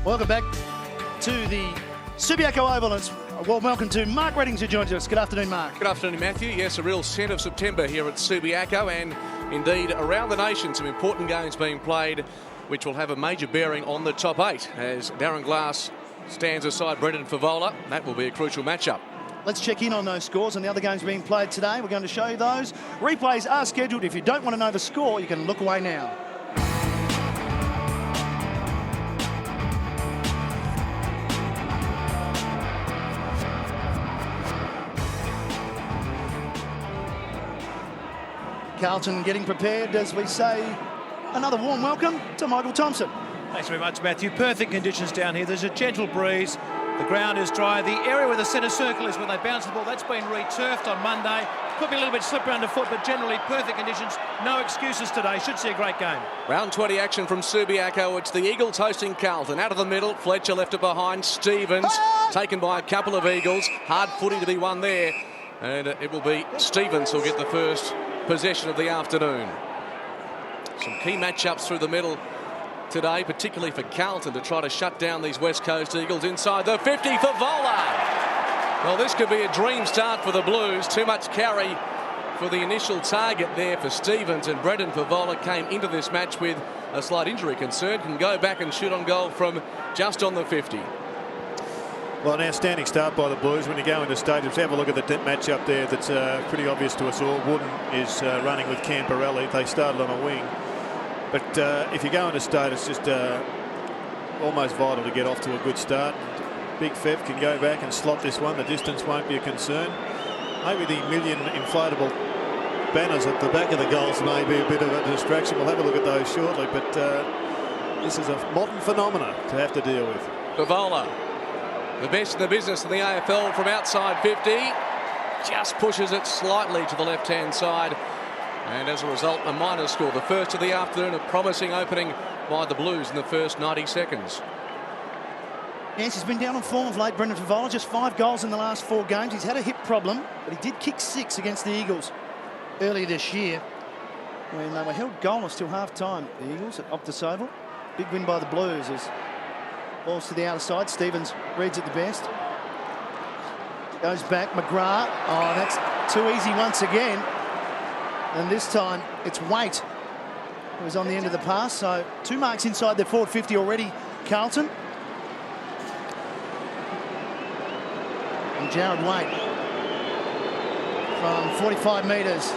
Welcome back to the Subiaco Oval. It's well, welcome to Mark Reddings, who joins us. Good afternoon, Mark. Good afternoon, Matthew. Yes, a real scent of September here at Subiaco, and indeed around the nation some important games being played which will have a major bearing on the top 8 as Darren Glass stands aside Brendan Favola. That will be a crucial matchup. Let's check in on those scores and the other games being played today. We're going to show you those. Replays are scheduled. If you don't want to know the score, you can look away now. Carlton getting prepared as we say another warm welcome to Michael Thompson. Thanks very much, Matthew. Perfect conditions down here. There's a gentle breeze. The ground is dry. The area where the centre circle is where they bounce the ball, that's been re-turfed on Monday. Could be a little bit slippery underfoot, but generally perfect conditions. No excuses today. Should see a great game. Round 20 action from Subiaco. It's the Eagles hosting Carlton. Out of the middle, Fletcher left it behind. Stevens taken by a couple of Eagles. Hard footy to be won there. And it will be Stevens who'll get the first possession of the afternoon. Some key matchups through the middle today, particularly for Carlton, to try to shut down these West Coast Eagles inside the 50 for Vola. Well, this could be a dream start for the Blues. Too much carry for the initial target there for Stevens, and Brendan Favola came into this match with a slight injury concern. Can go back and shoot on goal from just on the 50. Well, an outstanding start by the Blues. When you go into stadiums, have a look at the match up there. That's pretty obvious to us all. Wooden is running with Camporelli. They started on a wing. But if you go into state, it's just almost vital to get off to a good start. Big Fev can go back and slot this one. The distance won't be a concern. Maybe the million inflatable banners at the back of the goals may be a bit of a distraction. We'll have a look at those shortly. But this is a modern phenomena to have to deal with. Favola, the best in the business in the AFL from outside 50. Just pushes it slightly to the left-hand side. And as a result, a minor score. The first of the afternoon, a promising opening by the Blues in the first 90 seconds. Yes, he's been down on form of late, Brendan Favola. Just 5 goals in the last 4 games. He's had a hip problem, but he did kick 6 against the Eagles earlier this year when they were held goalless till half-time. The Eagles at Optus Oval. Big win by the Blues as balls to the outer side. Stevens reads it the best. Goes back, McGrath. Oh, that's too easy once again. And this time it's Waite who was on the end of the pass. So 2 marks inside their forward 50 already, Carlton. And Jared Waite from 45 metres.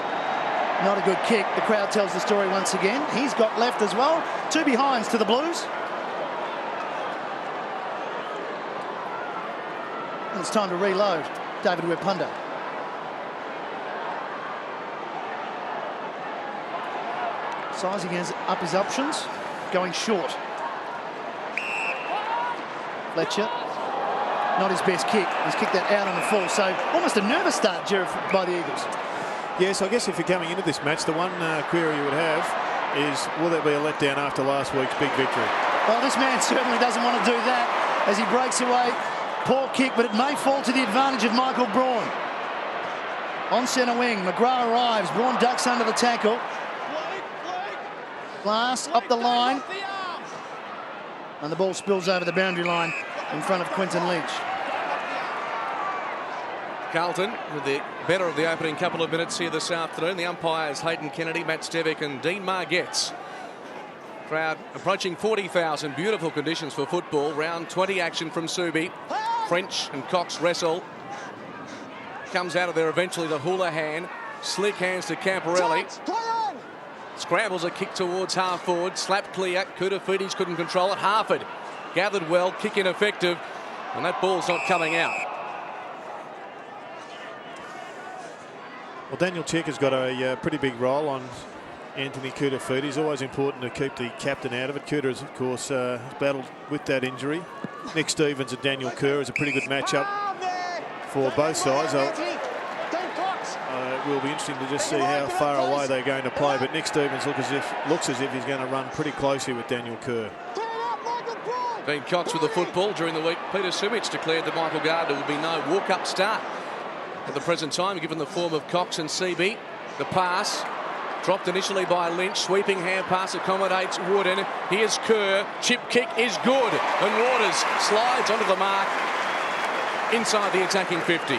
Not a good kick. The crowd tells the story once again. He's got left as well. 2 behinds to the Blues. And it's time to reload. David Webpunda. Sizing up his options, going short. Fletcher, not his best kick. He's kicked that out on the full, so almost a nervous start, Jared, by the Eagles. Yes, I guess if you're coming into this match, the one query you would have is, will there be a letdown after last week's big victory? Well, this man certainly doesn't want to do that as he breaks away. Poor kick, but it may fall to the advantage of Michael Braun. On centre wing, McGrath arrives. Braun ducks under the tackle. Glass up the line, and the ball spills over the boundary line in front of Quinton Lynch. Carlton with the better of the opening couple of minutes here this afternoon. The umpires Hayden Kennedy, Matt Stevick and Dean Margetts. Crowd approaching 40,000. Beautiful conditions for football. Round 20 action from Subi. French and Cox wrestle. Comes out of there eventually to Houlihan. Slick hands to Camporelli. Scrambles a kick towards half forward. Slap clear. Koutafidis couldn't control it. Harford gathered well. Kick ineffective. And that ball's not coming out. Well, Daniel Chick has got a pretty big role on Anthony Koutafidis. Always important to keep the captain out of it. Kouta, of course, has battled with that injury. Nick Stevens and Daniel Kerr is a pretty good matchup for both sides. It will be interesting to just see how far away they're going to play. But Nick Stevens looks as if he's going to run pretty closely with Daniel Kerr. Dean Cox with the football during the week. Peter Sumich declared that Michael Gardner would be no walk-up start at the present time, given the form of Cox and CB. The pass Dropped initially by Lynch. Sweeping hand pass accommodates Wooden. Here's Kerr. Chip kick is good. And Waters slides onto the mark inside the attacking 50.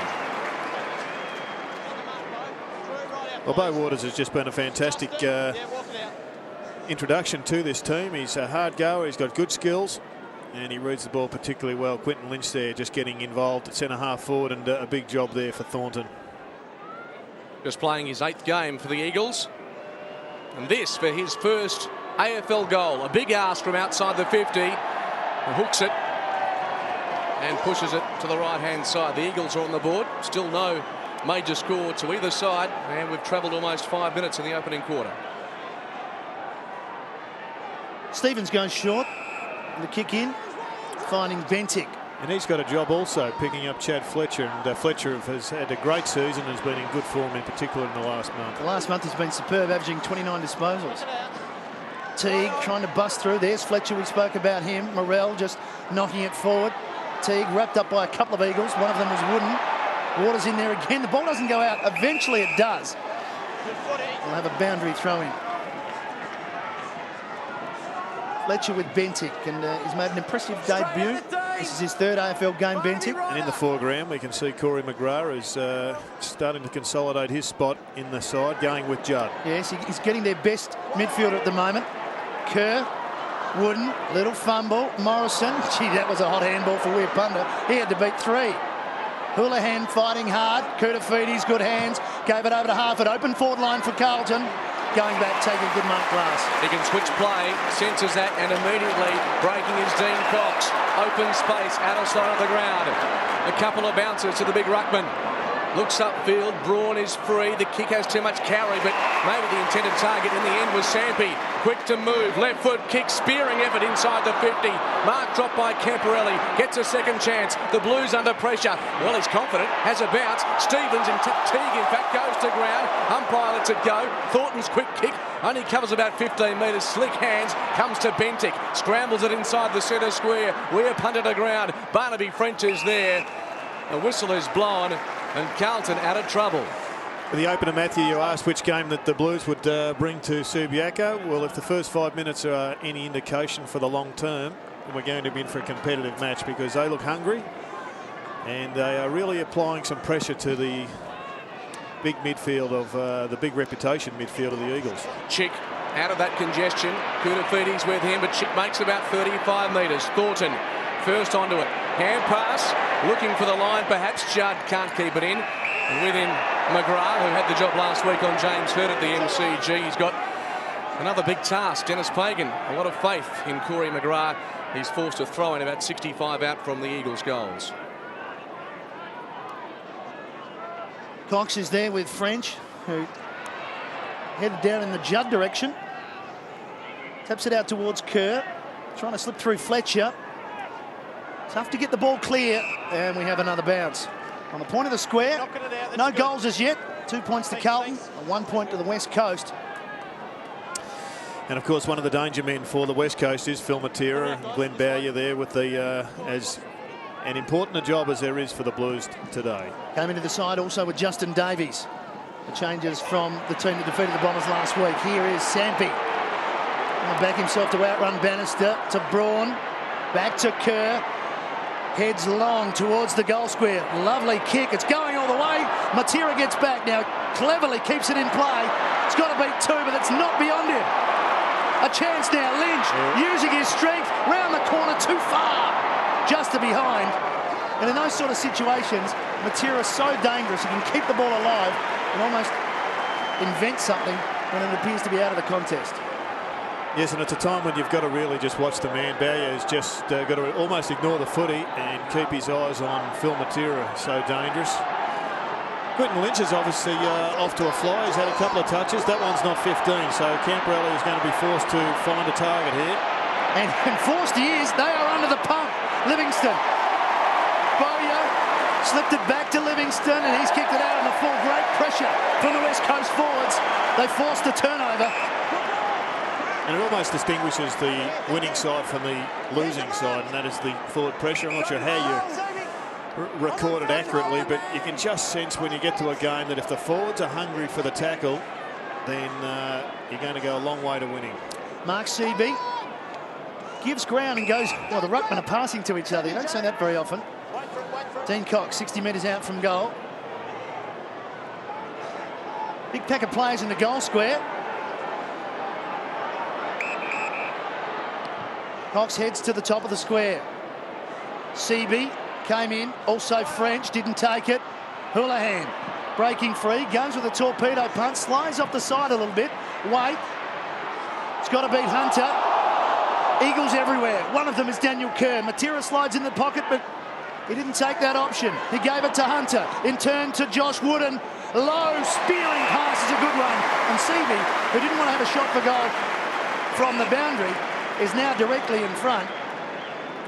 Well, Beau Waters has just been a fantastic introduction to this team. He's a hard goer. He's got good skills. And he reads the ball particularly well. Quinton Lynch there just getting involved at centre half forward, and a big job there for Thornton. Just playing his 8th game for the Eagles. And this for his first AFL goal. A big ask from outside the 50. He hooks it and pushes it to the right-hand side. The Eagles are on the board. Still no major score to either side. And we've travelled almost 5 minutes in the opening quarter. Stevens goes short. The kick in, finding Bentic. And he's got a job also picking up Chad Fletcher. And Fletcher has had a great season and has been in good form, in particular in the last month. The last month has been superb, averaging 29 disposals. Teague trying to bust through. There's Fletcher, we spoke about him. Morrell just knocking it forward. Teague wrapped up by a couple of Eagles. One of them was Wooden. Waters in there again. The ball doesn't go out. Eventually it does. We'll have a boundary throw in. Fletcher with Bentic, and he's made an impressive debut. This is his 3rd AFL game, Bentic. And in the foreground, we can see Corey McGrath is starting to consolidate his spot in the side, going with Judd. Yes, he's getting their best midfielder at the moment. Kerr, Wooden, little fumble. Morrison, gee, that was a hot handball for Weir Punda. He had to beat 3. Houlihan fighting hard. Kurtafides, good hands. Gave it over to Harford. Open forward line for Carlton. Going back, taking a good mark glass. He can switch play, senses that, and immediately breaking his Dean Cox. Open space, outer side of the ground. A couple of bounces to the big ruckman. Looks upfield, Braun is free. The kick has too much carry, but maybe the intended target in the end was Sampi. Quick to move, left foot kick, spearing effort inside the 50. Mark dropped by Camporelli, gets a second chance. The Blues under pressure. Well, he's confident, has a bounce. Stevens and Teague, in fact, goes to ground. Umpire lets it go. Thornton's quick kick only covers about 15 metres. Slick hands, comes to Bentic. Scrambles it inside the centre square. Weir punted to ground. Barnaby French is there. The whistle is blown, and Carlton out of trouble. For the opener, Matthew, you asked which game that the Blues would bring to Subiaco. Well, if the first 5 minutes are any indication for the long term, we're going to be in for a competitive match, because they look hungry and they are really applying some pressure to the big midfield of the big reputation midfield of the Eagles. Chick out of that congestion. Kurtafides with him, but Chick makes about 35 metres. Thornton first onto it. Hand pass, looking for the line. Perhaps Judd can't keep it in. And with him, McGrath, who had the job last week on James Hurd at the MCG. He's got another big task. Dennis Pagan, a lot of faith in Corey McGrath. He's forced to throw in about 65 out from the Eagles' goals. Cox is there with French, who headed down in the Judd direction. Taps it out towards Kerr. Trying to slip through Fletcher. Tough to get the ball clear, and we have another bounce. On the point of the square, no goals as yet. 2 points to Carlton, and 1 point to the West Coast. And of course, one of the danger men for the West Coast is Phil Matera and Glenn Bowyer there with the as an important a job as there is for the Blues today. Came into the side also with Justin Davies. The changes from the team that defeated the Bombers last week. Here is Sampi. He'll back himself to outrun Bannister, to Braun, back to Kerr. Heads long towards the goal square. Lovely kick. It's going all the way. Matera gets back now. Cleverly keeps it in play. It's got to beat 2, but it's not beyond him. A chance now. Lynch using his strength. Round the corner too far. Just to behind. And in those sort of situations, Matera's so dangerous. He can keep the ball alive and almost invent something when it appears to be out of the contest. Yes, and it's a time when you've got to really just watch the man. Bowyer's just got to almost ignore the footy and keep his eyes on Phil Matera. So dangerous. Quinton Lynch is obviously off to a fly. He's had a couple of touches. That one's not 15, so Camporelli is going to be forced to find a target here. And forced he is. They are under the pump. Livingston. Bowyer slipped it back to Livingston, and he's kicked it out on the full. Great pressure from the West Coast forwards. They forced a turnover. And it almost distinguishes the winning side from the losing side, and that is the forward pressure. I'm not sure how you record it accurately, but you can just sense when you get to a game that if the forwards are hungry for the tackle, then you're going to go a long way to winning. Mark Seaby gives ground and goes. Well, the ruckmen are passing to each other. You don't see that very often. Dean Cox, 60 metres out from goal. Big pack of players in the goal square. Cox heads to the top of the square. Seaby came in, also French, didn't take it. Houlihan breaking free, goes with a torpedo punt, slides off the side a little bit. Wait, it's got to beat Hunter. Eagles everywhere. One of them is Daniel Kerr. Matera slides in the pocket, but he didn't take that option. He gave it to Hunter. In turn to Josh Wooden. Low spearing pass is a good one. And Seaby, who didn't want to have a shot for goal from the boundary, is now directly in front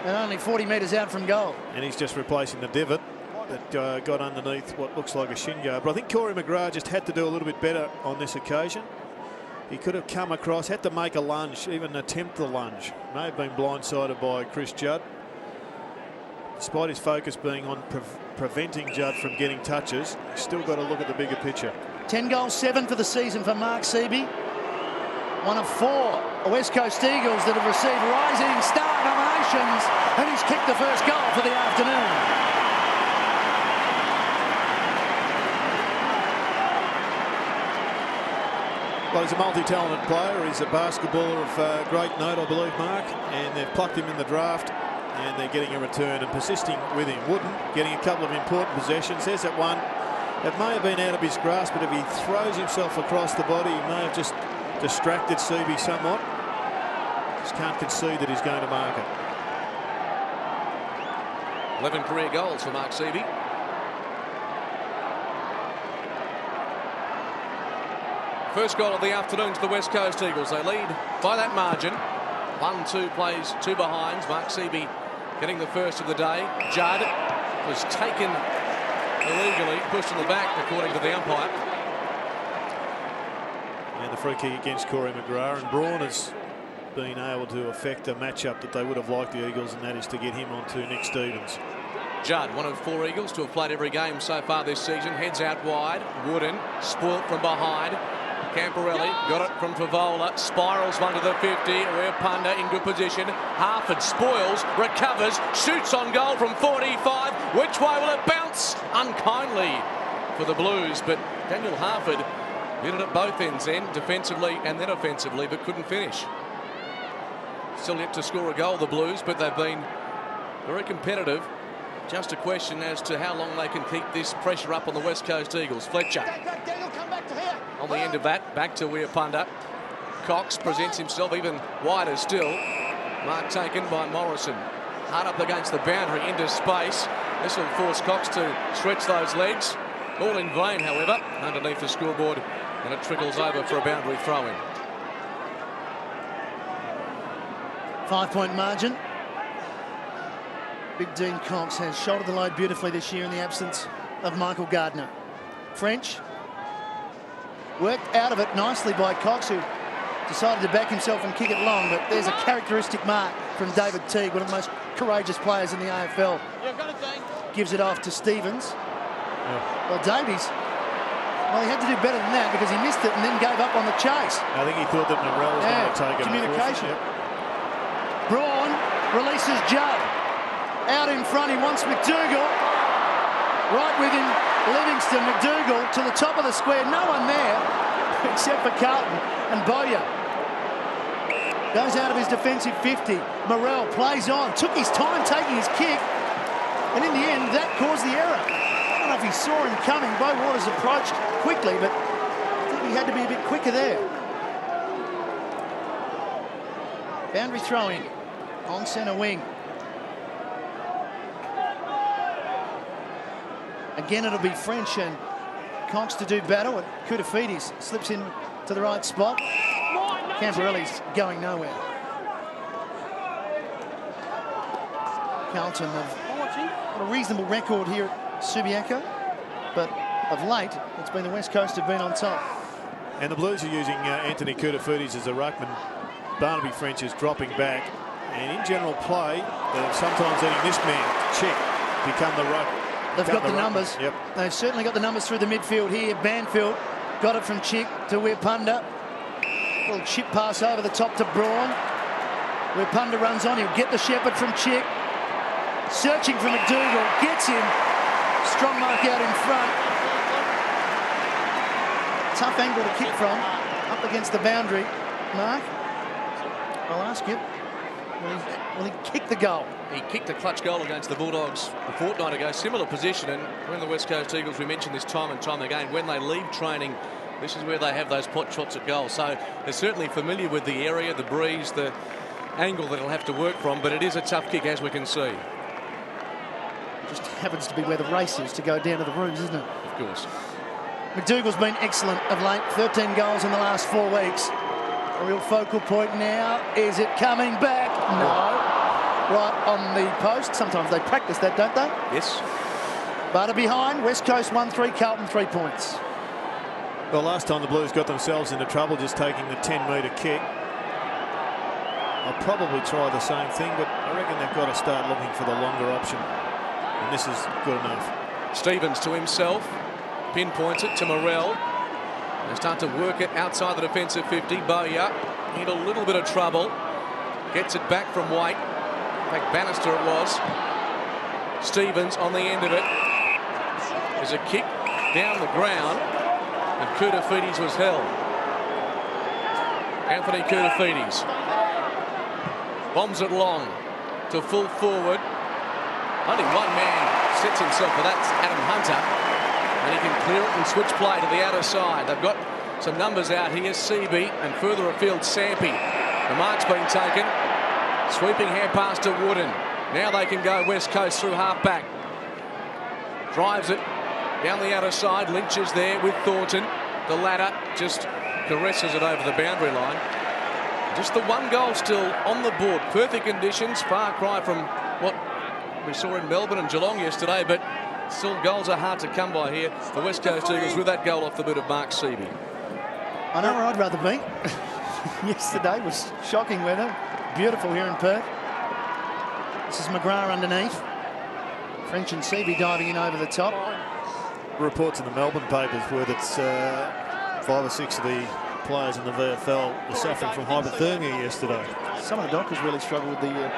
and only 40 metres out from goal. And he's just replacing the divot that got underneath what looks like a shin guard. But I think Corey McGrath just had to do a little bit better on this occasion. He could have come across, had to make a lunge, even attempt the lunge. May have been blindsided by Chris Judd. Despite his focus being on preventing Judd from getting touches, he's still got to look at the bigger picture. 10 goals, 7 for the season for Mark Seaby. One of 4 West Coast Eagles that have received Rising Star nominations, and he's kicked the first goal for the afternoon. Well, he's a multi-talented player. He's a basketballer of great note, I believe, Mark. And they've plucked him in the draft, and they're getting a return and persisting with him. Wooden getting a couple of important possessions. There's that one that may have been out of his grasp, but if he throws himself across the body, he may have just distracted Seaby somewhat. Just can't concede that he's going to mark it. 11 career goals for Mark Seaby. First goal of the afternoon to the West Coast Eagles. They lead by that margin. 1-2 plays, 2 behinds. Mark Seaby getting the first of the day. Judd was taken illegally, pushed in the back according to the umpire. And the free kick against Corey McGrath. And Braun has been able to affect a matchup that they would have liked the Eagles, and that is to get him onto Nick Stevens. Judd, one of 4 Eagles to have played every game so far this season. Heads out wide. Wooden spoilt from behind. Camporelli got it from Favola, spirals one to the 50, where Punda in good position. Harford spoils, recovers, shoots on goal from 45. Which way will it bounce? Unkindly for the Blues, but Daniel Harford did it at both ends then, defensively and then offensively, but couldn't finish. Still yet to score a goal, the Blues, but they've been very competitive. Just a question as to how long they can keep this pressure up on the West Coast Eagles. Fletcher on the end of that, back to Weir Punda. Cox presents himself even wider still. Mark taken by Morrison. Hard up against the boundary into space. This will force Cox to stretch those legs. All in vain, however, underneath the scoreboard, and it trickles over for a boundary throw-in. 5-point margin. Big Dean Cox has shouldered the load beautifully this year in the absence of Michael Gardner. French worked out of it nicely by Cox, who decided to back himself and kick it long, but there's a characteristic mark from David Teague, one of the most courageous players in the AFL. Gives it off to Stevens. Well, Davies, he had to do better than that because he missed it and then gave up on the chase. I think he thought that Morrell was going to take it. Communication. Braun releases Judd. Out in front, he wants McDougall. Right with him, Livingston. McDougall to the top of the square. No one there except for Carlton and Bowyer. Goes out of his defensive 50. Morrell plays on, took his time taking his kick, and in the end, that caused the error. I don't know if he saw him coming. Bo Waters approached quickly, but I think he had to be a bit quicker there. Boundary throw-in on centre wing. Again, it'll be French and Cox to do battle. And Koutafidis slips in to the right spot. Camporelli's going nowhere. Carlton have got a reasonable record here at Subiaco, but of late, it's been the West Coast have been on top. And the Blues are using Anthony Koutafidis as a ruckman. Barnaby French is dropping back. And in general play, they're sometimes letting this man check become the ruck. They've got the numbers. Yep. They've certainly got the numbers through the midfield here. Banfield Got it from Chick to Wirpunda. Little chip pass over the top to Braun. Wirpunda runs on. He'll get the shepherd from Chick. Searching for McDougall. Gets him. Strong mark out in front. Tough angle to kick from. Up against the boundary. Mark, I'll ask you. Will he kick the goal? He kicked a clutch goal against the Bulldogs a fortnight ago. Similar position, and when the West Coast Eagles, we mentioned this time and time again, when they leave training, this is where they have those pot shots at goal. So they're certainly familiar with the area, the breeze, the angle that he'll have to work from, but it is a tough kick, as we can see. It just happens to be where the race is to go down to the rooms, isn't it? Of course. McDougall's been excellent of late. 13 goals in the last 4 weeks. A real focal point now. Is it coming back? No. Right on the post. Sometimes they practice that, don't they? Yes. Barter behind. West Coast 1-3. Carlton 3 points. Well, last time the Blues got themselves into trouble just taking the 10-metre kick. I'll probably try the same thing, but I reckon they've got to start looking for the longer option. And this is good enough. Stevens to himself. Pinpoints it to Morrell. They start to work it outside the defensive 50. Bowyer in a little bit of trouble. Gets it back from White. In fact, Bannister it was. Stevens on the end of it. There's a kick down the ground, and Koutafidis was held. Anthony Koutafidis bombs it long to full forward. Only one man sets himself for that. That's Adam Hunter. And he can clear it and switch play to the outer side. They've got some numbers out here. Seaby and further afield Sampi. The mark's been taken. Sweeping hand pass to Wooden. Now they can go West Coast through half back. Drives it down the outer side. Lynch is there with Thornton. The ladder just caresses it over the boundary line. Just the one goal still on the board. Perfect conditions. Far cry from what we saw in Melbourne and Geelong yesterday, but still, goals are hard to come by here. The West Coast Eagles with that goal off the boot of Mark Seaby. I know where I'd rather be. Yesterday was shocking weather. Beautiful here in Perth. This is McGrath underneath. French and Seaby diving in over the top. Reports in the Melbourne papers were that 5 or 6 of the players in the VFL were suffering from hypothermia yesterday. Some of the doctors really struggled with the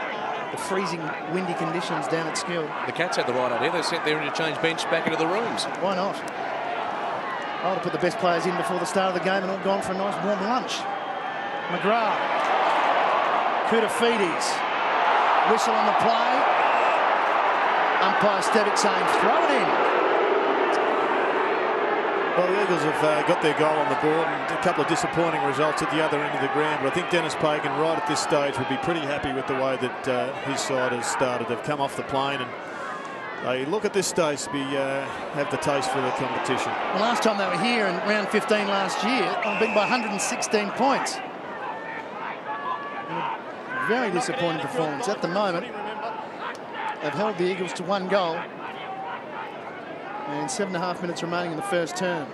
freezing, windy conditions down at Skill. The Cats had the right idea. They sent their interchange bench back into the rooms. Why not? I would have put the best players in before the start of the game and all gone for a nice warm lunch. McGrath. Koutafidis. Whistle on the play. Umpire Stevic saying throw it in. Well, the Eagles have got their goal on the board and a couple of disappointing results at the other end of the ground. But I think Dennis Pagan, right at this stage, would be pretty happy with the way that his side has started. They've come off the plane and they look at this stage to have the taste for the competition. The last time they were here in round 15 last year, they've been by 116 points. Very disappointing performance. At the moment, they've held the Eagles to 1 goal. And 7.5 minutes remaining in the first term.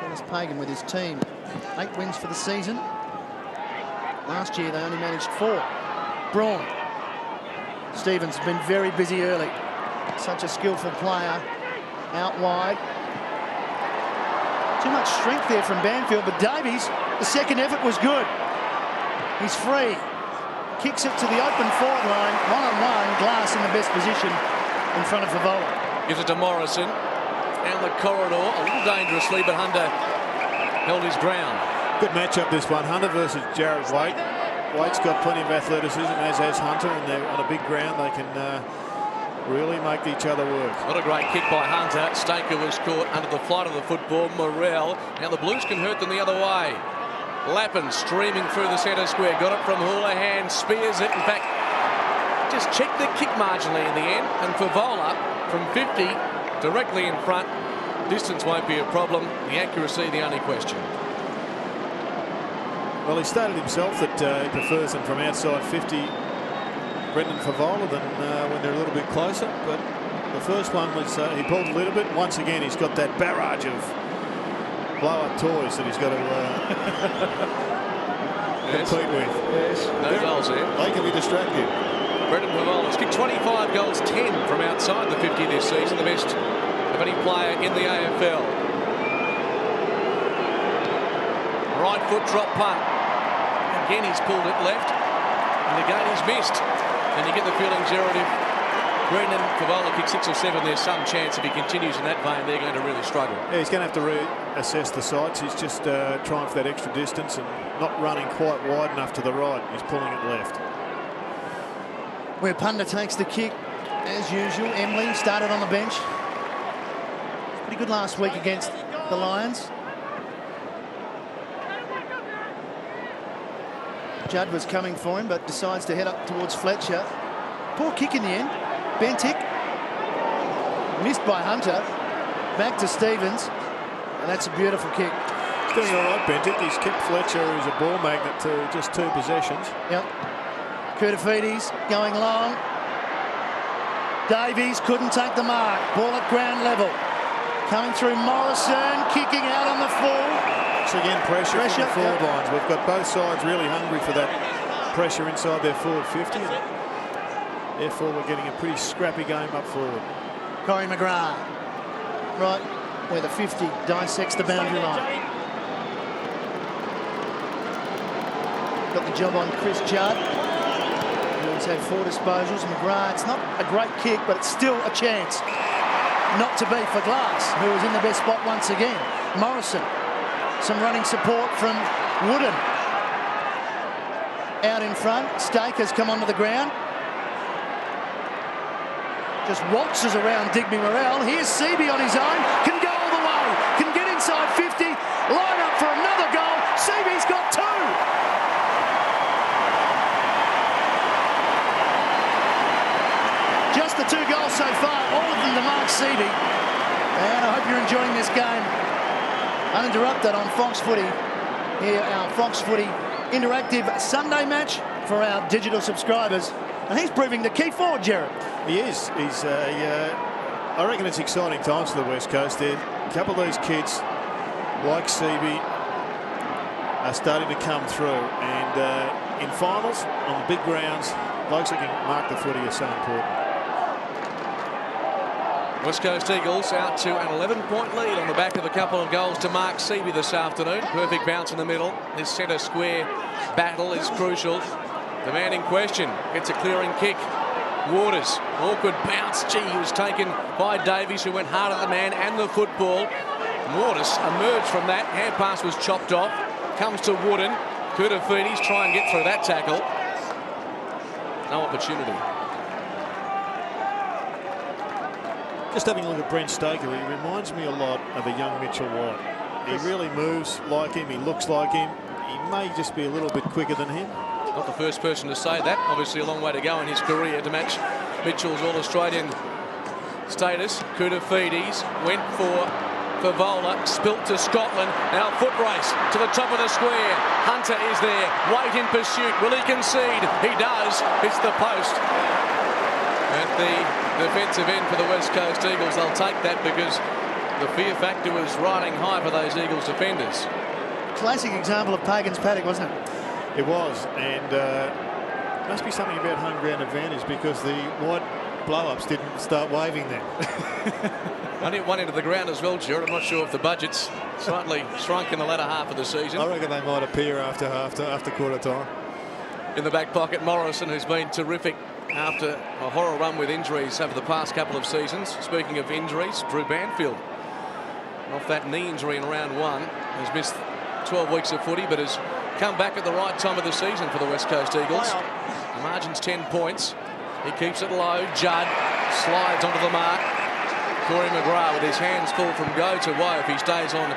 Dennis Pagan with his team. 8 wins for the season. Last year they only managed 4. Braun. Stevens has been very busy early. Such a skillful player. Out wide. Too much strength there from Banfield, but Davies, the second effort was good. He's free. Kicks it to the open forward line. 1-on-1. Glass in the best position in front of Favola. Gives it to Morrison. Down the corridor, a little dangerously, but Hunter held his ground. Good matchup, this one. Hunter versus Jared White. White's got plenty of athleticism, as has Hunter, and they're on a big ground. They can really make each other work. What a great kick by Hunter. Staker was caught under the flight of the football. Morrell. Now the Blues can hurt them the other way. Lappin streaming through the centre square. Got it from Houlihan. Spears it. In fact, just checked the kick marginally in the end. And Favola from 50 directly in front. Distance won't be a problem. The accuracy, the only question. Well, he stated himself that he prefers them from outside 50, Brendan Favola, than when they're a little bit closer. But the first one was he pulled a little bit. Once again, he's got that barrage of blow-up toys that he's got to compete with. Yes. No goals here. They can be distracted. Brendan Favola's kicked 25 goals, 10 from outside the 50 this season, the best of any player in the AFL. right foot drop punt. Again, he's pulled it left, and again he's missed. And you get the feeling, Gerard, if Brendan Favola kicks 6 or 7, there's some chance if he continues in that vein, they're going to really struggle. Yeah, he's going to have to reassess the sights. He's just trying for that extra distance and not running quite wide enough to the right. He's pulling it left. Where Punda takes the kick, as usual. Emily started on the bench. Pretty good last week against the Lions. Judd was coming for him, but decides to head up towards Fletcher. Poor kick in the end. Bentic missed by Hunter. Back to Stevens, and that's a beautiful kick. He's doing all right, Bentic. He's kept Fletcher, who's a ball magnet, to just 2 possessions. Yep. Kurtafidis going long. Davies couldn't take the mark. Ball at ground level. Coming through Morrison, kicking out on the full. So again, pressure from the forward yep. lines. We've got both sides really hungry for that pressure inside their forward 50. And therefore, we're getting a pretty scrappy game up forward. Corey McGrath, right where the 50 dissects the boundary line. Got the job on Chris Judd. He's had 4 disposals. McGrath, it's not a great kick, but it's still a chance not to be for Glass, who was in the best spot once again. Morrison, some running support from Wooden. Out in front, Staker's come onto the ground. Just waltzes around Digby Morrell. Here's Seaby on his own, can go all the way, can get inside 50, line up for another goal. Seaby's got 2. Just the 2 goals so far, all of them to Mark Seaby. And I hope you're enjoying this game uninterrupted on Fox Footy. Here, our Fox Footy interactive Sunday match for our digital subscribers. And he's proving the key forward, Gerard. He is. He's. I reckon it's exciting times for the West Coast. There, a couple of these kids, like Seaby, are starting to come through. And in finals, on the big grounds, blokes that can mark the footy are so important. West Coast Eagles out to an 11-point lead on the back of a couple of goals to Mark Seaby this afternoon. Perfect bounce in the middle. This centre square battle is crucial. The man in question gets a clearing kick. Waters, awkward bounce. Gee, he was taken by Davies, who went hard at the man and the football. Waters emerged from that. Hand pass was chopped off. Comes to Wooden. Kurtafidis try and get through that tackle. No opportunity. Just having a look at Brent Staker, he reminds me a lot of a young Mitchell White. He really moves like him, he looks like him. He may just be a little bit quicker than him. Not the first person to say that. Obviously a long way to go in his career to match Mitchell's All-Australian status. Kurtafidis went for Favola, spilt to Scotland. Now foot race to the top of the square. Hunter is there. Wait in pursuit. Will he concede? He does. It's the post. At the defensive end for the West Coast Eagles, they'll take that because the fear factor was riding high for those Eagles defenders. Classic example of Pagan's paddock, wasn't it? It was, and must be something about home ground advantage because the wide blow-ups didn't start waving then. Only at one end of the ground as well, Gerard. I'm not sure if the budget's slightly shrunk in the latter half of the season. I reckon they might appear after quarter time. In the back pocket, Morrison, who's been terrific after a horror run with injuries over the past couple of seasons. Speaking of injuries, Drew Banfield, off that knee injury in round 1, has missed 12 weeks of footy, but has come back at the right time of the season for the West Coast Eagles. The margin's 10 points. He keeps it low. Judd slides onto the mark. Corey McGrath with his hands full from go to woe if he stays on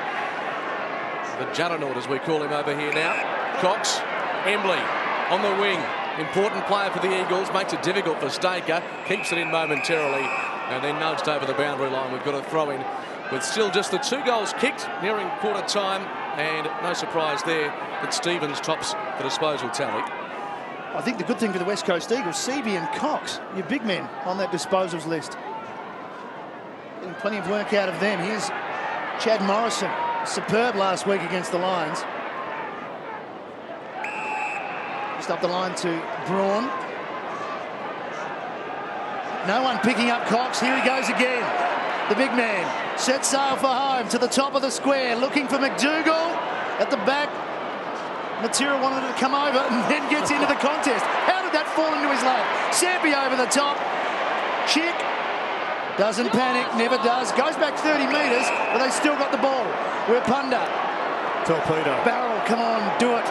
the juggernaut, as we call him over here now. Cox, Embley on the wing. Important player for the Eagles, makes it difficult for Staker, keeps it in momentarily and then nudged over the boundary line. We've got a throw in with still just the 2 goals kicked, nearing quarter time, and no surprise there that Stevens tops the disposal tally. I think the good thing for the West Coast Eagles, Seaby and Cox, your big men on that disposals list. Getting plenty of work out of them. Here's Chad Morrison, superb last week against the Lions. Just up the line to Braun. No one picking up Cox. Here he goes again. The big man sets sail for home to the top of the square, looking for McDougall at the back. Matera wanted it to come over and then gets into the contest. How did that fall into his lap? Sampi over the top. Chick doesn't panic, never does. Goes back 30 metres, but they still got the ball. We're Punda. Torpedo. Barrel, come on, do it.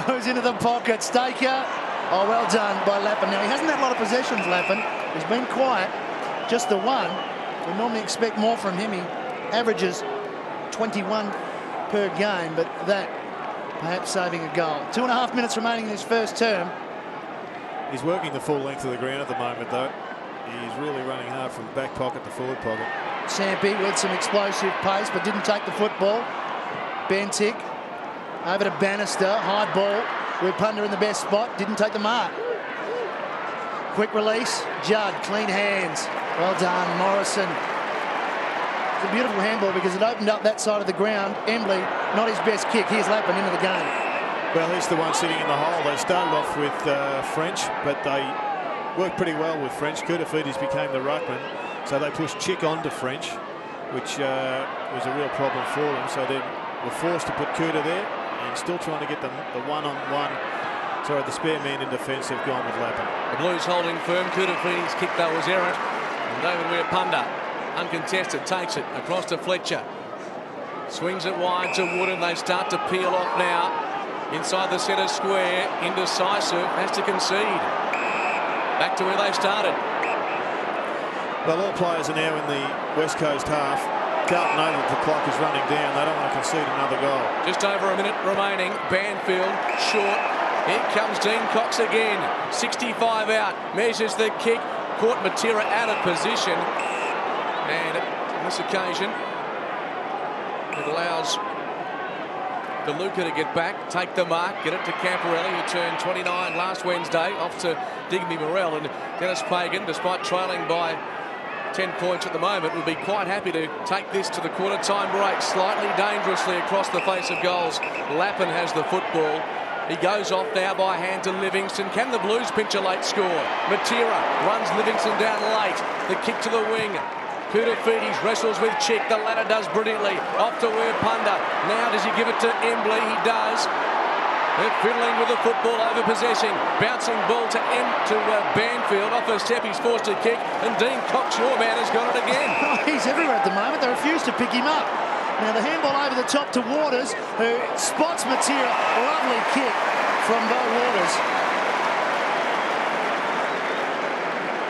Goes into the pocket. Staker. Oh, well done by Lappin. Now, he hasn't had a lot of possessions, Lappin. He's been quiet. Just the one. We normally expect more from him. He averages 21 per game, but that perhaps saving a goal. 2.5 minutes remaining in his first term. He's working the full length of the ground at the moment, though. He's really running hard from back pocket to forward pocket. Sampi with some explosive pace, but didn't take the football. Bentic over to Bannister. High ball. With Punda in the best spot. Didn't take the mark. Quick release. Judd. Clean hands. Well done, Morrison. It's a beautiful handball because it opened up that side of the ground. Embley, not his best kick. Here's Lappin into the game. Well, he's the one sitting in the hole. They started off with French, but they worked pretty well with French. Kurtafidis became the ruckman, so they pushed Chick onto French, which was a real problem for them. So they were forced to put Kurta there, and still trying to get the one-on-one. Sorry, the spare man in defence have gone with Lappin. The Blues holding firm. Kurtafidis' kick though was errant. And David Weir Punda, uncontested, takes it across to Fletcher. Swings it wide to Wood, and they start to peel off now. Inside the centre square, indecisive, has to concede. Back to where they started. Well, all players are now in the West Coast half. Carlton know that the clock is running down. They don't want to concede another goal. Just over a minute remaining. Banfield short. Here comes Dean Cox again. 65 out. Measures the kick. Caught Matera out of position. And on this occasion, it allows DeLuca to get back, take the mark, get it to Camporelli, who turned 29 last Wednesday, off to Digby Morrell. And Dennis Pagan, despite trailing by 10 points at the moment, would be quite happy to take this to the quarter-time break, slightly dangerously across the face of goals. Lappin has the football. He goes off now by hand to Livingston. Can the Blues pinch a late score? Matera runs Livingston down late. The kick to the wing. Kurtafidis wrestles with Chick. The latter does brilliantly. Off to Weir Punda. Now does he give it to Embley? He does. They're fiddling with the football over possession. Bouncing ball to Banfield. Off a step, he's forced to kick. And Dean Cox, your man, has got it again. He's everywhere at the moment. They refuse to pick him up. Now the handball over the top to Waters, who spots Matera. Lovely kick from Bo Waters.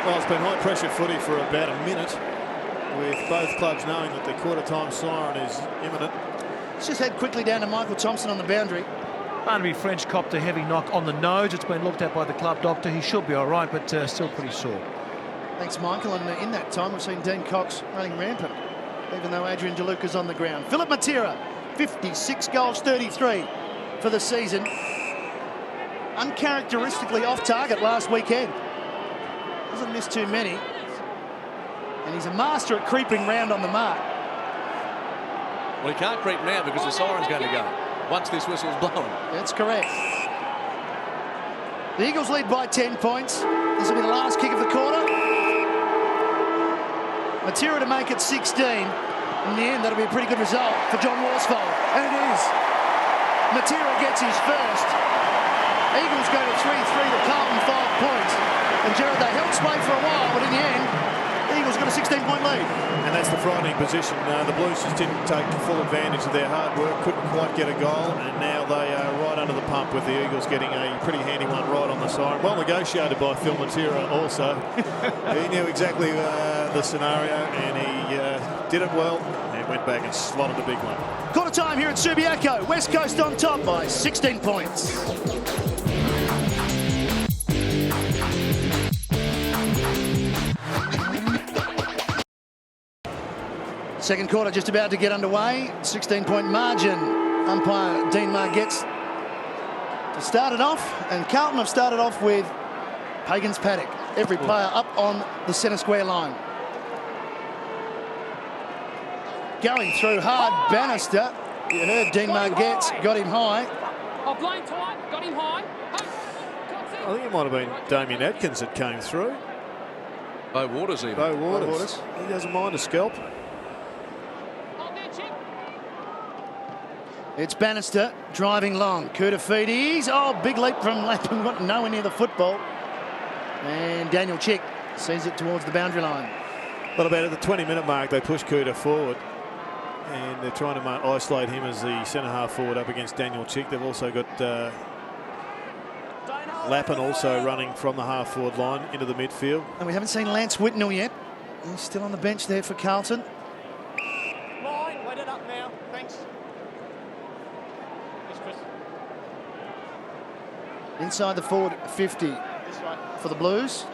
Well, it's been high pressure footy for about a minute, with both clubs knowing that the quarter-time siren is imminent. Let's just head quickly down to Michael Thompson on the boundary. Barnaby French copped a heavy knock on the nose. It's been looked at by the club doctor. He should be all right, but still pretty sore. Thanks, Michael. And in that time, we've seen Dean Cox running rampant, even though Adrian DeLuca's on the ground. Philip Matera, 56 goals, 33 for the season. Uncharacteristically off target last weekend. Doesn't miss too many. And he's a master at creeping round on the mark. Well, he can't creep now because the siren's going to go once this whistle's blown. That's correct. The Eagles lead by 10 points. This will be the last kick of the quarter. Matera to make it 16. In the end, that'll be a pretty good result for John Worsfold. And it is. Matera gets his first. Eagles go to 3-3 to Carlton, 5 points. And Gerard, they held sway for a while, but in the end, the Eagles got a 16-point lead. And that's the frightening position. The Blues just didn't take full advantage of their hard work, couldn't quite get a goal, and now they are right under the pump with the Eagles getting a pretty handy one right on the siren. Well negotiated by Phil Matera also. He knew exactly the scenario, and he did it well and went back and slotted a big one. Quarter time here at Subiaco. West Coast on top by 16 points. Second quarter just about to get underway. 16-point margin. Umpire Dean Margetts to start it off. And Carlton have started off with Pagan's paddock. Every player up on the centre square line. Going through hard, Bannister. You heard Dean Margetts got him high. Oh, blind tight, got him high. I think it might have been Damien Atkins that came through. Bo Waters even. Bo Waters. He doesn't mind a scalp. It's Bannister driving long. Koutafidis. Oh, big leap from Lapham. Got nowhere near the football. And Daniel Chick sees it towards the boundary line. Well, about at the 20-minute mark, they push Kuta forward. And they're trying to isolate him as the centre-half forward up against Daniel Chick. They've also got Lappin also running from the half-forward line into the midfield. And we haven't seen Lance Whitnell yet. He's still on the bench there for Carlton. Line, wait it up now. Thanks. Yes, Chris. Inside the forward 50 This way. for the Blues.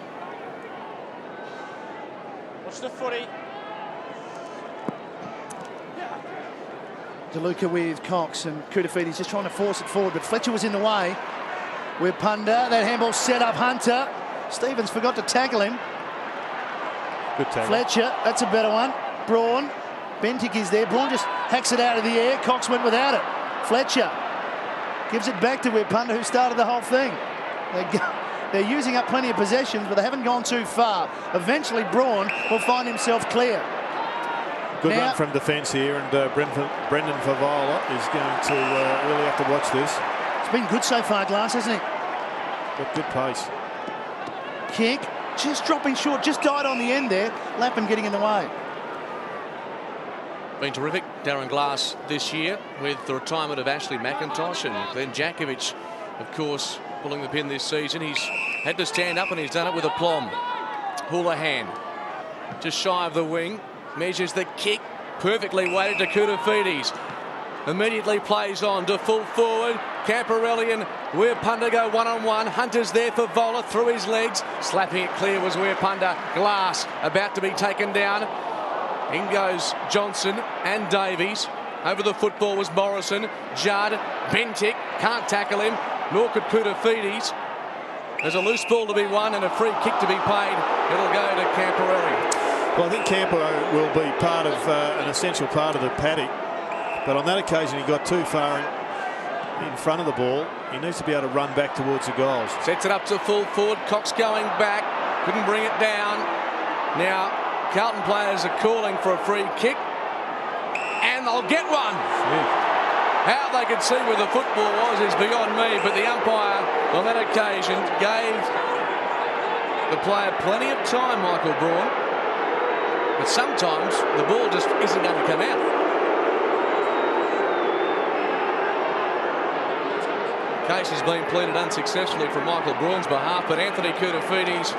Watch the footy. DeLuca with Cox, and Koutafidis just trying to force it forward, but Fletcher was in the way. With Punda, that handball set up Hunter. Stevens forgot to tackle him. Good tackle. Fletcher, that's a better one. Braun, Bentic is there. Braun just hacks it out of the air. Cox went without it. Fletcher gives it back to Punda, who started the whole thing. They're using up plenty of possessions, but they haven't gone too far. Eventually, Braun will find himself clear. Good run from defence here, and Brendan Favola is going to really have to watch this. It's been good so far, Glass, hasn't it? Got good pace. Kick, just dropping short, just died on the end there. Lapham getting in the way. Been terrific, Darren Glass, this year with the retirement of Ashley McIntosh and Glenn Jakovic, of course, pulling the pin this season. He's had to stand up, and he's done it with aplomb. Houlihan, just shy of the wing. Measures the kick, perfectly weighted to Koutafidis. Immediately plays on to full forward. Camporelli and Weirpunda go one-on-one. Hunter's there for Vola through his legs. Slapping it clear was Weirpunda. Glass about to be taken down. In goes Johnson and Davies. Over the football was Morrison. Judd, Bentic, can't tackle him, nor could Koutafidis. There's a loose ball to be won and a free kick to be paid. It'll go to Camporelli. Well, I think Campo will be part of an essential part of the paddock, but on that occasion he got too far in front of the ball. He needs to be able to run back towards the goals. Sets it up to full forward. Cox going back, couldn't bring it down. Now Carlton players are calling for a free kick, and they'll get one. How they could see where the football was is beyond me, but the umpire on that occasion gave the player plenty of time, Michael Braun. But sometimes the ball just isn't going to come out. The case has been pleaded unsuccessfully from Michael Braun's behalf, but Anthony Koutafidis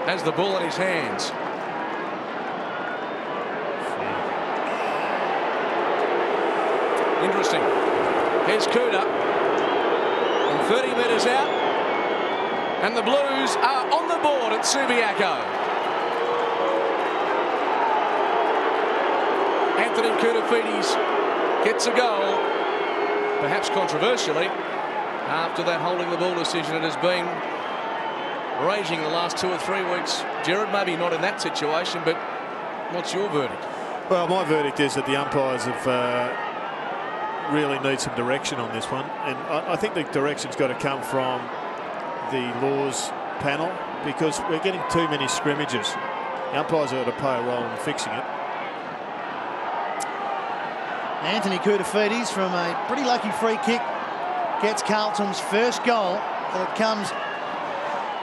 has the ball in his hands. Interesting. Here's Kuta from 30 metres out, and the Blues are on the board at Subiaco. Anthony Koutafidis gets a goal, perhaps controversially, after that holding the ball decision. It has been raging the last 2 or 3 weeks. Gerard, maybe not in that situation, but what's your verdict? Well, my verdict is that the umpires have really need some direction on this one, and I think the direction's got to come from the Laws panel, because we're getting too many scrimmages. The umpires are to play a role in fixing it. Anthony Koutafidis from a pretty lucky free kick gets Carlton's first goal. It comes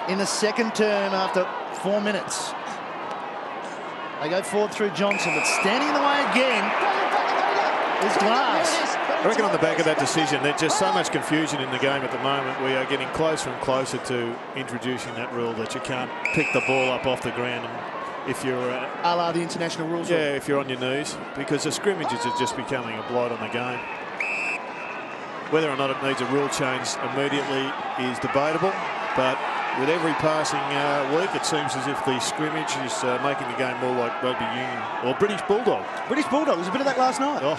in the second term after 4 minutes. They go forward through Johnson, but standing in the way again is Glass. I reckon on the back of that decision, there's just so much confusion in the game at the moment. We are getting closer and closer to introducing that rule that you can't pick the ball up off the ground if you're a la the international rules. Yeah, if you're on your knees, because the scrimmages are just becoming a blight on the game. Whether or not it needs a rule change immediately is debatable, but with every passing week, it seems as if the scrimmage is making the game more like rugby union or British Bulldog. British Bulldog, there was a bit of that last night. Oh.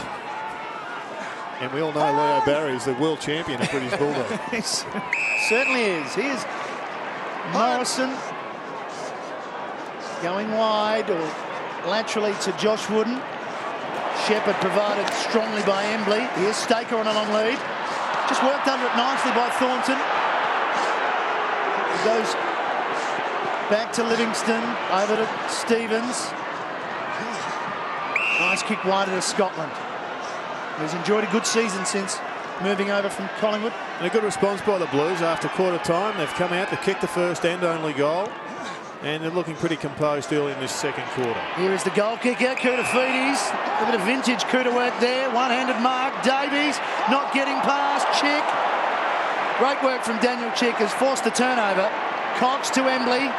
And we all know Leo Barry is the world champion of British Bulldog. He certainly is. Here's Morrison going wide or laterally to Josh Wooden. Shepherd provided strongly by Embley. Here's Staker on a long lead. Just worked under it nicely by Thornton. It goes back to Livingston, over to Stevens. Nice kick wider to Scotland. He's enjoyed a good season since moving over from Collingwood. And a good response by the Blues after quarter time. They've come out to kick the first and only goal. And they're looking pretty composed early in this second quarter. Here is the goal kicker, Koutafidis. A bit of vintage Kouta work there. One-handed mark. Davies not getting past. Chick. Great work from Daniel Chick, has forced the turnover. Cox to Embley.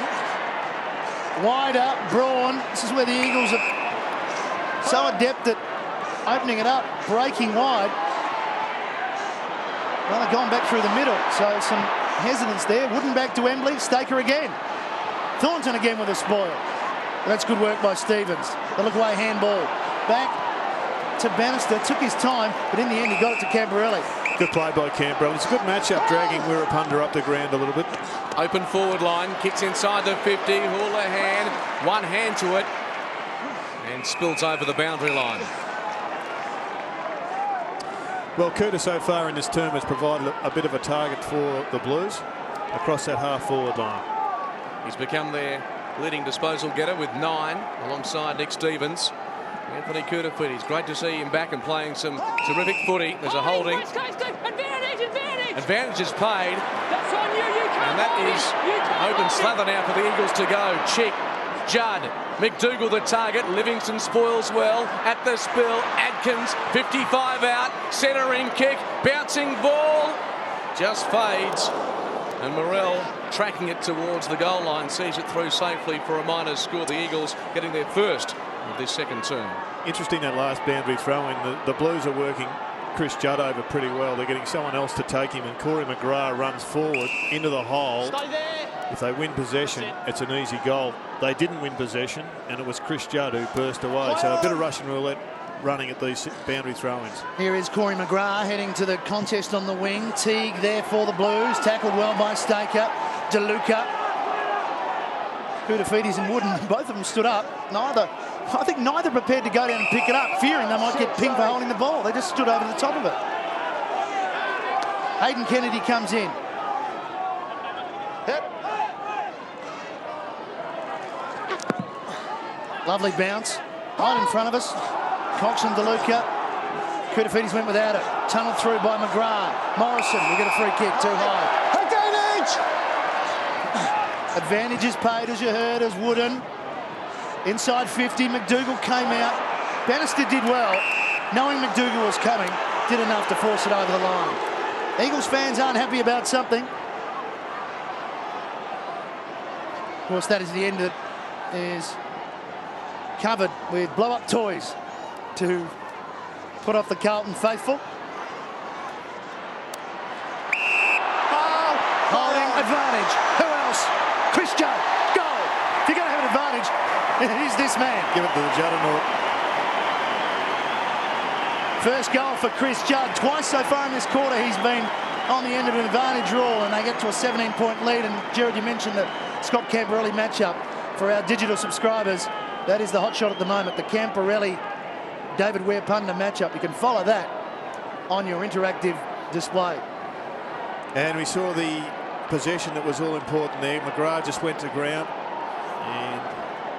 Wider. Braun. This is where the Eagles are so adept at opening it up, breaking wide. Well, they've gone back through the middle, so some hesitance there. Wooden back to Embley. Staker again. Thornton again with a spoil. That's good work by Stevens. The look away handball. Back to Bannister. Took his time, but in the end he got it to Camporelli. Good play by Camporelli. It's a good matchup, dragging Wirrapunda up the ground a little bit. Open forward line, kicks inside the 50. Houlihan, one hand to it, and spills over the boundary line. Well, Kouta so far in this term has provided a bit of a target for the Blues across that half-forward line. He's become their leading disposal getter with 9 alongside Nick Stevens. Anthony Koutafidis, great to see him back and playing some terrific footy. There's a holding. Advantage is paid. That's on you. You can't. And that is open slather now for the Eagles to go. Chick, Judd, McDougall the target. Livingston spoils well at the spill. Adkins, 55 out. Centering kick. Bouncing ball. Just fades. And Morrell tracking it towards the goal line, sees it through safely for a minor score. The Eagles getting their first of this second term. Interesting, that last boundary throw in. The Blues are working Chris Judd over pretty well. They're getting someone else to take him, and Corey McGrath runs forward into the hole. Stay there. If they win possession, it's an easy goal. They didn't win possession, and it was Chris Judd who burst away. So a bit of Russian roulette running at these boundary throw-ins. Here is Corey McGrath heading to the contest on the wing. Teague there for the Blues. Tackled well by Staker. DeLuca. Koutafidis and Wooden, both of them stood up. I think neither prepared to go down and pick it up, fearing they might get pinged for holding the ball. They just stood over the top of it. Hayden Kennedy comes in. Yep. Lovely bounce. Right in front of us. Cox and DeLuca. Koutafidis went without it. Tunneled through by McGrath. Morrison, we get a free kick too high. Advantage is paid, as you heard, as Wooden. Inside 50, McDougall came out. Bannister did well. Knowing McDougall was coming, did enough to force it over the line. Eagles fans aren't happy about something. Of course, that is the end that is covered with blow-up toys to put off the Carlton faithful. Holding advantage. Who else? Chris Judd. Goal. If you're going to have an advantage, it is this man. Give it to the Juddenaught. First goal for Chris Judd. Twice so far in this quarter he's been on the end of an advantage rule, and they get to a 17-point lead. And Jared, you mentioned the Scott Camporelli matchup for our digital subscribers. That is the hot shot at the moment, the Camporelli-David Wirrapunda matchup. You can follow that on your interactive display. And we saw the possession that was all important there. McGrath just went to ground, and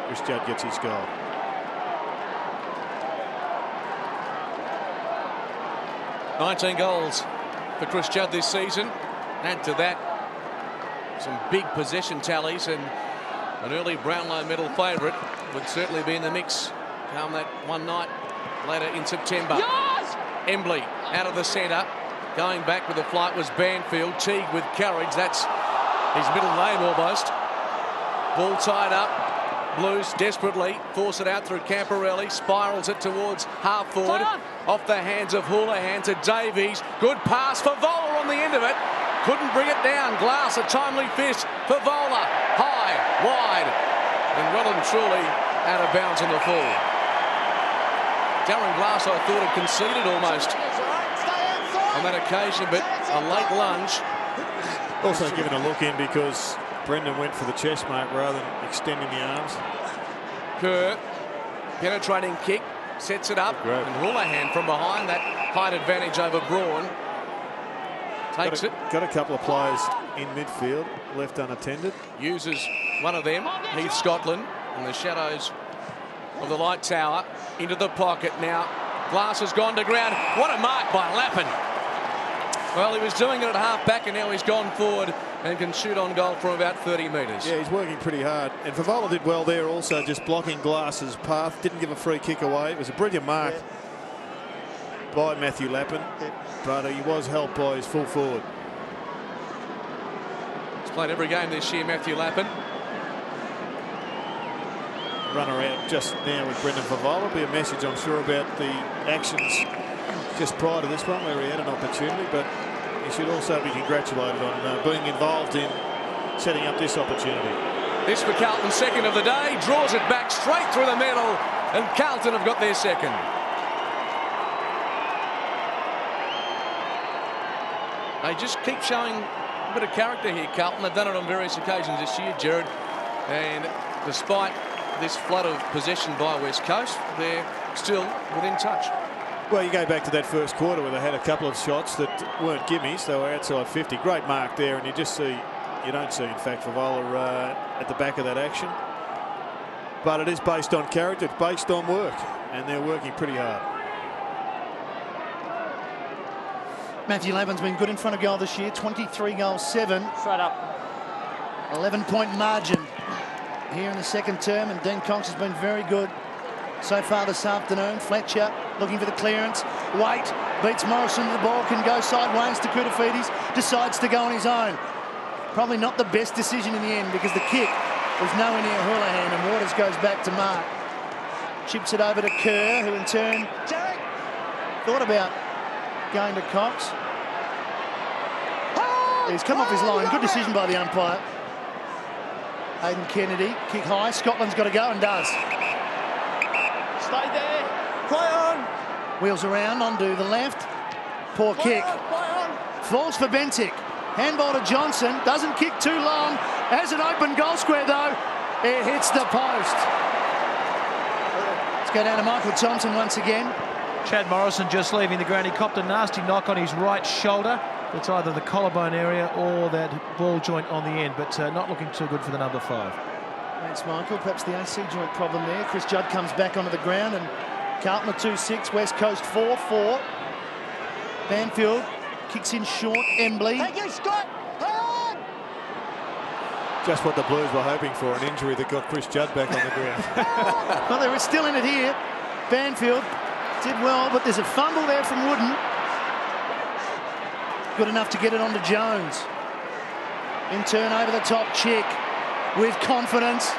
Chris Judd gets his goal. $19 goals for Chris Judd this season. Add to that some big possession tallies, and an early Brownlow medal favourite would certainly be in the mix come that one night later in September. Yes! Embley out of the centre. Going back with the flight was Banfield. Teague with courage. That's his middle name almost. Ball tied up. Blues desperately force it out through Camporelli. Spirals it towards half forward. Off the hands of Houlihan to Davies. Good pass for Vola on the end of it. Couldn't bring it down. Glass, a timely fist for Vola. High, wide, and well and truly out of bounds on the full. Darren Glass, I thought, had conceded almost on that occasion, but a late lunge. Also given a look in because Brendan went for the chest mark rather than extending the arms. Kerr, penetrating kick, sets it up, and Houlihan from behind, that height advantage over Braun. Takes it. Got a couple of players in midfield, left unattended. Uses one of them, Heath Scotland, in the shadows of the light tower. Into the pocket now. Glass has gone to ground. What a mark by Lappin. Well, he was doing it at half back and now he's gone forward and can shoot on goal from about 30 metres. Yeah, he's working pretty hard. And Favola did well there also, just blocking Glass's path. Didn't give a free kick away. It was a brilliant mark by Matthew Lappin, but he was helped by his full forward. He's played every game this year, Matthew Lappin. Runner out just now with Brendan Favola. Be a message, I'm sure, about the actions just prior to this one where he had an opportunity, but he should also be congratulated on being involved in setting up this opportunity. This for Carlton, second of the day, draws it back straight through the middle, and Carlton have got their second. They just keep showing a bit of character here, Carlton. They've done it on various occasions this year, Jared, and despite this flood of possession by West Coast, they're still within touch. Well, you go back to that first quarter where they had a couple of shots that weren't gimmies. They were outside 50. Great mark there, and you don't see, in fact, Favola at the back of that action. But it is based on character, it's based on work, and they're working pretty hard. Matthew Lappin's been good in front of goal this year. 23 goals, 7. Straight up. 11-point margin here in the second term, and Dean Cox has been very good so far this afternoon. Fletcher looking for the clearance. Waite beats Morrison. The ball can go sideways to Koutafidis. Decides to go on his own. Probably not the best decision in the end because the kick was nowhere near Houlihan, and Waters goes back to Mark. Chips it over to Kerr, who in turn thought about going to Cox. He's come off his line. Good decision by the umpire. Aidan Kennedy, kick high. Scotland's got to go and does. Stay there. Play on. Wheels around onto the left. Poor kick. Play on. Falls for Bentic. Handball to Johnson. Doesn't kick too long. Has an open goal square though. It hits the post. Let's go down to Michael Thompson once again. Chad Morrison just leaving the ground. He copped a nasty knock on his right shoulder. It's either the collarbone area or that ball joint on the end, but not looking too good for the number 5. Thanks, Michael. Perhaps the AC joint problem there. Chris Judd comes back onto the ground, and Carlton a 2-6, West Coast 4-4. Banfield kicks in short. Embley. Thank you, Scott. Play on. Just what the Blues were hoping for, an injury that got Chris Judd back on the ground. Well, they're still in it here. Banfield did well, but there's a fumble there from Wooden. Good enough to get it onto Jones. In turn, over the top, Chick with confidence.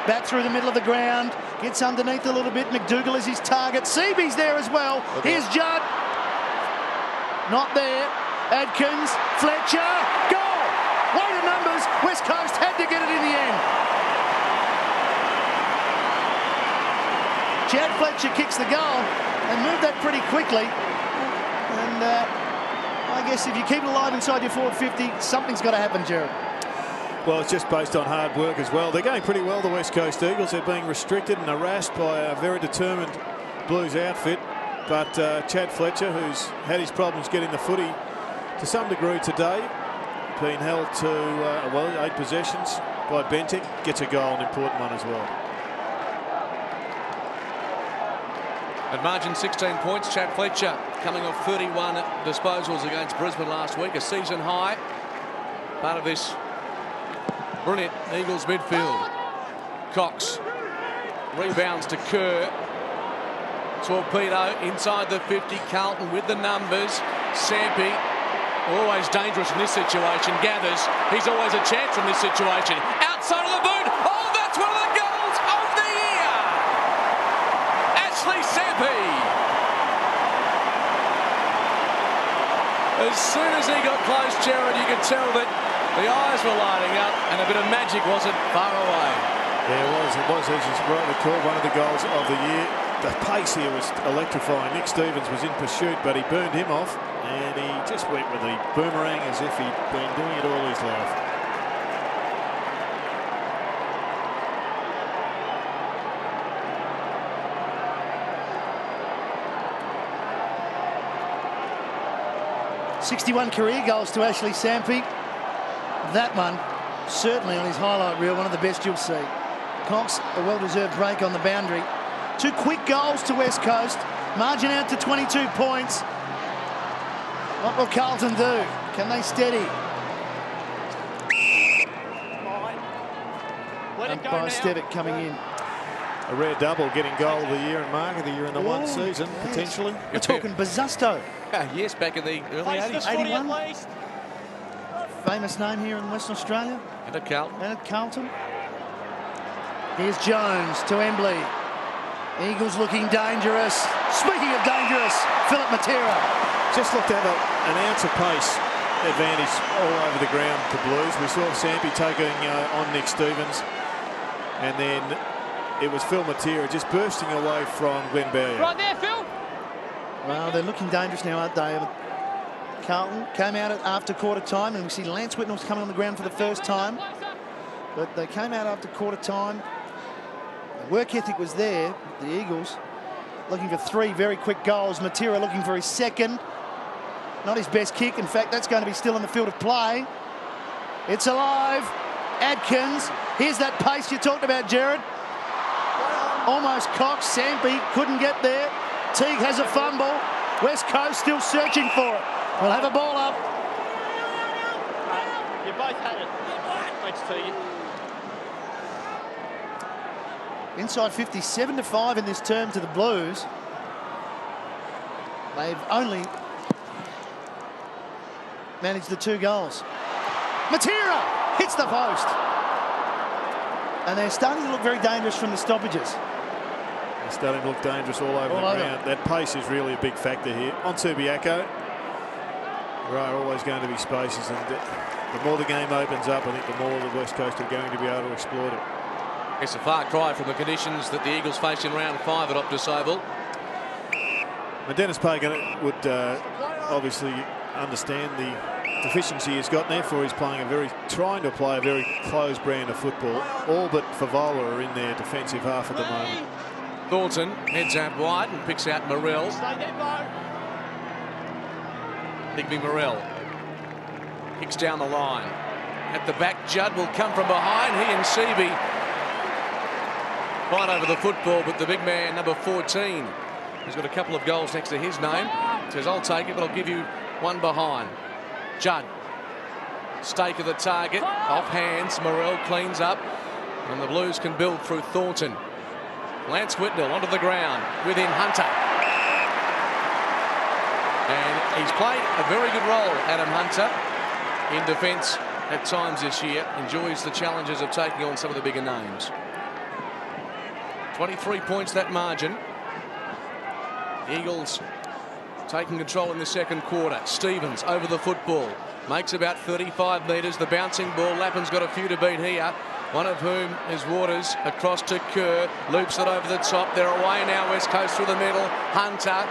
Back through the middle of the ground. Gets underneath a little bit. McDougall is his target. Seaby's there as well. Okay. Here's Judd. Not there. Adkins. Fletcher. Goal! Weight of numbers. West Coast had to get it in the end. Chad Fletcher kicks the goal and moved that pretty quickly. And I guess if you keep it alive inside your forward 50, something's got to happen, Jared. Well, it's just based on hard work as well. They're going pretty well, the West Coast Eagles. They're being restricted and harassed by a very determined Blues outfit. But Chad Fletcher, who's had his problems getting the footy to some degree today, being held to 8 possessions by Bentic, gets a goal, an important one as well. At margin 16 points, Chad Fletcher coming off 31 disposals against Brisbane last week, a season high. Part of this brilliant Eagles midfield. Cox rebounds to Kerr. Torpedo inside the 50. Carlton with the numbers. Sampi, always dangerous in this situation, gathers. He's always a chance in this situation. Outside of the boot. Oh, that's one of the goals of the year. Ashley Sampi. As soon as he got close, Jared, you could tell that the eyes were lighting up and a bit of magic wasn't far away. Yeah, it was, as you rightly called, one of the goals of the year. The pace here was electrifying. Nick Stevens was in pursuit, but he burned him off, and he just went with the boomerang as if he'd been doing it all his life. '61 career goals to Ashley Sampi. That one, certainly on his highlight reel, one of the best you'll see. Cox, a well-deserved break on the boundary. 2 quick goals to West Coast. Margin out to 22 points. What will Carlton do? Can they steady? Umpire Stevitt coming in. A rare double, getting goal of the year and mark of the year in the one season, potentially. We're talking Bazusto. Yes, back in the early 80s. 81. Famous name here in Western Australia. And at Carlton. And at Carlton. Here's Jones to Embley. Eagles looking dangerous. Speaking of dangerous, Philip Matera. Just looked at an ounce of pace advantage all over the ground to Blues. We saw Sampi taking on Nick Stevens. And then it was Phil Matera just bursting away from Glenn Bowyer. Right there, Phil. Well, they're looking dangerous now, aren't they? Carlton came out after quarter time, and we see Lance Whitnall's coming on the ground for the first time. But they came out after quarter time. The work ethic was there. The Eagles looking for 3 very quick goals. Matera looking for his second. Not his best kick. In fact, that's going to be still in the field of play. It's alive. Adkins. Here's that pace you talked about, Jared. Almost cocked. Sampi couldn't get there. Teague has a fumble. West Coast still searching for it. We'll have a ball up. You both had it. Thanks, Teague. Inside 50, 7-5 in this term to the Blues. They've only managed the 2 goals. Matera hits the post. And they're starting to look very dangerous from the stoppages. They're starting to look dangerous all over the ground. That pace is really a big factor here. On Subiaco, there are always going to be spaces, and the more the game opens up, I think the more the West Coast are going to be able to exploit it. It's a far cry from the conditions that the Eagles face in round 5 at Optus Oval. And Dennis Pagan would obviously understand the deficiency he's got there, for he's trying to play a very closed brand of football. All but Favola are in their defensive half at the moment. Thornton heads out wide and picks out Morrell. Higby Morrell kicks down the line. At the back, Judd will come from behind. He and Seavey fight over the football, but the big man, number 14, who's got a couple of goals next to his name, says, I'll take it, but I'll give you one behind. Judd, stake of the target, off hands. Morrell cleans up, and the Blues can build through Thornton. Lance Whitnall onto the ground within Hunter. And he's played a very good role, Adam Hunter, in defence at times this year. Enjoys the challenges of taking on some of the bigger names. 23 points that margin. Eagles taking control in the second quarter. Stevens over the football. Makes about 35 metres. The bouncing ball. Lappin's got a few to beat here. One of whom is Waters. Across to Kerr. Loops it over the top. They're away now. West Coast through the middle. Hunter.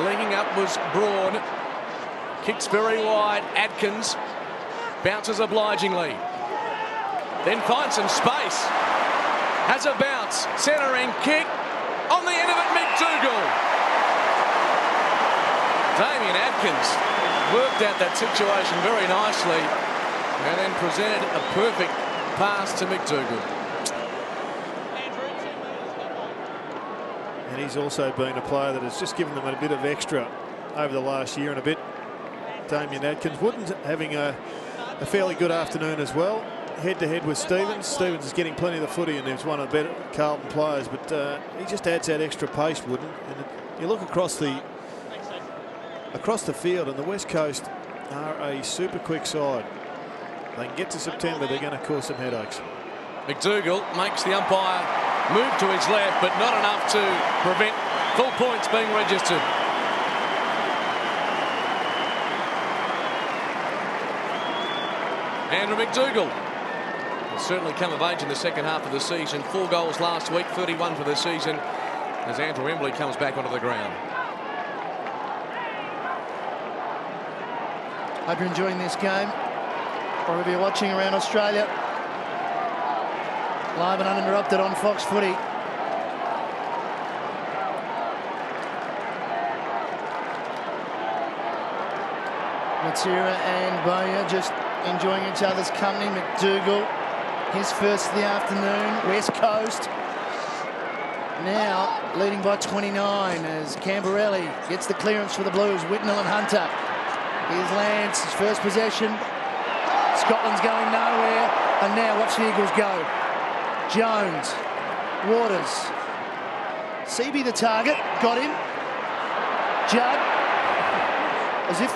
Linking up was Braun. Kicks very wide. Adkins. Bounces obligingly. Then finds some space. Has a bounce. Centering kick. On the end of it, McDougall. Damien Adkins worked out that situation very nicely and then presented a perfect pass to McDougall. And he's also been a player that has just given them a bit of extra over the last year and a bit. Damien Adkins. Wooden's having a fairly good afternoon as well. Head-to-head with Stevens. Stevens is getting plenty of the footy, and he's one of the better Carlton players, but he just adds that extra pace, Wooden. And you look across the field, and the West Coast are a super quick side. They can get to September, they're going to cause some headaches. McDougall makes the umpire move to his left, but not enough to prevent full points being registered. Andrew McDougall has certainly come of age in the second half of the season. 4 goals last week, 31 for the season, as Andrew Embley comes back onto the ground. Hope you're enjoying this game, or if you're watching around Australia, live and uninterrupted on Fox Footy. Matera and Bowyer just enjoying each other's company. McDougall, his first of the afternoon. West Coast Now leading by 29 as Camberelli gets the clearance for the Blues. Whitnell and Hunter. Here's Lance, his first possession. Scotland's going nowhere. And now watch the Eagles go. Jones, Waters. Seaby the target, got him. Judd, as if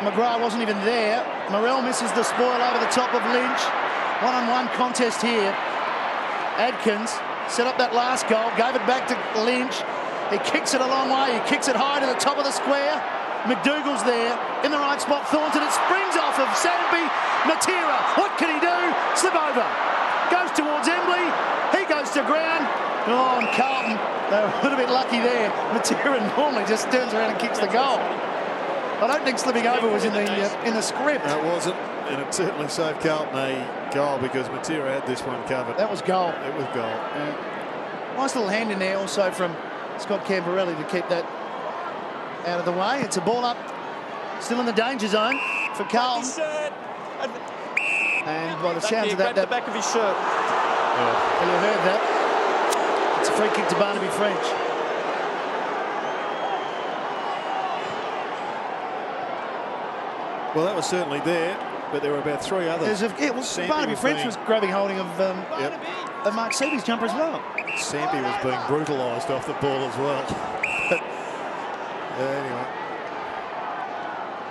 McGrath wasn't even there. Morrell misses the spoil over the top of Lynch. One-on-one contest here. Adkins set up that last goal, gave it back to Lynch. He kicks it a long way. He kicks it high to the top of the square. McDougall's there in the right spot. Thornton, it springs off of Sampy. Matera, what can he do? Slip over. Goes towards Embley. He goes to ground. Oh, and Carlton, they're a little bit lucky there. Matera normally just turns around and kicks the goal. I don't think slipping over was in the script. No, it wasn't, and it certainly saved Carlton a goal because Matera had this one covered. That was goal. It was goal. Nice little hand in there also from Scott Camberelli to keep that out of the way. It's a ball up, still in the danger zone for Carlton. And by the sounds of that, the back of his shirt. Yeah. You heard that. It's a free kick to Barnaby French. Well, that was certainly there, but there were about three others. Barnaby French was grabbing holding of Mark Seaby's jumper as well. Sampy was being brutalised off the ball as well. Anyway,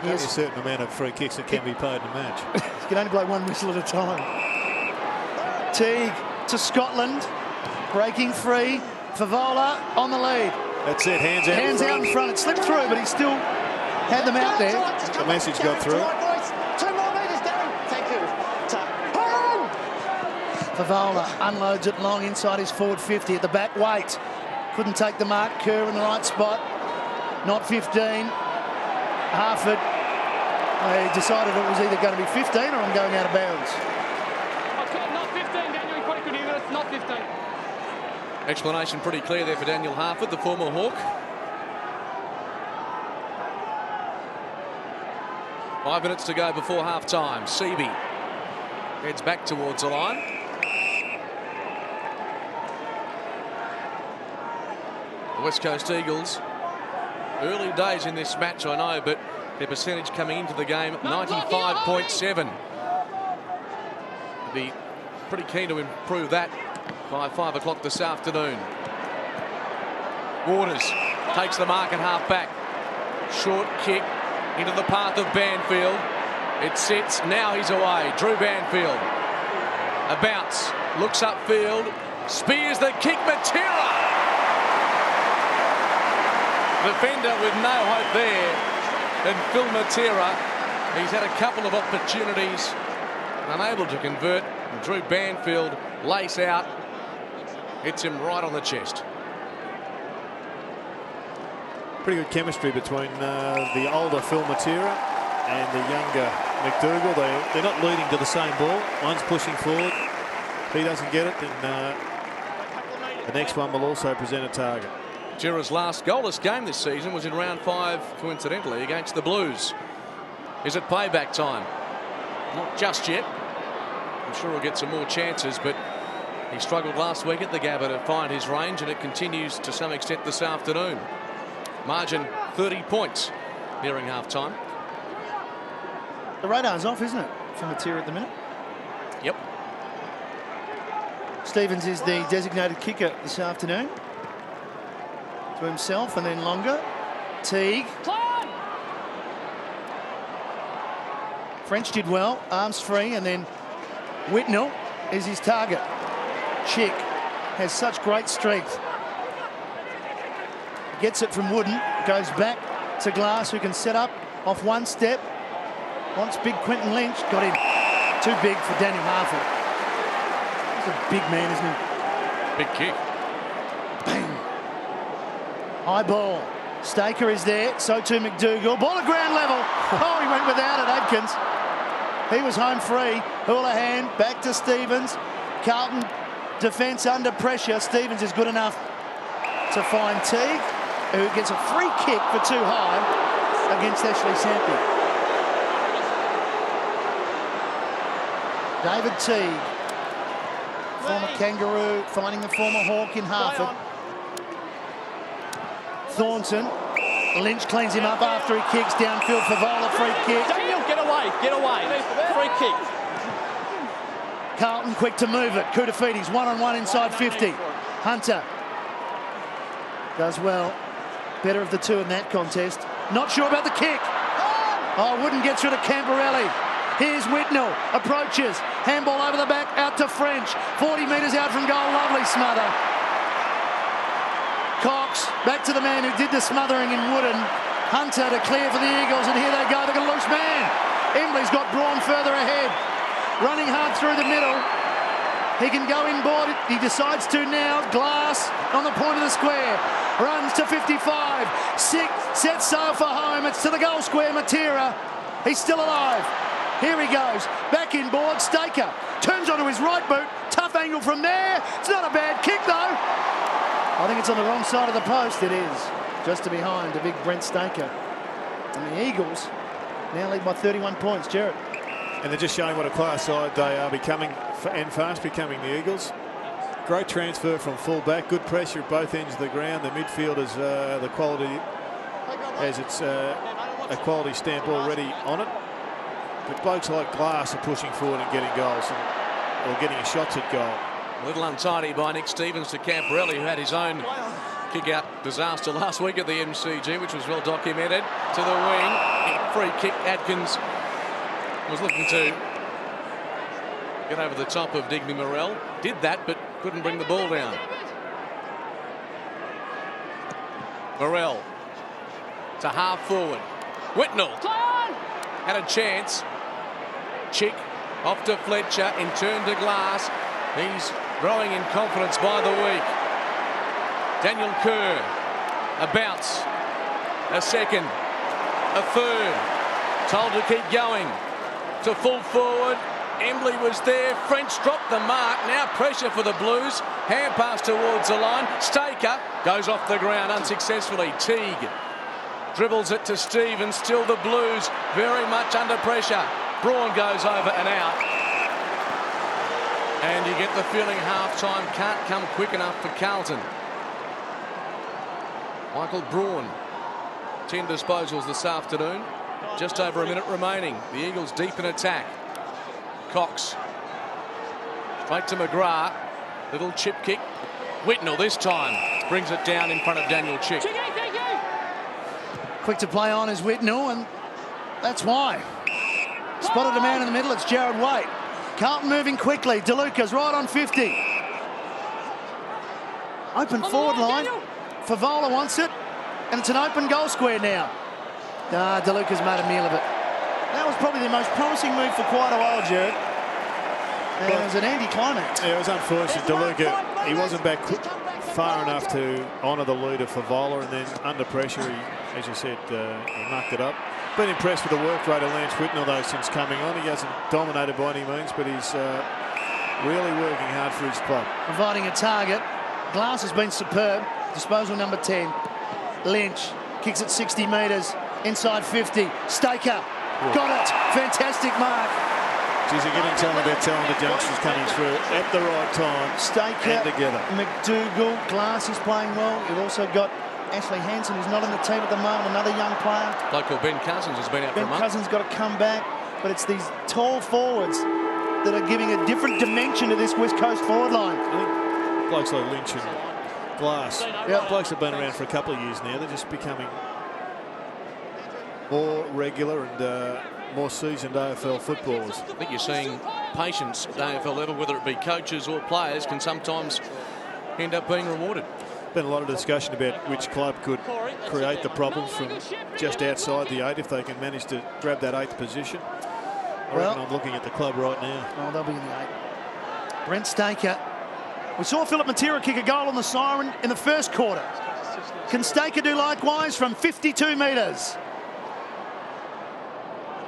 there's a certain amount of free kicks that can be paid in a match. You can only blow one whistle at a time. Teague to Scotland, breaking free. Favola on the lead. That's it, hands out. Hands out in front. It slipped through, but he still had them out there. The message got through. 2 more metres down. Thank you. Favola unloads it long inside his forward 50 at the back. Wait. Couldn't take the mark. Kerr in the right spot. Not 15. Harford. They decided it was either going to be 15 or I'm going out of bounds. Okay, not 15, Daniel. You probably couldn't hear it. It's not 15. Explanation pretty clear there for Daniel Harford, the former Hawk. 5 minutes to go before half-time. Seaby heads back towards the line. The West Coast Eagles, early days in this match, I know, but their percentage coming into the game, 95.7. Be pretty keen to improve that by 5 o'clock this afternoon. Waters takes the mark at half-back. Short kick into the path of Banfield. It sits, now he's away. Drew Banfield. A bounce, looks upfield, spears the kick, Matera. Defender with no hope there. And Phil Matera, he's had a couple of opportunities, unable to convert. And Drew Banfield, lace out, hits him right on the chest. Pretty good chemistry between the older Phil Matera and the younger McDougall. They're not leading to the same ball. One's pushing forward. If he doesn't get it, then the next one will also present a target. Jira's last goalless game this season was in round 5, coincidentally, against the Blues. Is it payback time? Not just yet. I'm sure he'll get some more chances, but he struggled last week at the Gabba to find his range, and it continues to some extent this afternoon. Margin 30 points nearing half-time. The radar's off, isn't it, for Matera at the minute? Yep. Stevens is the designated kicker this afternoon. To himself and then longer. Teague. French did well, arms free, and then Whitnell is his target. Chick has such great strength. Gets it from Wooden, goes back to Glass, who can set up off one step. Wants big Quentin Lynch, got him. Too big for Daniel Harford. He's a big man, isn't he? Big kick. Bang. High ball. Staker is there, so too McDougall. Ball at ground level. Oh, he went without it, Adkins. He was home free. Houlihan back to Stevens. Carlton defence under pressure. Stevens is good enough to find Teague, who gets a free kick for too high against Ashley Sampy. David Teague, former Kangaroo, finding the former Hawk in Harford. Thornton. Lynch cleans him up after he kicks downfield. Favola, free kick. Daniel, get away, get away. Free kick. Carlton quick to move it. Kudafiti's 1-on-1 inside 50. Hunter does well. Better of the two in that contest. Not sure about the kick. Oh, wouldn't get through to Camporelli. Here's Whitnell. Approaches. Handball over the back. Out to French. 40 metres out from goal. Lovely smother. Cox back to the man who did the smothering in Wooden. Hunter to clear for the Eagles, and here they go. They've got a loose man. Embley's got Braun further ahead. Running hard through the middle. He can go inboard. He decides to now. Glass on the point of the square. Runs to 55. Sets sail for home. It's to the goal square. Matera. He's still alive. Here he goes. Back inboard. Staker turns onto his right boot. Tough angle from there. It's not a bad kick though. I think it's on the wrong side of the post. It is. Just to behind a big Brent Staker. And the Eagles now lead by 31 points. Jarrett. And they're just showing what a class side they are becoming, and fast becoming, the Eagles. Great transfer from full back. Good pressure at both ends of the ground. The midfield is the quality, has its a quality stamp already on it. But blokes like Glass are pushing forward and getting goals, or getting shots at goal. A little untidy by Nick Stevens to Camporelli, who had his own kick-out disaster last week at the MCG, which was well documented. To the wing, free kick. Atkins was looking to get over the top of Digby Morrell. Did that, but couldn't bring the ball down. Morrell to half forward. Whitnell had a chance. Chick off to Fletcher, in turn to Glass. He's growing in confidence by the week. Daniel Kerr, a bounce, a second, a third, told to keep going, to full forward. Embley was there. French dropped the mark. Now pressure for the Blues. Hand pass towards the line. Staker goes off the ground unsuccessfully. Teague dribbles it to Stevens. Still the Blues very much under pressure. Braun goes over and out. And you get the feeling half-time can't come quick enough for Carlton. Michael Braun, 10 disposals this afternoon. Just over a minute remaining. The Eagles deep in attack. Cox. Straight to McGrath. Little chip kick. Whitnell this time brings it down in front of Daniel Chick. Quick to play on is Whitnell, and that's why. Spotted a man in the middle. It's Jared Waite. Carlton moving quickly. DeLuca's right on 50. Open forward line. Favola wants it, and it's an open goal square now. DeLuca's made a meal of it. That was probably the most promising move for quite a while, Jared. And it was an anticlimax. Yeah, it was unfortunate. DeLuca, he wasn't back far enough to honour the lead of Favola, and then under pressure, he, as you said, he mucked it up. Been impressed with the work rate of Lance Whitnell, though, since coming on. He hasn't dominated by any means, but he's really working hard for his club. Providing a target. Glass has been superb. Disposal number 10. Lynch kicks it 60 metres. Inside 50. Staker. Got it. Fantastic mark. Geez, they're getting some of their talented youngsters coming through at the right time. Staker, and together. McDougall, Glass is playing well. You've also got Ashley Hansen, who's not in the team at the moment, another young player. Bloke called Ben Cousins has been out for a month. Ben Cousins got to come back, but it's these tall forwards that are giving a different dimension to this West Coast forward line. I think blokes like Lynch and Glass, blokes have been around for a couple of years now. They're just becoming more regular and more seasoned AFL footballers. I think you're seeing patience at the AFL level, whether it be coaches or players, can sometimes end up being rewarded. Been a lot of discussion about which club could create the problems from just outside the 8 if they can manage to grab that 8th position. I reckon I'm looking at the club right now. Oh, they'll be in the 8. Brent Staker. We saw Philip Matera kick a goal on the siren in the first quarter. Can Staker do likewise from 52 metres?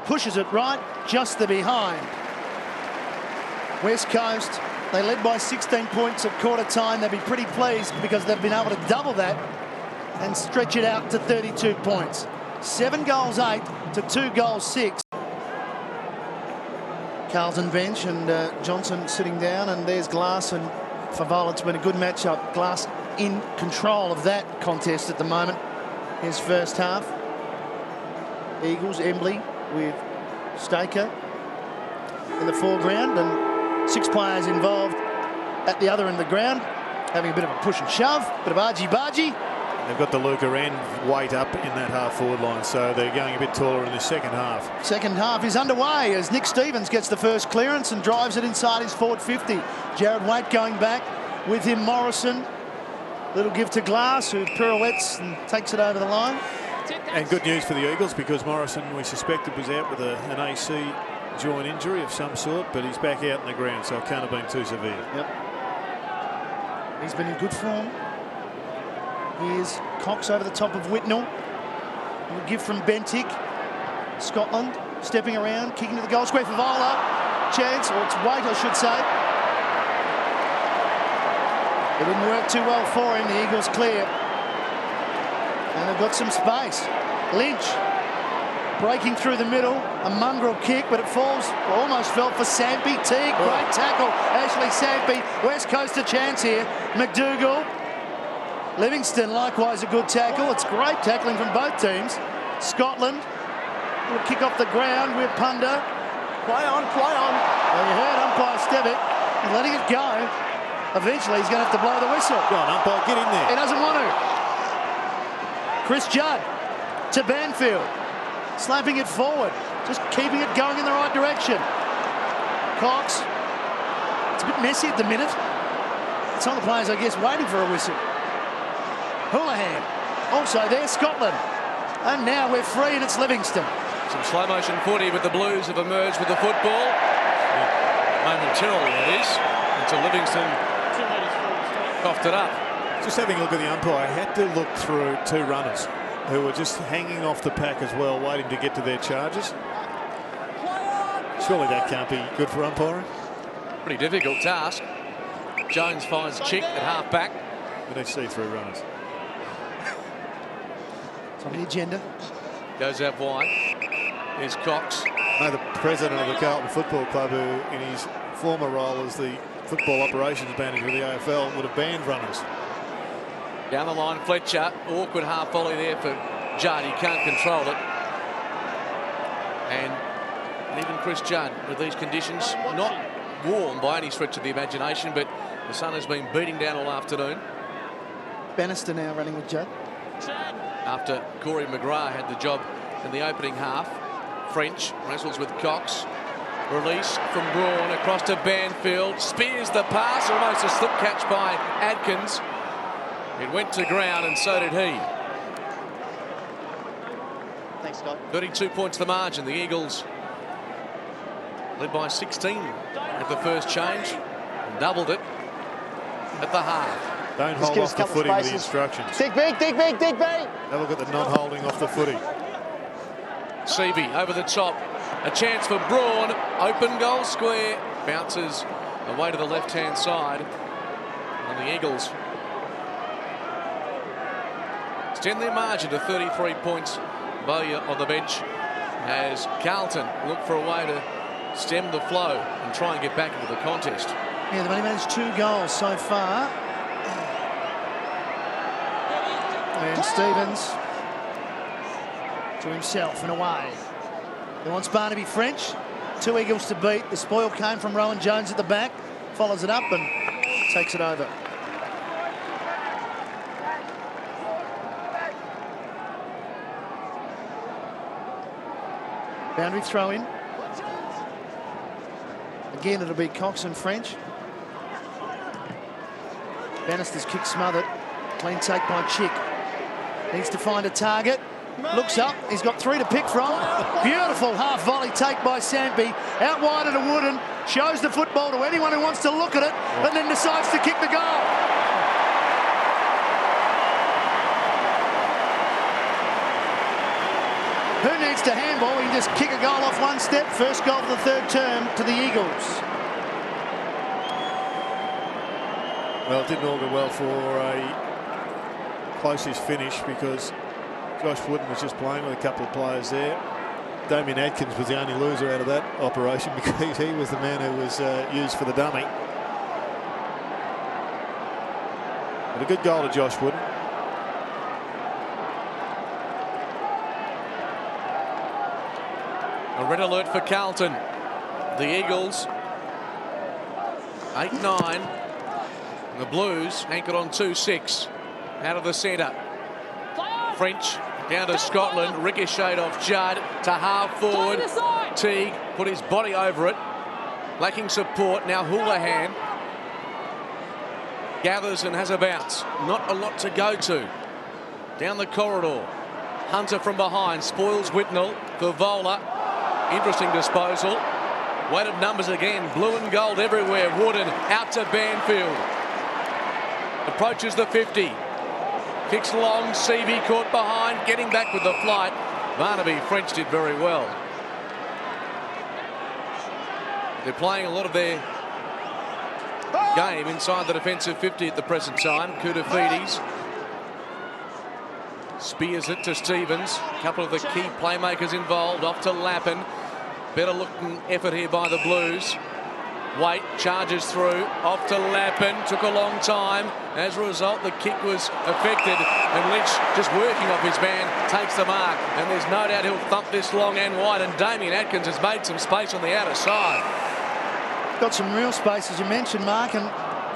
Pushes it right, just the behind. West Coast, they led by 16 points at quarter time. They'll be pretty pleased because they've been able to double that and stretch it out to 32 points. 7 goals 8 to 2 goals 6. Carlton bench and Johnson sitting down, and there's Glass and Favola. It's been a good matchup. Glass in control of that contest at the moment. his first half. Eagles, Embley with Staker in the foreground and 6 players involved at the other end of the ground, having a bit of a push and shove, bit of argy-bargy. They've got the Luca end weight up in that half-forward line, so they're going a bit taller in the second half. Second half is underway as Nick Stevens gets the first clearance and drives it inside his forward 50. Jared Waite going back with him, Morrison. Little give to Glass, who pirouettes and takes it over the line. And good news for the Eagles, because Morrison, we suspected, was out with an AC joint injury of some sort, but he's back out in the ground, so it can't have been too severe. Yep. He's been in good form. Here's Cox over the top of Whitnell. A give from Bentic. Scotland stepping around, kicking to the goal square for Vola. Chance, or it's Waite, I should say. It didn't work too well for him. The Eagles clear. And they've got some space. Lynch breaking through the middle. A mongrel kick, but it falls, almost fell for Sampy. Teague, great tackle. Ashley Sampy, West Coast a chance here. McDougall. Livingston, likewise a good tackle. It's great tackling from both teams. Scotland will kick off the ground with Punda. Play on, play on. Well, you heard umpire Stevitt. He's letting it go. Eventually, he's going to have to blow the whistle. Go on, umpire, get in there. He doesn't want to. Chris Judd to Banfield. Slapping it forward. Just keeping it going in the right direction. Cox. It's a bit messy at the minute. Some of the players, I guess, waiting for a whistle. Houlihan, also there, Scotland. And now we're free and it's Livingston. Some slow motion footy, but the Blues have emerged with the football. Momentarily, that is, until Livingston coughed it up. Just having a look at the umpire, had to look through 2 runners who were just hanging off the pack as well, waiting to get to their charges. Surely that can't be good for umpiring. Pretty difficult task. Jones finds Chick at half back. We need to see 3 runners. It's on the agenda. Goes out wide. Here's Cox. I know the president of the Carlton Football Club, who in his former role as the football operations manager of the AFL, would have banned runners. Down the line, Fletcher. Awkward half volley there for Judd. He can't control it. And even Chris Judd, with these conditions, not warm by any stretch of the imagination, but the sun has been beating down all afternoon. Bannister now running with Judd. After Corey McGrath had the job in the opening half. French wrestles with Cox. Release from Braun across to Banfield. Spears the pass, almost a slip catch by Adkins. It went to ground and so did he. Thanks, Scott. 32 points the margin. The Eagles led by 16 at the first change and doubled it at the half. Don't hold off the footy with the instructions. Dig big, dig big, dig big. Have a look at the not holding off the footy. Seavey over the top. A chance for Braun. Open goal square. Bounces away to the left-hand side. And the Eagles extend their margin to 33 points. Bowyer on the bench as Carlton look for a way to stem the flow and try and get back into the contest. Yeah, they've only managed 2 goals so far. And Stevens to himself and away. He wants Barnaby French. 2 Eagles to beat. The spoil came from Rowan Jones at the back. Follows it up and takes it over. Boundary throw in. Again, it'll be Cox and French. Bannister's kick smothered. Clean take by Chick. Needs to find a target. Looks up. He's got 3 to pick from. Beautiful half volley take by Sampy. Out wide at a Wooden. Shows the football to anyone who wants to look at it, and then decides to kick the goal. Who needs to handball? He can just kick a goal off 1 step. First goal of the 3rd term to the Eagles. Well, it didn't augur well for a closest finish, because Josh Wooden was just playing with a couple of players there. Damien Adkins was the only loser out of that operation, because he was the man who was used for the dummy. But a good goal to Josh Wooden. A red alert for Carlton. The Eagles 8-9. And the Blues anchored on 2-6. Out of the centre. French down to Scotland. Ricocheted off Judd to half forward. Teague put his body over it. Lacking support. Now Houlihan gathers and has a bounce. Not a lot to go to. Down the corridor. Hunter from behind. Spoils Whitnell for Vola. Interesting disposal. Weight of numbers again. Blue and gold everywhere. Wooden out to Banfield. Approaches the 50. Kicks long. Seavey caught behind. Getting back with the flight. Barnaby French did very well. They're playing a lot of their game inside the defensive 50 at the present time. Koutoufides spears it to Stevens. A couple of the key playmakers involved. Off to Lappin. Better looking effort here by the Blues. Waite charges through. Off to Lappin. Took a long time. As a result, the kick was affected. And Lynch, just working off his man, takes the mark. And there's no doubt he'll thump this long and wide. And Damien Atkins has made some space on the outer side. Got some real space, as you mentioned, Mark, and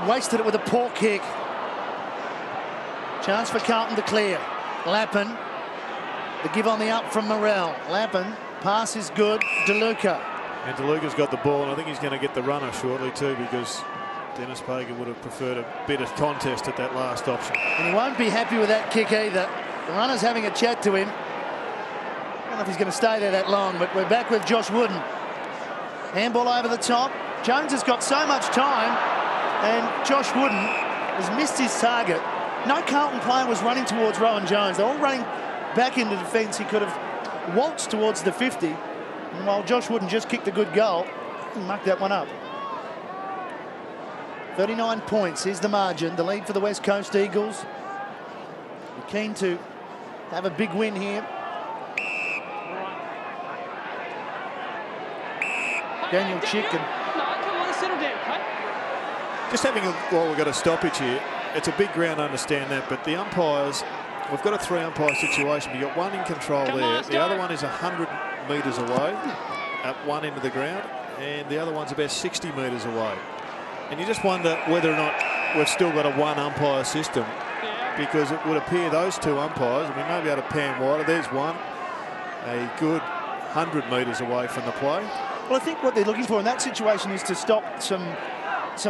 wasted it with a poor kick. Chance for Carlton to clear. Lappin. The give on the up from Morrell. Lappin. Pass is good. DeLuca. And DeLuca's got the ball, and I think he's going to get the runner shortly too, because Dennis Pager would have preferred a bit of contest at that last option. And he won't be happy with that kick either. The runner's having a chat to him. I don't know if he's going to stay there that long, but we're back with Josh Wooden. Handball over the top. Jones has got so much time, and Josh Wooden has missed his target. No Carlton player was running towards Rowan Jones. They're all running back into defence. He could have waltzed towards the 50. And while Josh Wooden just kicked a good goal, he mucked that one up. 39 points. Here's the margin. The lead for the West Coast Eagles. We're keen to have a big win here. Daniel Chicken. Just having a, well, we've got a stoppage here. It's a big ground, I understand that, but the umpires, we've got a 3-umpire situation. You've got one in control there. The other one is 100 metres away at one end of the ground, and the other one's about 60 metres away. And you just wonder whether or not we've still got a one-umpire system, because it would appear those two umpires, and we may be able to pan wider. There's one, a good 100 metres away from the play. Well, I think what they're looking for in that situation is to stop some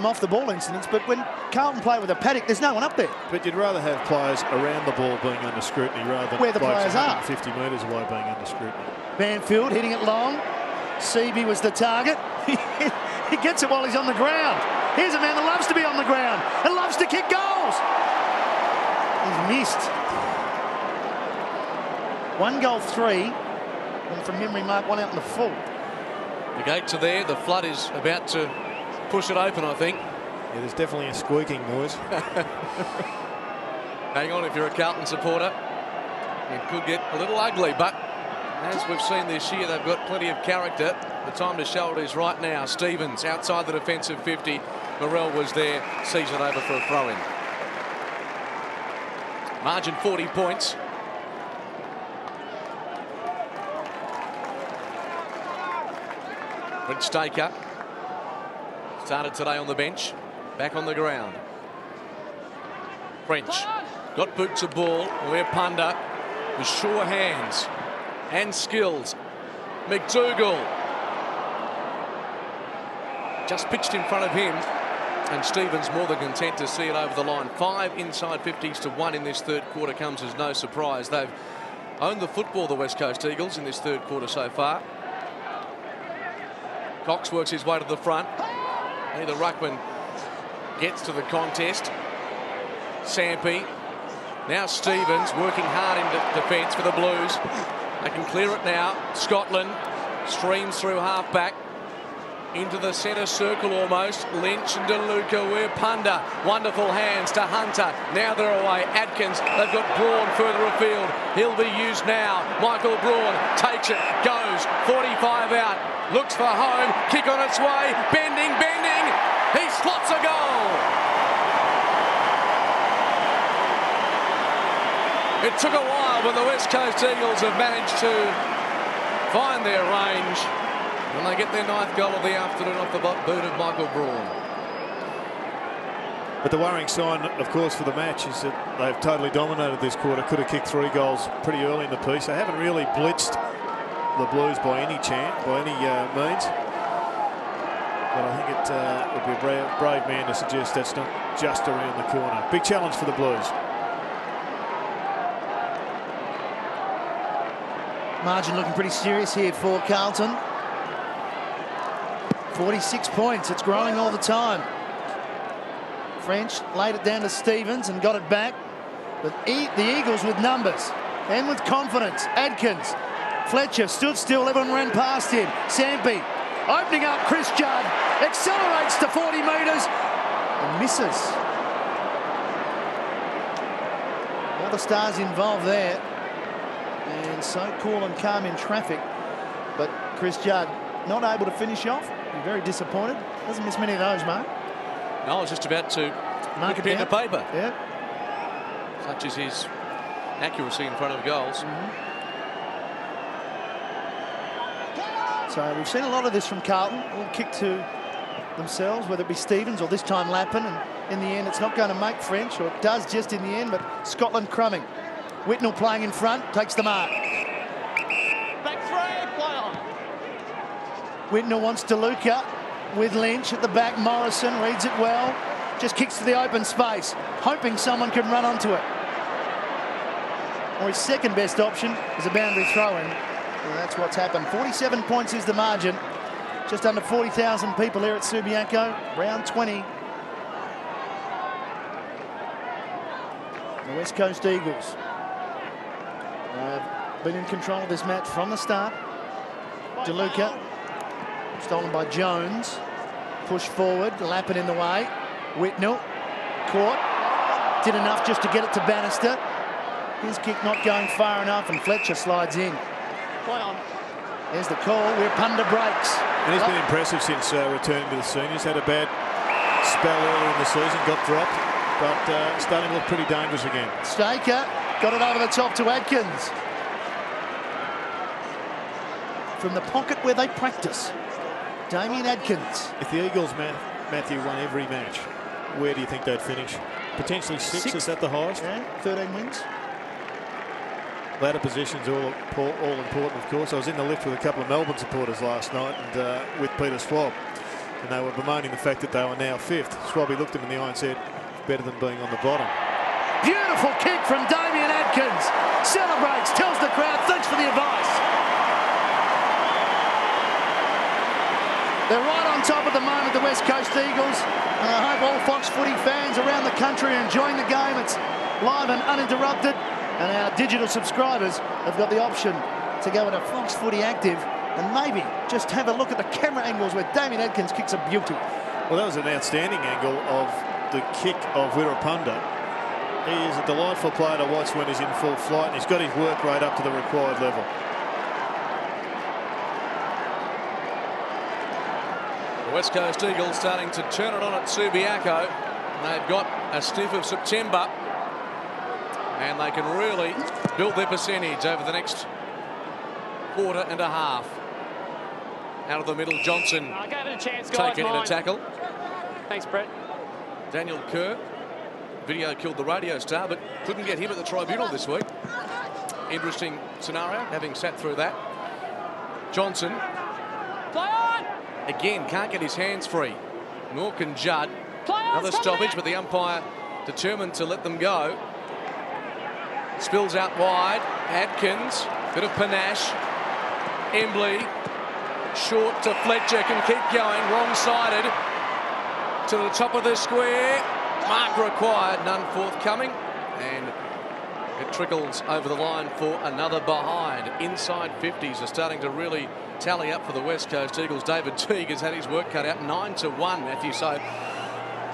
off-the-ball incidents, but when Carlton play with a paddock, there's no one up there. But you'd rather have players around the ball being under scrutiny rather than where the blokes players are 150 metres away being under scrutiny. Banfield hitting it long. Seavey was the target. He gets it while he's on the ground. Here's a man that loves to be on the ground and loves to kick goals. He's missed. 1 goal 3, and from memory, Mark, 1 out in the full. The gates are there. The flood is about to push it open, I think. Yeah, there's definitely a squeaking noise. Hang on if you're a Carlton supporter. It could get a little ugly, but as we've seen this year, they've got plenty of character. The time to show it is right now. Stevens outside the defensive 50. Morrell was there, sees it over for a throw-in. Margin 40 points. Brent Staker started today on the bench, back on the ground. French got boots of ball, where Punda with sure hands and skills. McDougall just pitched in front of him, and Stevens more than content to see it over the line. 5 inside 50s to 1 in this third quarter comes as no surprise. They've owned the football, the West Coast Eagles, in this third quarter so far. Cox works his way to the front. Either ruckman gets to the contest. Sampi. Now Stevens working hard in defence for the Blues. They can clear it now. Scotland streams through half back. Into the centre circle almost. Lynch and DeLuca, where Punda. Wonderful hands to Hunter. Now they're away. Atkins. They've got Braun further afield. He'll be used now. Michael Braun takes it. Goes. 45 out. Looks for home. Kick on its way. Bending. He slots a goal. It took a while, but the West Coast Eagles have managed to find their range when they get their 9th goal of the afternoon off the boot of Michael Braun. But the worrying sign, of course, for the match is that they've totally dominated this quarter. Could have kicked 3 goals pretty early in the piece. They haven't really blitzed the Blues by any means. But I think it would be a brave man to suggest that's not just around the corner. Big challenge for the Blues. Margin looking pretty serious here for Carlton. 46 points. It's growing all the time. French laid it down to Stevens and got it back. But the Eagles with numbers and with confidence. Adkins. Fletcher stood still. Everyone ran past him. Sampi opening up. Chris Judd accelerates to 40 metres and misses. All the stars involved there. And so cool and calm in traffic. But Chris Judd not able to finish off. Be very disappointed. Doesn't miss many of those, Mark. No, I was just about to Mark look at it in the paper. Yeah. Such as his accuracy in front of goals. So we've seen a lot of this from Carlton. All kick to themselves, whether it be Stevens or this time Lappin. And in the end, it's not going to make French, or it does just in the end, but Scotland crumbing. Whitnell playing in front, takes the mark. Back 3, play on. Whitnell wants DeLuca with Lynch at the back. Morrison reads it well. Just kicks to the open space, hoping someone can run onto it. Or his second best option is a boundary throw-in. And that's what's happened. 47 points is the margin. Just under 40,000 people here at Subiaco. Round 20. The West Coast Eagles have been in control of this match from the start. DeLuca, stolen by Jones. Push forward, Lappin in the way. Whitnell, caught. Did enough just to get it to Bannister. His kick not going far enough, and Fletcher slides in. Play on. There's the call where Punda breaks. And he's been impressive since returning to the seniors. Had a bad spell earlier in the season, got dropped, but starting to look pretty dangerous again. Staker got it over the top to Adkins. From the pocket where they practice, Damien Adkins. If the Eagles, Matthew, won every match, where do you think they'd finish? Potentially 6, is that the highest? Yeah, 13 wins. Ladder positions all important, of course. I was in the lift with a couple of Melbourne supporters last night, and with Peter Swab, and they were bemoaning the fact that they were now 5th. Swabby looked him in the eye and said, better than being on the bottom. Beautiful kick from Damien Adkins. Celebrates, tells the crowd, thanks for the advice. They're right on top at the moment, the West Coast Eagles. And I hope all Fox Footy fans around the country are enjoying the game. It's live and uninterrupted. And our digital subscribers have got the option to go into Fox Footy Active and maybe just have a look at the camera angles where Damien Adkins kicks a beauty. Well, that was an outstanding angle of the kick of Wirapunda. He is a delightful player to watch when he's in full flight, and he's got his work rate up to the required level. The West Coast Eagles starting to turn it on at Subiaco. They've got a sniff of September, and they can really build their percentage over the next quarter and a half. Out of the middle, Johnson I gave it a chance, guys. taken in a tackle. Thanks, Brett. Daniel Kerr, video killed the radio star, but couldn't get him at the tribunal this week. Interesting scenario, having sat through that. Johnson, Play on. again, can't get his hands free. Nor can Judd. Play on. Another stoppage, but the umpire determined to let them go. Spills out wide. Adkins, bit of panache. Embley, short to Fletcher, can keep going, wrong-sided. To the top of the square. Mark required, none forthcoming. And it trickles over the line for another behind. Inside 50s are starting to really tally up for the West Coast Eagles. David Teague has had his work cut out. 9-1, Matthew. So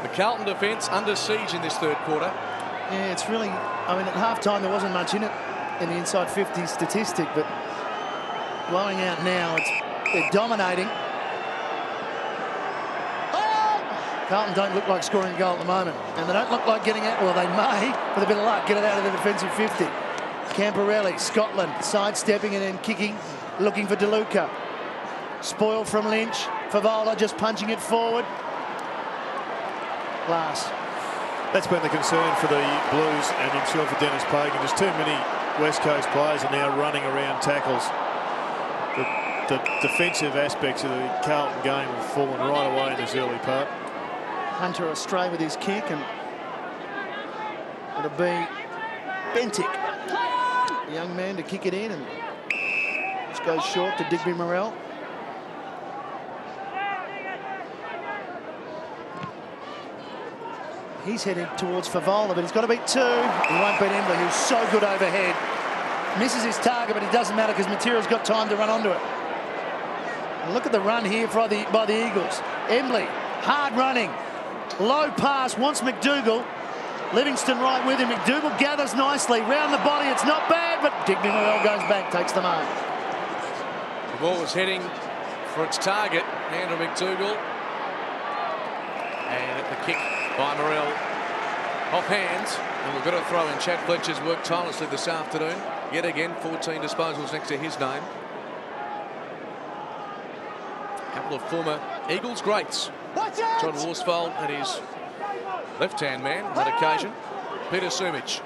the Carlton defence under siege in this third quarter. Yeah, it's really, I mean, at halftime there wasn't much in it in the inside 50 statistic, but blowing out now, they're dominating. Carlton don't look like scoring a goal at the moment, and they don't look like getting out. Well, they may, with a bit of luck, get it out of the defensive 50. Camporelli, Scotland, sidestepping and then kicking looking for DeLuca. Spoiled from Lynch. Favola just punching it forward. Glass. That's been the concern for the Blues, and I'm sure for Dennis Pagan. There's too many West Coast players are now running around tackles. The defensive aspects of the Carlton game have fallen right away in this early part. Hunter astray with his kick, and it'll be Bentic, the young man, to kick it in, and just goes short to Digby Morrell. He's heading towards Favola, but he's got to beat two. He won't beat Embley, who's so good overhead. Misses his target, but it doesn't matter because Material's got time to run onto it. And look at the run here by the Eagles. Embley, hard running. Low pass, wants McDougall. Livingston right with him. McDougall gathers nicely. Round the body, it's not bad, but Digby Morrell goes back, takes the mark. The ball was heading for its target, Andrew McDougall. And the kick by Morrell off hands, and we've got to throw in. Chad Fletcher's worked tirelessly this afternoon. Yet again, 14 disposals next to his name. A couple of former Eagles greats. John Worsfold and his left-hand man on that occasion. Peter Sumich.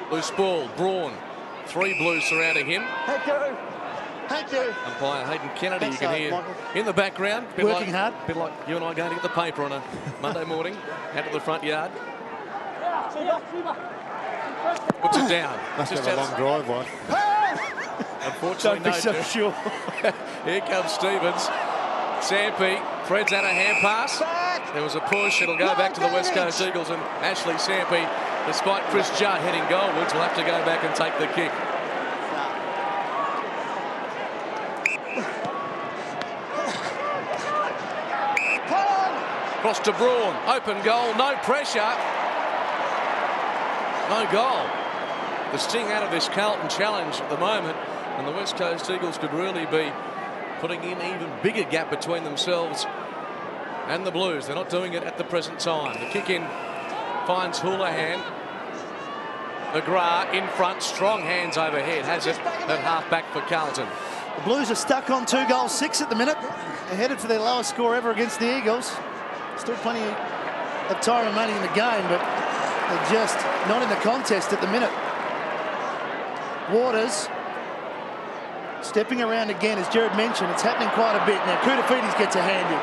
Loose ball, Braun. Three Blues surrounding him. Thank you. Umpire Hayden Kennedy, you can hear Michael. in the background. Working hard. A bit like you and I going to get the paper on a Monday morning out to the front yard. Puts it down. Must Just have a long driveway. Unfortunately, Don't be no. so sure. Here comes Stevens. Sampi, Fred's out a hand pass. There was a push. It'll go back to the West Coast Eagles, and Ashley Sampi, despite Chris Judd heading goalwards, will have to go back and take the kick. Cross to Braun, open goal, no pressure. No goal. The sting out of this Carlton challenge at the moment, and the West Coast Eagles could really be putting in an even bigger gap between themselves and the Blues. They're not doing it at the present time. The kick in finds Houlihan. McGrath in front, strong hands overhead, has it at half back for Carlton. The Blues are stuck on 2-6 at the minute. They're headed for their lowest score ever against the Eagles. Still plenty of time remaining in the game, but they're just not in the contest at the minute. Waters stepping around again, as Jared mentioned. It's happening quite a bit. Now Koutafidis gets a hand in.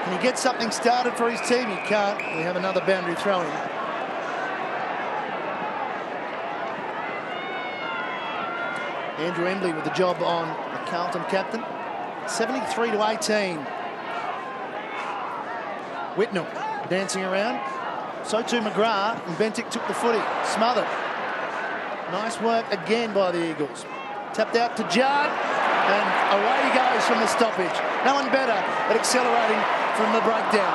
Can he get something started for his team? He can't. We have another boundary throw in. Andrew Embley with the job on the Carlton captain. 73-18. Whitnell dancing around. So too McGrath, and Bentic took the footy. Smothered. Nice work again by the Eagles. Tapped out to Judd, and away he goes from the stoppage. No one better at accelerating from the breakdown.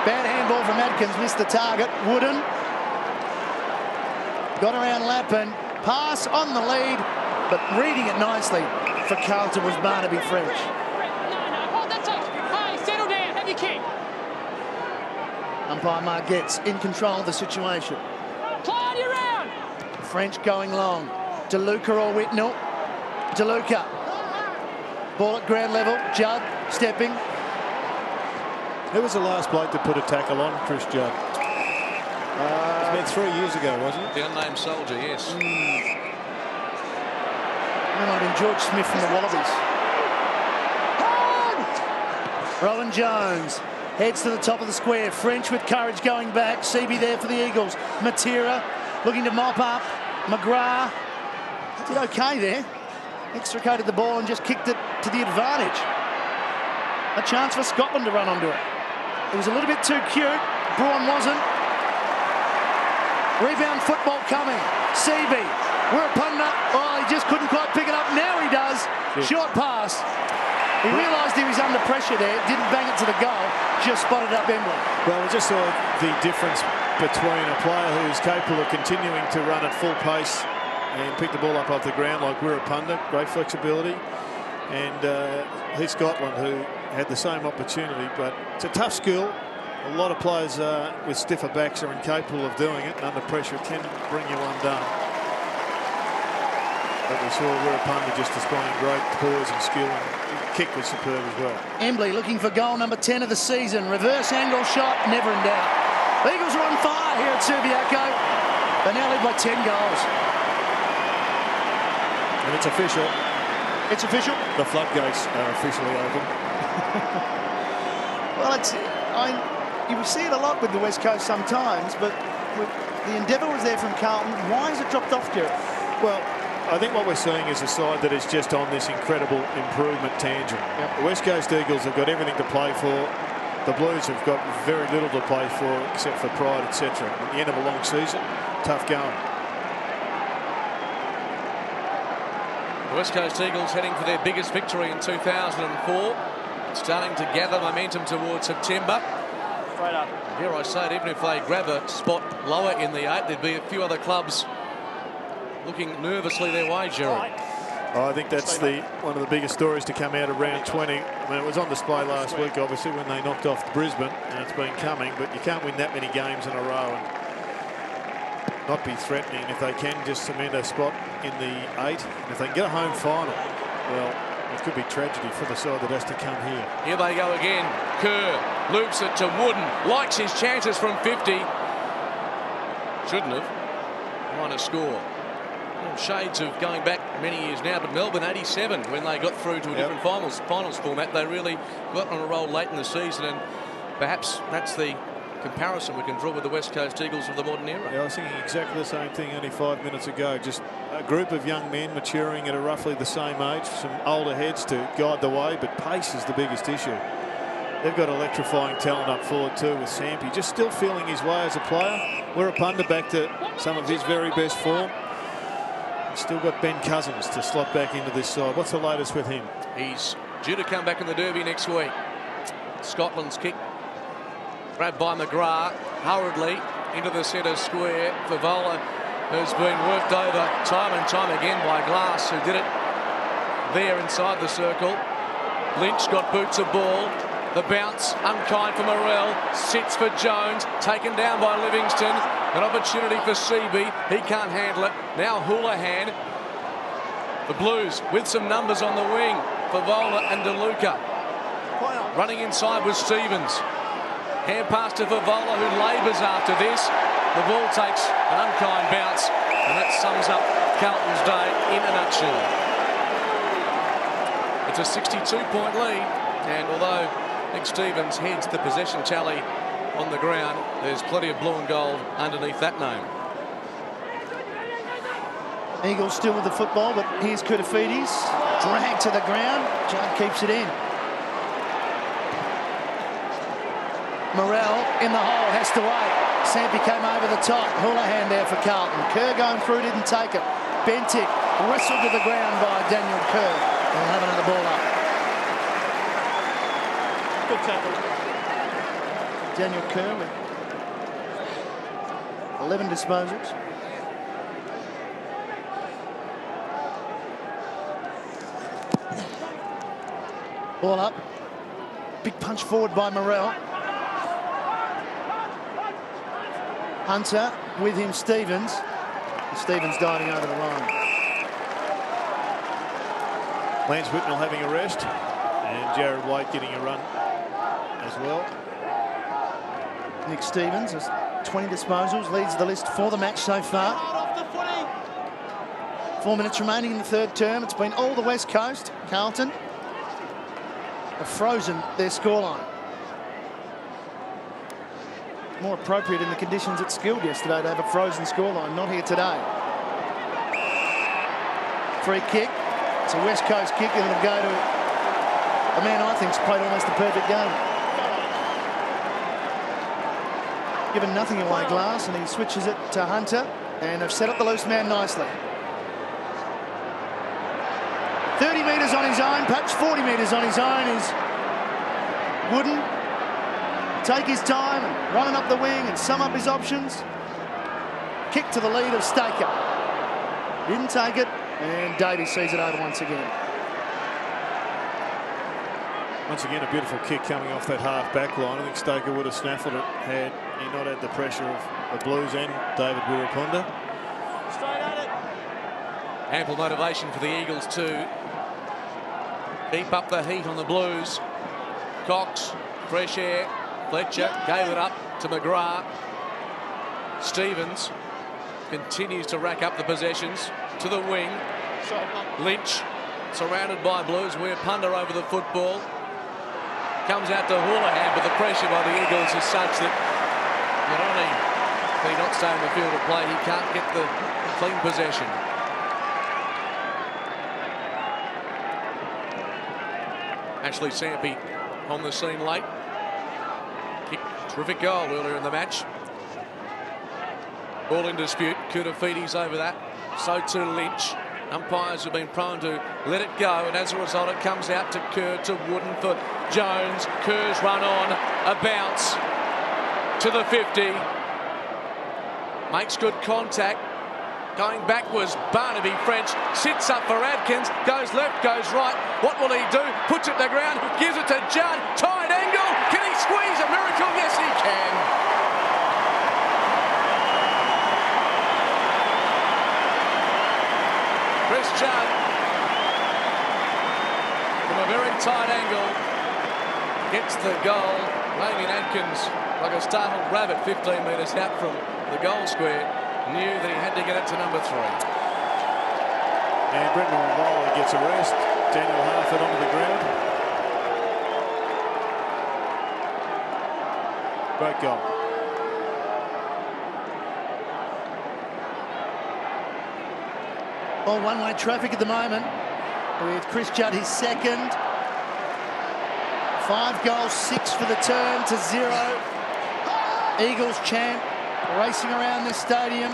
Bad handball from Adkins, missed the target. Wooden got around Lappin. Pass on the lead, but reading it nicely for Carlton was Barnaby French. No, that's it. Hey, settle down, have your kick. Umpire Margette's in control of the situation. Play on your round. French going long. DeLuca or Whitnell. DeLuca. Ball at ground level. Judd stepping. Who was the last bloke to put a tackle on? Chris Judd. It's been 3 years ago, wasn't it? The unnamed soldier, yes. That might have been George Smith from the Wallabies. Rowan Jones heads to the top of the square. French with courage going back. Seaby there for the Eagles. Matera looking to mop up. McGrath did okay there. Extricated the ball and just kicked it to the advantage. A chance for Scotland to run onto it. It was a little bit too cute. Braun wasn't. Rebound football coming. Seaby. We're a punter. Oh, he just couldn't quite pick it up. Now he does. Good. Short pass. He realised he was under pressure there. Didn't bang it to the goal. Just spotted up Embley. Well, we just saw the difference between a player who's capable of continuing to run at full pace and pick the ball up off the ground like we're a punter, great flexibility, and Heath Scotland, who had the same opportunity. But it's a tough school. A lot of players with stiffer backs are incapable of doing it, and under pressure can bring you undone. But we saw Wirrapunda just displaying great poise and skill, and the kick was superb as well. Embley looking for goal number 10 of the season. Reverse angle shot, never in doubt. The Eagles are on fire here at Subiaco. They now lead by 10 goals. And it's official. It's official? The floodgates are officially open. Well, you will see it a lot with the West Coast sometimes, but the endeavour was there from Carlton. Why has it dropped off, Gerard? Well, I think what we're seeing is a side that is just on this incredible improvement tangent. Yep. The West Coast Eagles have got everything to play for. The Blues have got very little to play for except for pride, etc. At the end of a long season, tough going. The West Coast Eagles heading for their biggest victory in 2004. Starting to gather momentum towards September. Straight up. Here I say it, even if they grab a spot lower in the 8, there'd be a few other clubs looking nervously their way, Gerard. Oh, I think that's one of the biggest stories to come out of round 20. I mean, it was on display last week, obviously, when they knocked off Brisbane, and it's been coming, but you can't win that many games in a row and not be threatening. If they can just cement a spot in the 8, and if they can get a home final, well, it could be tragedy for the side that has to come here. Here they go again. Kerr loops it to Wooden. Likes his chances from 50. Shouldn't have. Trying to score. Shades of going back many years now, but Melbourne 87 when they got through to a different finals format. They really got on a roll late in the season, and perhaps that's the comparison we can draw with the West Coast Eagles of the modern era. Yeah, I was thinking exactly the same thing only 5 minutes ago. Just a group of young men maturing at a roughly the same age, some older heads to guide the way, but pace is the biggest issue. They've got electrifying talent up forward too with Sampi, just still feeling his way as a player. Wirrapunda back to some of his very best form. Still got Ben Cousins to slot back into this side. What's the latest with him? He's due to come back in the Derby next week. Scotland's kick grabbed by McGrath hurriedly into the centre square. Favola has been worked over time and time again by Glass, who did it there inside the circle. Lynch got boots of ball. The bounce unkind for Morrell, sits for Jones, taken down by Livingston. An opportunity for Seaby. He can't handle it. Now Houlihan. The Blues with some numbers on the wing. Favola and DeLuca. Running inside with Stevens. Hand pass to Favola, who labours after this. The ball takes an unkind bounce, and that sums up Carlton's day in a nutshell. It's a 62-point lead, and although Nick Stevens heads the possession tally on the ground, there's plenty of blue and gold underneath that name. Eagles still with the football, but here's Koutafidis. Dragged to the ground. Judd keeps it in. Morrell in the hole, has to wait. Sampi came over the top. Houlihan there for Carlton. Kerr going through, didn't take it. Bentic whistled to the ground by Daniel Kerr. They'll have another ball up. Good tackle. Daniel Kerr with 11 disposals. Ball up. Big punch forward by Morrell. Hunter with him, Stevens. Stevens diving over the line. Lance Whitnell having a rest, and Jared White getting a run as well. Nick Stevens has 20 disposals, leads the list for the match so far. 4 minutes remaining in the third term. It's been all the West Coast. Carlton have frozen their scoreline. More appropriate in the conditions at Skilled yesterday to have a frozen scoreline, not here today. Free kick. It's a West Coast kick, and it'll go to a man I think's played almost a perfect game. Given nothing away, Glass, and he switches it to Hunter, and have set up the loose man nicely. 30 metres on his own, perhaps 40 metres on his own is Wooden. Take his time and running up the wing and sum up his options. Kick to the lead of Staker. Didn't take it, and Davies sees it over once again. Once again, a beautiful kick coming off that half back line. I think Staker would have snaffled it had he not had the pressure of the Blues and David Wirrapunda. Straight at it. Ample motivation for the Eagles to keep up the heat on the Blues. Cox, fresh air. Fletcher gave it up to McGrath. Stevens continues to rack up the possessions to the wing. Lynch surrounded by Blues. We're punter over the football. Comes out to Houlihan, but the pressure by the Eagles is such that not only can he not stay in the field of play, he can't get the clean possession. Ashley Sampi on the scene late. Terrific goal earlier in the match. Ball in dispute. Koutafidis over that. So too Lynch. Umpires have been prone to let it go, and as a result it comes out to Kerr, to Wooden for Jones. Kerr's run on, a bounce to the 50. Makes good contact. Going backwards, Barnaby French sits up for Adkins, goes left, goes right. What will he do? Puts it to the ground, gives it to Judd. Tight angle. Can he squeeze a miracle? Yes, he can. Chris Judd, from a very tight angle, gets the goal. Damien Adkins, like a startled rabbit, 15 metres out from the goal square, knew that he had to get it to number 3. And Brenton Volley gets a rest. Daniel Harford onto the ground. Great goal. All one-way traffic at the moment with Chris Judd, his second. 5 goals, 6 for the turn to 0. Eagles champ racing around this stadium.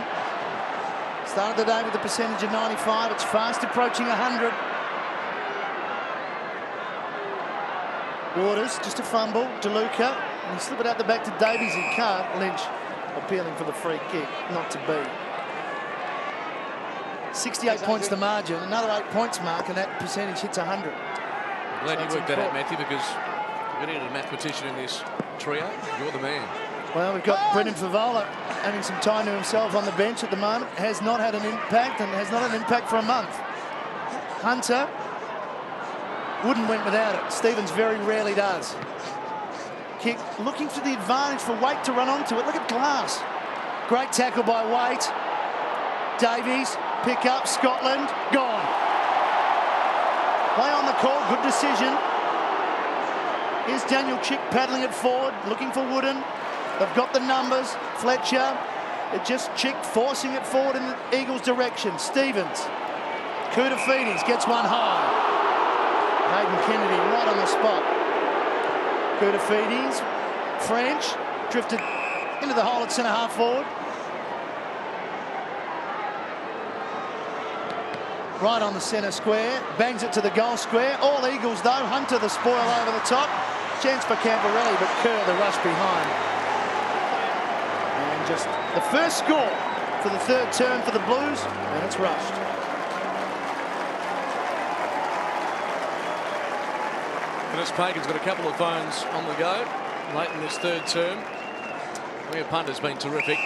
Started the day with a percentage of 95. It's fast approaching 100. Waters, just a fumble. DeLuca, and he slip it out the back to Davies. He can't. Lynch appealing for the free kick, not to be. 68 points the margin, another 8 points mark, and that percentage hits 100. I'm glad you worked that out, Matthew, because we needed a mathematician in this trio. You're the man. Well, we've got Brendan Favola having some time to himself on the bench at the moment. Has not had an impact, and has not had an impact for a month. Hunter, Wooden went without it. Stevens very rarely does. Kick, looking for the advantage for Waite to run onto it. Look at Glass. Great tackle by Waite. Davies, pick up, Scotland, gone. Play on the call, good decision. Here's Daniel Chick paddling it forward, looking for Wooden. They've got the numbers. Fletcher, it just Chick forcing it forward in the Eagles' direction. Stevens, Koutafidis gets one high. Hayden Kennedy right on the spot. Koutafidis, French, drifted into the hole at centre half forward. Right on the centre square, bangs it to the goal square. All Eagles though, Hunter the spoil over the top. Chance for Camporelli, but Kerr the rush behind. And just the first score for the third term for the Blues, and it's rushed. Dennis Pagan's got a couple of phones on the go late in this third term. Where punter's been terrific.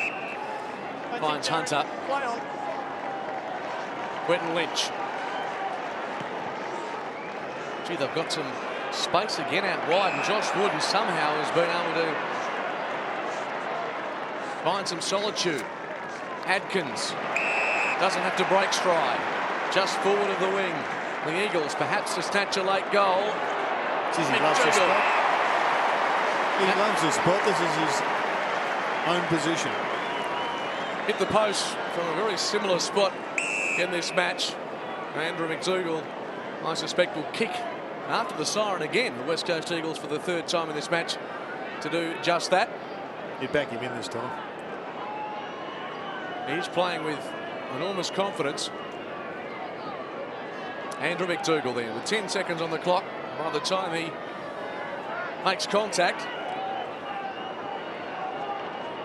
Finds Hunter. Quentin Lynch. Gee, they've got some space again out wide, and Josh Wooden somehow has been able to find some solitude. Adkins doesn't have to break stride, just forward of the wing. The Eagles perhaps to snatch a late goal. He loves the spot. He loves the spot. This is his own position. Hit the post from a very similar spot in this match. Andrew McDougall, I suspect, will kick after the siren again. The West Coast Eagles for the third time in this match to do just that. You'd back him in this time. He's playing with enormous confidence. Andrew McDougall there with 10 seconds on the clock. By the time he makes contact,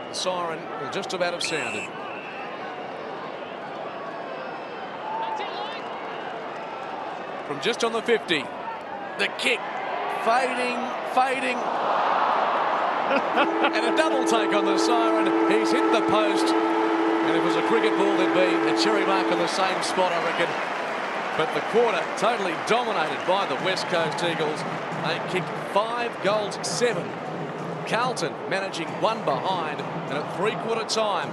the siren will just about have sounded. From just on the 50, the kick, fading, and a double take on the siren. He's hit the post, and if was a cricket ball, there'd be a cherry mark on the same spot, I reckon. But the quarter totally dominated by the West Coast Eagles. They kicked 5 goals, 7. Carlton managing 1 behind, and at three-quarter time,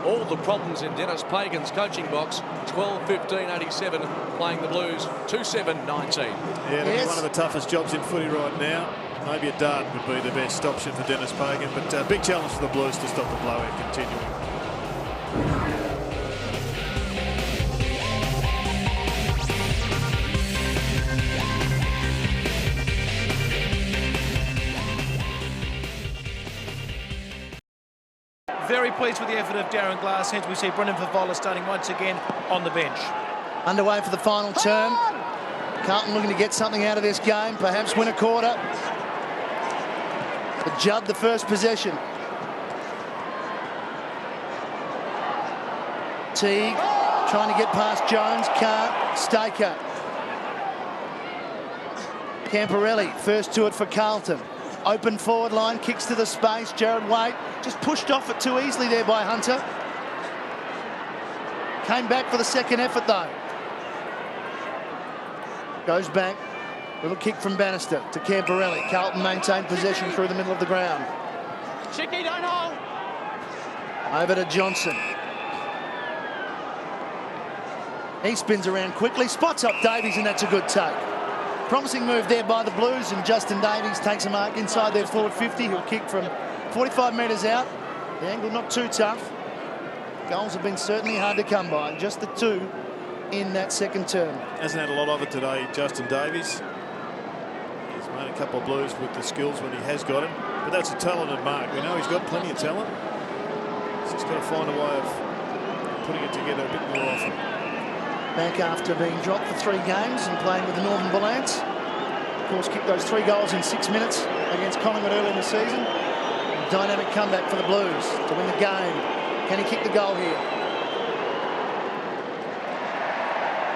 all the problems in Dennis Pagan's coaching box. 12-15-87, playing the Blues 2-7-19. Yeah, it'll be one of the toughest jobs in footy right now. Maybe a dart would be the best option for Dennis Pagan, but big challenge for the Blues to stop the blowout continuing. Very pleased with the effort of Darren Glass. Hence we see Brendan Favola starting once again on the bench. Underway for the final term. Carlton looking to get something out of this game, perhaps win a quarter. But Judd the first possession. Teague trying to get past Jones, can't. Staker. Camporelli first to it for Carlton. Open forward line, kicks to the space. Jared Waite just pushed off it too easily there by Hunter. Came back for the second effort though. Goes back. Little kick from Bannister to Camporelli. Carlton maintained possession through the middle of the ground. Chicky, don't hold. Over to Johnson. He spins around quickly, spots up Davies, and that's a good take. Promising move there by the Blues, and Justin Davies takes a mark inside their forward 50. He'll kick from 45 metres out. The angle not too tough. Goals have been certainly hard to come by. Just the 2 in that second term. Hasn't had a lot of it today, Justin Davies. He's made a couple of Blues with the skills when he has got it. But that's a talented mark. We know he's got plenty of talent. He's just got to find a way of putting it together a bit more often. Back after being dropped for 3 games and playing with the Northern Bullants. Of course, kicked those 3 goals in 6 minutes against Collingwood early in the season. A dynamic comeback for the Blues to win the game. Can he kick the goal here?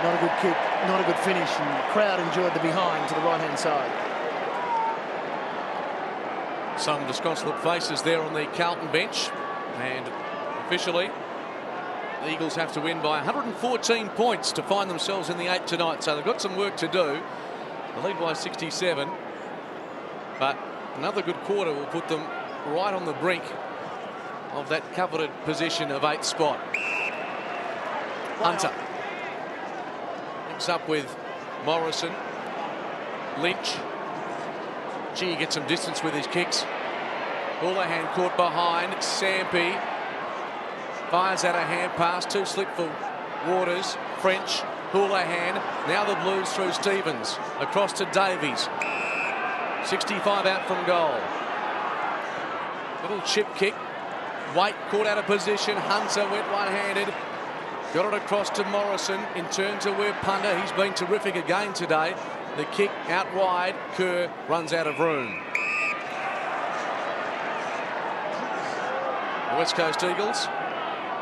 Not a good kick, not a good finish, and the crowd enjoyed the behind to the right-hand side. Some disconsolate faces there on the Carlton bench, and officially the Eagles have to win by 114 points to find themselves in the 8 tonight, so they've got some work to do. The lead by 67, but another good quarter will put them right on the brink of that coveted position of 8th spot. Hunter links up with Morrison. Lynch. Gee, gets some distance with his kicks. Houlihan caught behind. Sampi fires out a hand pass, too slick for Waters. French, Houlihan. Now the Blues through Stevens. Across to Davies. 65 out from goal. Little chip kick. Waite caught out of position. Hunter went one-handed. Got it across to Morrison. In turn to where Punter. He's been terrific again today. The kick out wide. Kerr runs out of room. The West Coast Eagles.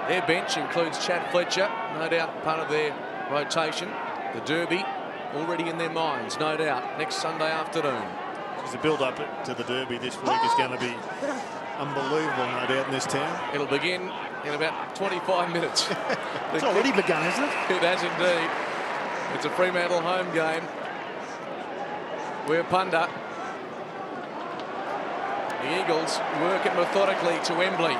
Their bench includes Chad Fletcher, no doubt part of their rotation. The Derby already in their minds, no doubt, next Sunday afternoon. The build-up to the Derby this week is going to be unbelievable, no doubt, in this town. It'll begin in about 25 minutes. It's already begun, isn't it? It has indeed. It's a Fremantle home game. We're Punda. The Eagles work it methodically to Wembley.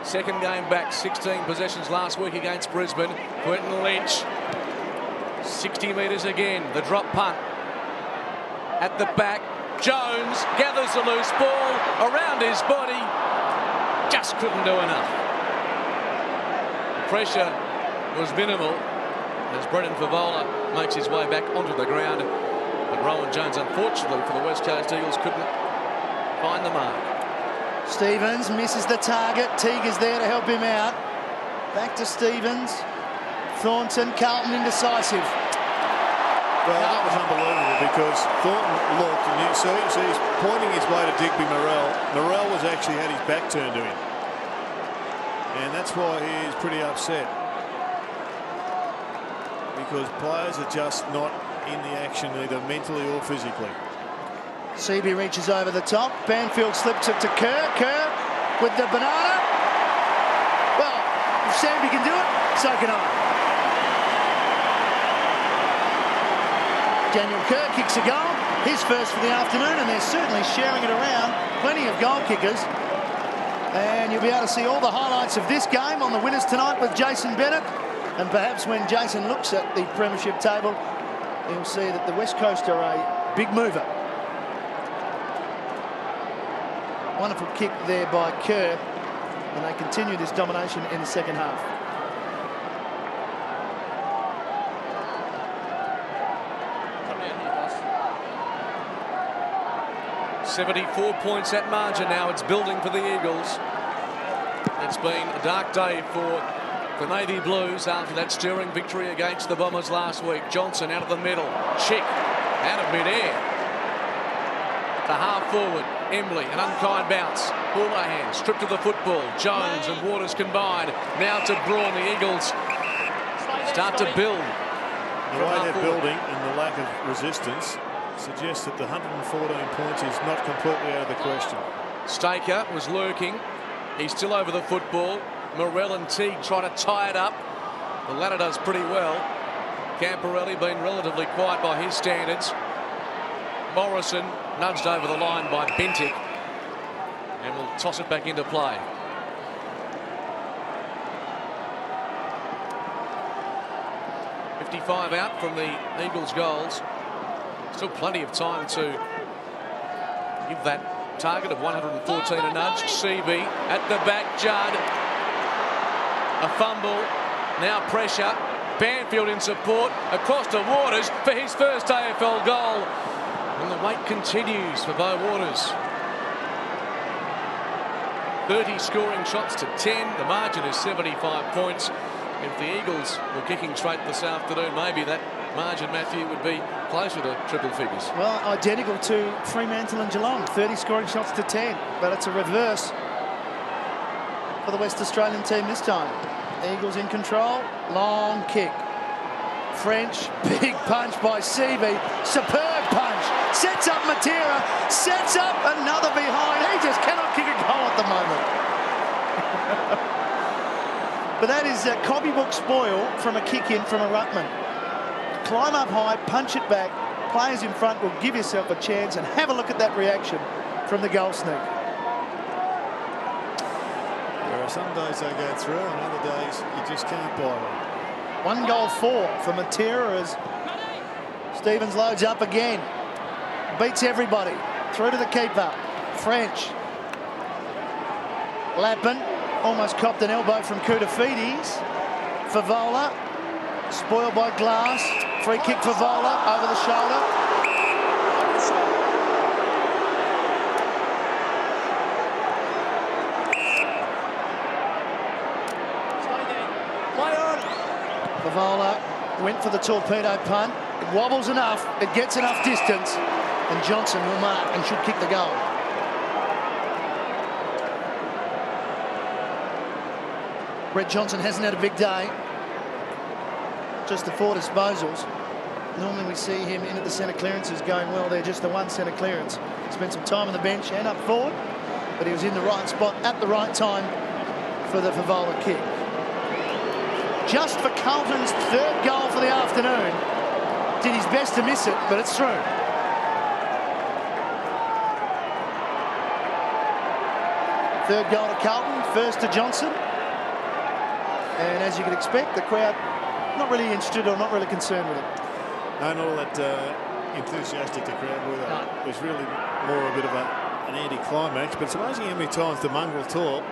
Second game back, 16 possessions last week against Brisbane. Quentin Lynch, 60 metres again. The drop punt at the back. Jones gathers the loose ball around his body. Just couldn't do enough. The pressure was minimal as Brendan Favola makes his way back onto the ground. But Rowan Jones, unfortunately for the West Coast Eagles, couldn't find the mark. Stevens misses the target. Teague is there to help him out. Back to Stevens. Thornton, Carlton indecisive. Well, that was unbelievable because Thornton looked, and you see he's pointing his way to Digby Morrell. Morrell was actually had his back turned to him. And that's why he is pretty upset. Because players are just not in the action either mentally or physically. Seaby reaches over the top. Banfield slips it to Kerr. Kerr with the banana. Well, Samby can do it, so can I. Daniel Kerr kicks a goal, his first for the afternoon, and they're certainly sharing it around. Plenty of goal kickers. And you'll be able to see all the highlights of this game on the Winners Tonight with Jason Bennett. And perhaps when Jason looks at the premiership table, he'll see that the West Coast are a big mover. Wonderful kick there by Kerr, and they continue this domination in the second half. Come down here, boss. 74 points at margin now. It's building for the Eagles. It's been a dark day for the Navy Blues after that stirring victory against the Bombers last week. Johnson out of the middle. Chick out of mid-air. To half forward. Embley, an unkind bounce. Houlihan stripped of the football. Jones and Waters combined. Now to Braun. The Eagles start to build. The way they're building and the lack of resistance suggests that the 114 points is not completely out of the question. Staker was lurking. He's still over the football. Morell and Teague trying to tie it up. The latter does pretty well. Camporelli been relatively quiet by his standards. Morrison nudged over the line by Bentic, and will toss it back into play. .55 out from the Eagles' goals. Still plenty of time to give that target of 114 a nudge. Seavey at the back. Judd. A fumble. Now pressure. Banfield in support. Across to Waters for his first AFL goal. And the wait continues for Beau Waters. 30 scoring shots to 10. The margin is 75 points. If the Eagles were kicking straight this afternoon, maybe that margin, Matthew, would be closer to triple figures. Well, identical to Fremantle and Geelong. 30 scoring shots to 10. But it's a reverse for the West Australian team this time. Eagles in control. Long kick. French, big punch by Seavey. Superb punch. Sets up Matera. Sets up another behind. He just cannot kick a goal at the moment. But that is a copybook spoil from a kick in from a ruckman. Climb up high, punch it back. Players in front will give yourself a chance, and have a look at that reaction from the goal sneak. There are some days they go through, and other days you just can't buy one. 1 goal for Matera as Stevens loads up again. Beats everybody. Through to the keeper. French. Lappin almost copped an elbow from Koutafidis. Favola. Spoiled by Glass. Free kick for Vola over the shoulder. Favola went for the torpedo punt. It wobbles enough. It gets enough distance. And Johnson will mark and should kick the goal. Brett Johnson hasn't had a big day. Just the 4 disposals. Normally we see him in at the centre clearances going well there, just the 1 centre clearance. Spent some time on the bench and up forward, but he was in the right spot at the right time for the Favola kick. Just for Carlton's 3rd goal for the afternoon. Did his best to miss it, but it's through. Third goal to Carlton, first to Johnson. And as you could expect, the crowd not really interested or not really concerned with it. No, not all that enthusiastic, the crowd were. No. It was really more a bit of an anti-climax, but it's amazing how many times the mongrel Torp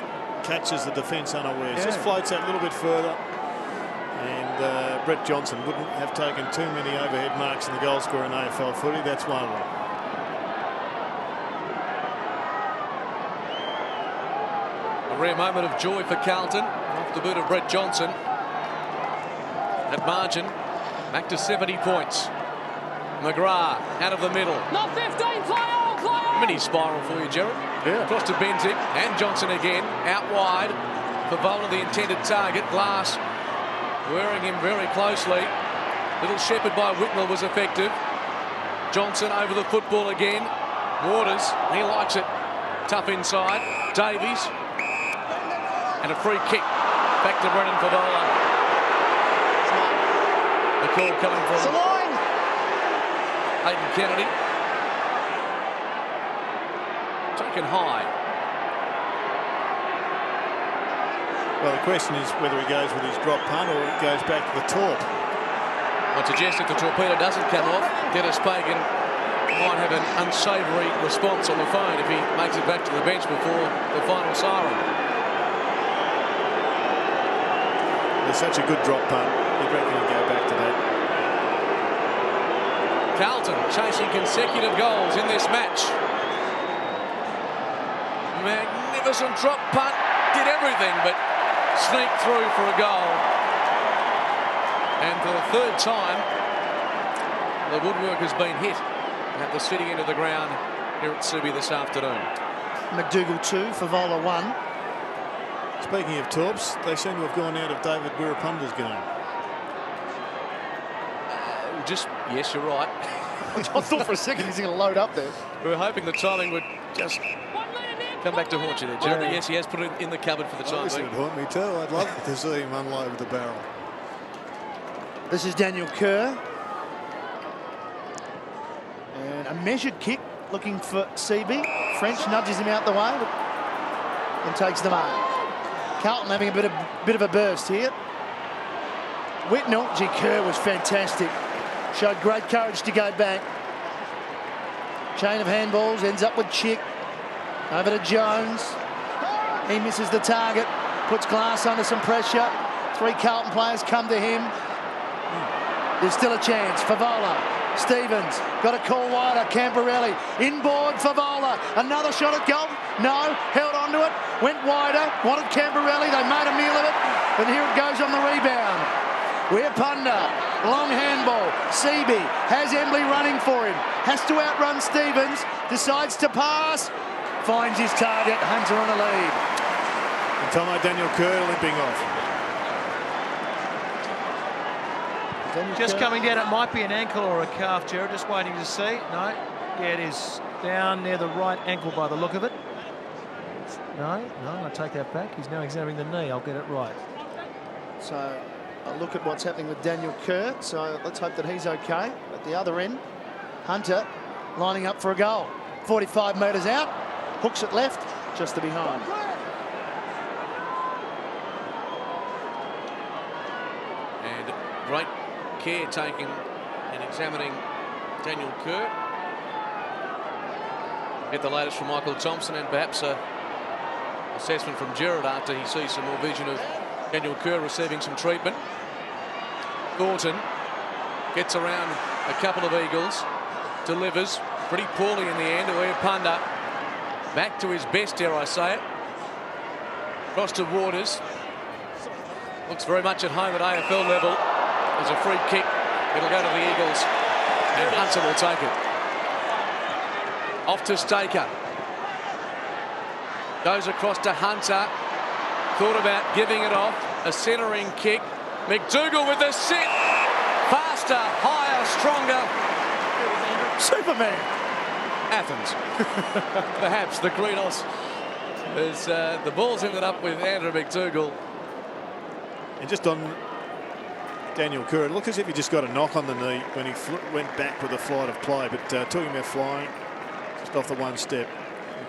catches the defence unawares. Yeah. Just floats out a little bit further. And Brett Johnson wouldn't have taken too many overhead marks in the goal scorer in AFL footy. That's one of them. A rare moment of joy for Carlton off the boot of Brett Johnson. At margin, back to 70 points. McGrath out of the middle. Not 15, play on, play on! Mini spiral for you, Gerard. Yeah. Across to Bentic and Johnson again. Out wide. Favola the intended target. Glass wearing him very closely. Little shepherd by Whitnell was effective. Johnson over the football again. Waters, he likes it. Tough inside. Davies. And a free kick Back to Brendan Favola. The call coming from Hayden Kennedy. Taken high. Well, the question is whether he goes with his drop punt or it goes back to the torp. I'd suggest if the torpedo doesn't come off, Dennis Pagan might have an unsavoury response on the phone if he makes it back to the bench before the final siren. There's such a good drop punt. You'd reckon he'd go back to that. Carlton chasing consecutive goals in this match. Magnificent drop punt. Did everything but sneak through for a goal. And for the third time, the woodwork has been hit at the city end of the ground here at Subi this afternoon. McDougall 2, Favola 1. Speaking of torps, they seem to have gone out of David Wirapunda's game. Yes, you're right. I thought for a second he's going to load up there. We were hoping the timing would just come back to haunt you there, Jeremy. Yes, he has put it in the cupboard for the time It being. would haunt me too. I'd love to see him unload the barrel. This is Daniel Kerr. And a measured kick looking for Seaby. French nudges him out the way and takes the mark. Carlton having a bit of a burst here. Whitnell, Kerr was fantastic. Showed great courage to go back. Chain of handballs, ends up with Chick. Over to Jones. He misses the target. Puts Glass under some pressure. 3 Carlton players come to him. There's still a chance. Favola. Stevens got a call wider. Camporelli inboard. Favola. Another shot at goal. No. Held onto it. Went wider. Wanted Camporelli. They made a meal of it. And here it goes on the rebound. Wirapunda. Long handball. Seaby has Embley running for him. Has to outrun Stevens. Decides to pass. Finds his target. Hunter on a lead. And Tomo Daniel Kerr limping off. Just coming down, it might be an ankle or a calf, Jared. Just waiting to see. No, yeah, it is down near the right ankle by the look of it. No, I take that back. He's now examining the knee. I'll get it right. So a look at what's happening with Daniel Kerr. So let's hope that he's okay. At the other end, Hunter lining up for a goal. 45 metres out. Hooks it left, just to behind. And great care taken and examining Daniel Kerr. Get the latest from Michael Thompson and perhaps a assessment from Gerard after he sees some more vision of Daniel Kerr receiving some treatment. Thornton gets around a couple of Eagles, delivers pretty poorly in the end. Wirapunda back to his best, dare I say it. Cross to Waters. Looks very much at home at AFL level. There's a free kick. It'll go to the Eagles. And Hunter will take it. Off to Staker. Goes across to Hunter. Thought about giving it off. A centering kick. McDougall with the sit. Faster, higher, stronger. Superman. Athens. Perhaps the Greedos. As the ball's ended up with Andrew McDougall. And just on Daniel Kerr, it looked as if he just got a knock on the knee when he went back with a flight of play. But talking about flying, just off the one step,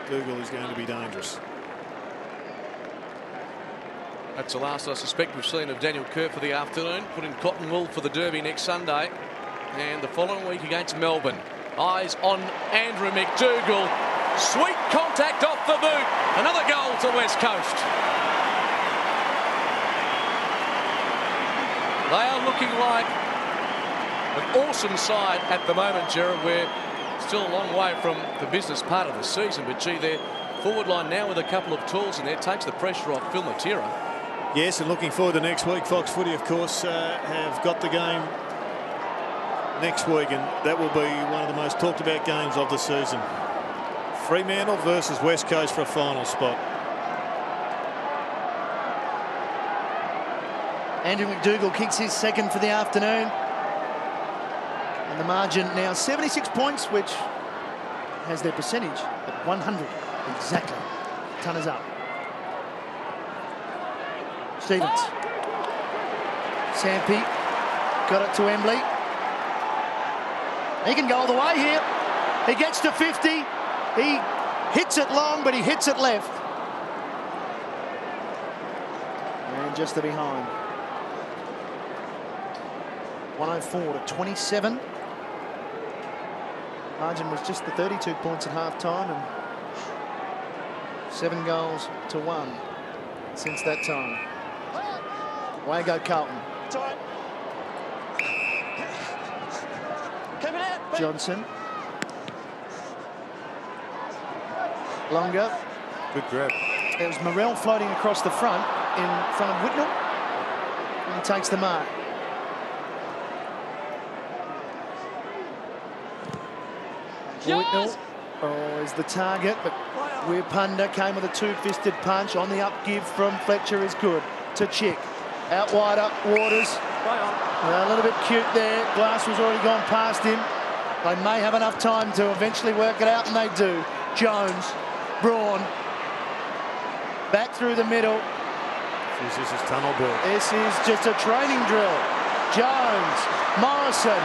McDougall is going to be dangerous. That's the last I suspect we've seen of Daniel Kerr for the afternoon. Put in cotton wool for the Derby next Sunday. And the following week against Melbourne. Eyes on Andrew McDougall. Sweet contact off the boot. Another goal to West Coast. They are looking like an awesome side at the moment, Gerard. We're still a long way from the business part of the season, but gee, their forward line now with a couple of tools in there takes the pressure off Phil Matera. Yes, and looking forward to next week. Fox Footy, of course, have got the game next week, and that will be one of the most talked about games of the season. Fremantle versus West Coast for a final spot. Andrew McDougall kicks his second for the afternoon. And the margin now 76 points, which has their percentage at 100 exactly. Ton is up. Stevens. Sampi got it to Embley. He can go all the way here. He gets to 50. He hits it long, but he hits it left. And just to behind. 104 to 27. Margin was just the 32 points at half-time and 7 goals to 1 since that time. Away go Carlton. Johnson. Longer. Good grab. It was Morrell floating across the front in front of Whitnell. And he takes the mark. Whitnell is the target, but Weirpunda came with a two-fisted punch on the upgive from Fletcher is good to Chick. Out wide up Waters. A little bit cute there. Glass was already gone past him. They may have enough time to eventually work it out, and they do. Jones, Braun, back through the middle. This is tunnel ball. This is just a training drill. Jones, Morrison,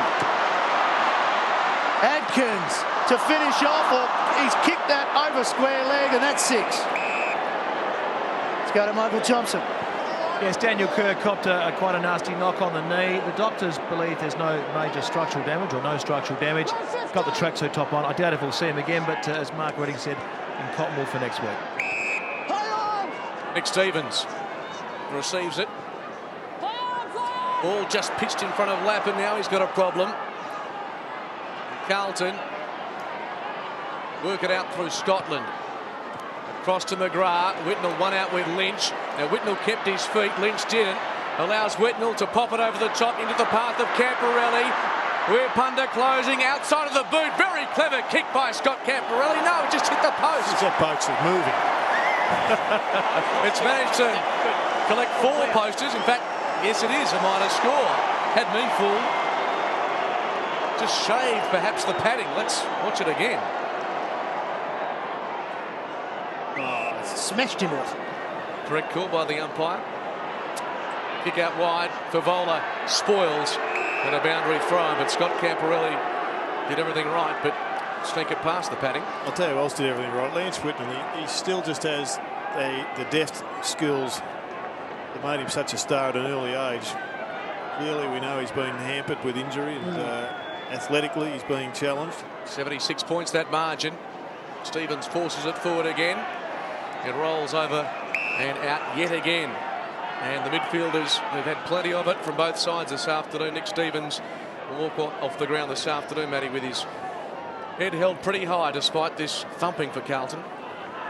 Adkins to finish off. He's kicked that over square leg, and that's 6. Let's go to Michael Thompson. Yes, Daniel Kerr copped quite a nasty knock on the knee. The doctors believe there's no major structural damage or no structural damage. Got the tracksuit top on. I doubt if we'll see him again, but as Mark Redding said, in Cottonwool for next week. Nick Stevens receives it. Ball just pitched in front of Lap, and now he's got a problem. Carlton work it out through Scotland. Across to McGrath. Whitnell one out with Lynch. Now Whitnell kept his feet. Lynch didn't. Allows Whitnell to pop it over the top into the path of Camporelli. Weirpunda closing outside of the boot. Very clever kick by Scott Camporelli. No, it just hit the post. That post is moving. It's managed to collect 4 posters. In fact, yes, it is a minor score. Had me fooled. Just shaved perhaps the padding. Let's watch it again. Smashed into it. Correct call by the umpire. Kick out wide. Favola spoils and a boundary throw, but Scott Camporelli did everything right, but sneak it past the padding. I'll tell you who else did everything right. Lance Whitnell, he still just has the deft skills that made him such a star at an early age. Clearly we know he's been hampered with injury and athletically he's being challenged. 76 points that margin. Stevens forces it forward again. It rolls over and out yet again. And the midfielders have had plenty of it from both sides this afternoon. Nick Stevens will walk off the ground this afternoon, Matty, with his head held pretty high despite this thumping for Carlton.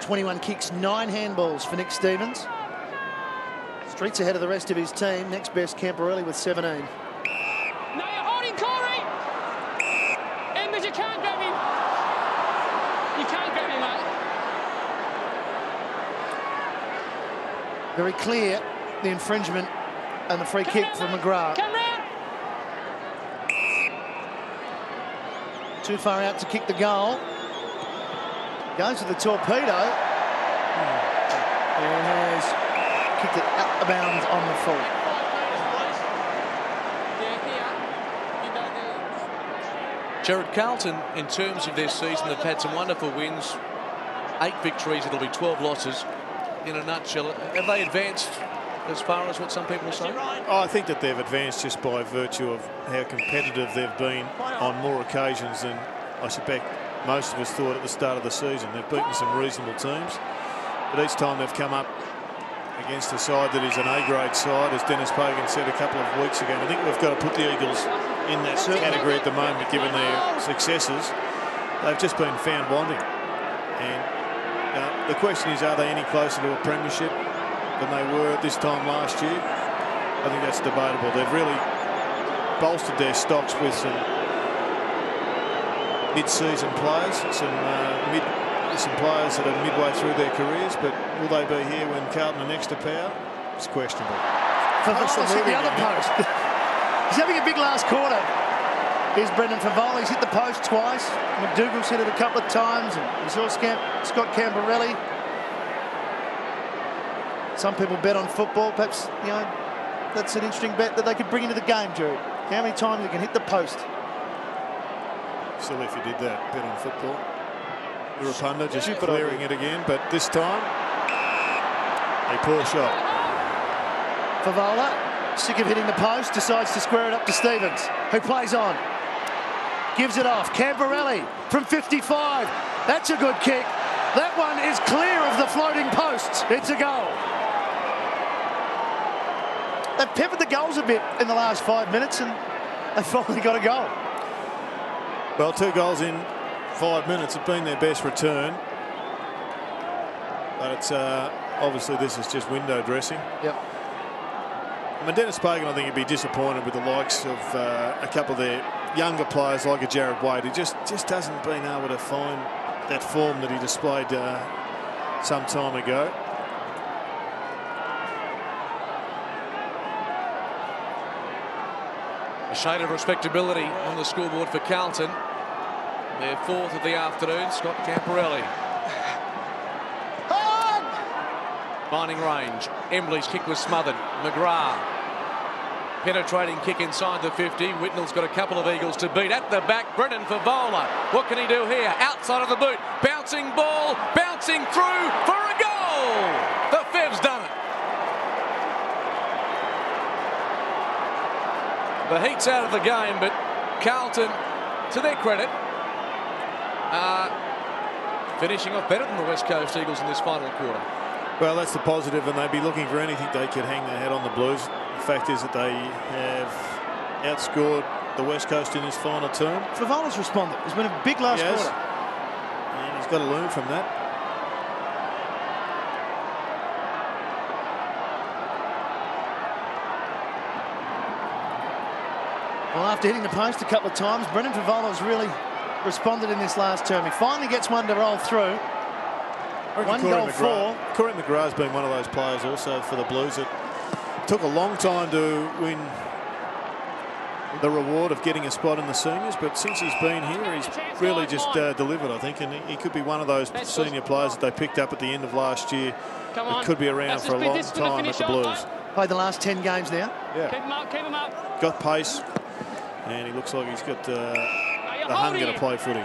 21 kicks, 9 handballs for Nick Stevens. Streets ahead of the rest of his team. Next best Camporelli with 17. Now you're holding Corey. Embers, you can't grab him. You can't grab him, mate. Very clear, the infringement and the free kick from McGrath. Come round. Too far out to kick the goal. Goes to the torpedo. And has kicked it out of bounds on the full. Jared, Carlton, in terms of their season, they've had some wonderful wins. 8 victories, it'll be 12 losses. In a nutshell, have they advanced as far as what some people are saying? Oh, I think that they've advanced just by virtue of how competitive they've been on more occasions than I suspect most of us thought at the start of the season. They've beaten some reasonable teams, but each time they've come up against a side that is an A-grade side, as Dennis Pagan said a couple of weeks ago. I think we've got to put the Eagles in that category at the moment, given their successes. They've just been found wanting. And the question is, are they any closer to a premiership than they were at this time last year? I think that's debatable. They've really bolstered their stocks with some mid-season players, some players that are midway through their careers, but will they be here when Carlton are next to power? It's questionable. Favola's hit the other post. He's having a big last quarter. Here's Brendan Favola. He's hit the post twice. McDougall's hit it a couple of times. And we saw Scott Camporelli. Some people bet on football. Perhaps, you know, that's an interesting bet that they could bring into the game, Drew. How many times you can hit the post? Still, if you did that, bet on football. Rapunda just clearing it again, but this time, a poor shot. Favola, sick of hitting the post, decides to square it up to Stevens, who plays on. Gives it off. Camporelli from 55. That's a good kick. That one is clear of the floating posts. It's a goal. They've peppered the goals a bit in the last 5 minutes and they finally got a goal. Well, 2 goals in 5 minutes have been their best return. But it's obviously this is just window dressing. Yep. I mean, Dennis Pagan, I think, he'd be disappointed with the likes of a couple of their younger players like a Jared Wade, who just hasn't been able to find that form that he displayed some time ago. A shade of respectability on the scoreboard for Carlton. Their 4th of the afternoon, Scott Camporelli. Finding range. Embley's kick was smothered. McGrath. Penetrating kick inside the 50. Whitnell's got a couple of Eagles to beat. At the back, Brendan Favola. What can he do here? Outside of the boot. Bouncing ball. Bouncing through for a goal. The Fev's done it. The heat's out of the game, but Carlton, to their credit, finishing off better than the West Coast Eagles in this final quarter. Well, that's the positive, and they'd be looking for anything they could hang their hat on the Blues. The fact is that they have outscored the West Coast in his final term. Favola's responded. He's been a big last quarter. And he's got to learn from that. Well, after hitting the post a couple of times, Brendan Favola's really responded in this last term. He finally gets one to roll through. 1 goal 4. Corey McGrath's been one of those players also for the Blues that took a long time to win the reward of getting a spot in the seniors, but since he's been here, he's really just delivered, I think, and he could be one of those senior players that they picked up at the end of last year. It could be around for a long time at the Blues. Played the last 10 games now. Yeah. Keep him up. Got pace, and he looks like he's got the hunger to play footy.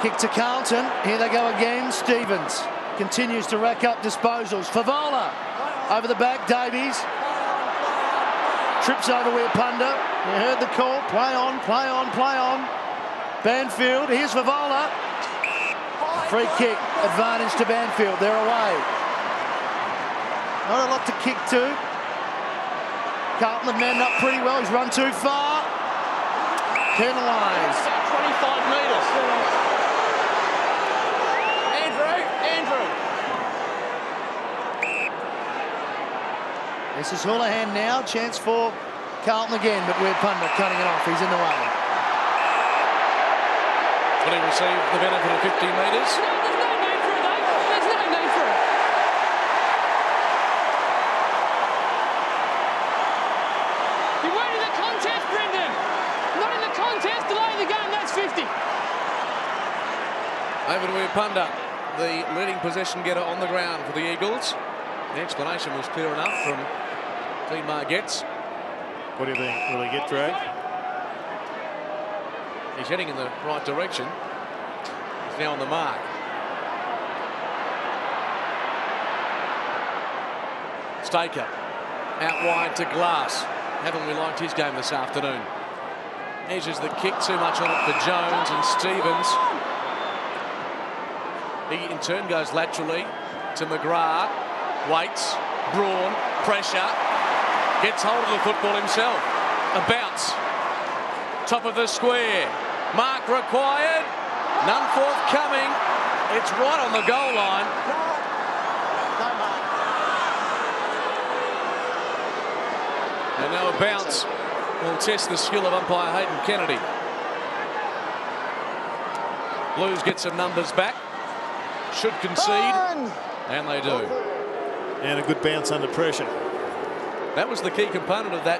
Kick to Carlton. Here they go again. Stevens continues to rack up disposals. Favola over the back. Davies trips over Rapunda. You heard the call. Play on, play on, play on. Banfield. Here's Favola. Free kick. Advantage to Banfield. They're away. Not a lot to kick to. Carlton have manned up pretty well. He's run too far. Penalised. 25 metres. This is Houlihan now. Chance for Carlton again, but Rapunda cutting it off. He's in the way. Will he receive the benefit of 50 metres? No, there's no need for it, Dave. There's no need for it. You weren't in the contest, Brendan. Not in the contest. Delay the game. That's 50. Over to Rapunda, the leading possession getter on the ground for the Eagles. The explanation was clear enough from Dean Margetts. What do you think? Will he get dragged? He's heading in the right direction. He's now on the mark. Staker out wide to Glass. Haven't we liked his game this afternoon? Measures the kick, too much on it for Jones and Stevens. He in turn goes laterally to McGrath. Waits, Braun, pressure, gets hold of the football himself. A bounce, top of the square, mark required, none forthcoming. It's right on the goal line. And now a bounce will test the skill of umpire Hayden Kennedy. Blues get some numbers back, should concede, and they do. And a good bounce under pressure. That was the key component of that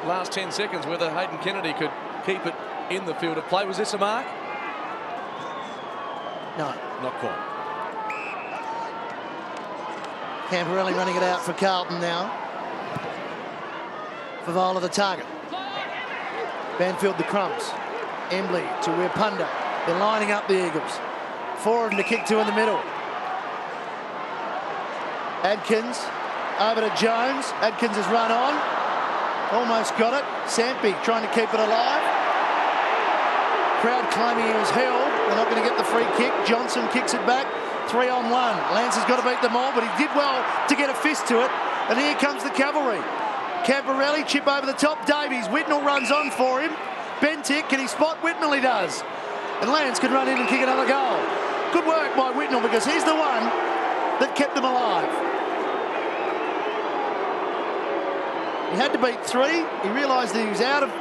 last 10 seconds, whether Hayden Kennedy could keep it in the field of play. Was this a mark? No. Not quite. Camporelli running it out for Carlton now. Favola the target. Banfield the crumbs. Embley to Wirpunda. They're lining up the Eagles. 4 of them to kick to in the middle. Adkins over to Jones. Adkins has run on. Almost got it. Sampi trying to keep it alive. Crowd claiming he was held. They're not going to get the free kick. Johnson kicks it back. 3-on-1. Lance has got to beat them all, but he did well to get a fist to it. And here comes the cavalry. Camporelli, chip over the top. Davies. Whitnell runs on for him. Bentic, can he spot Whitnell? He does. And Lance could run in and kick another goal. Good work by Whitnell, because he's the one that kept them alive. He had to beat 3. He realised that he was out of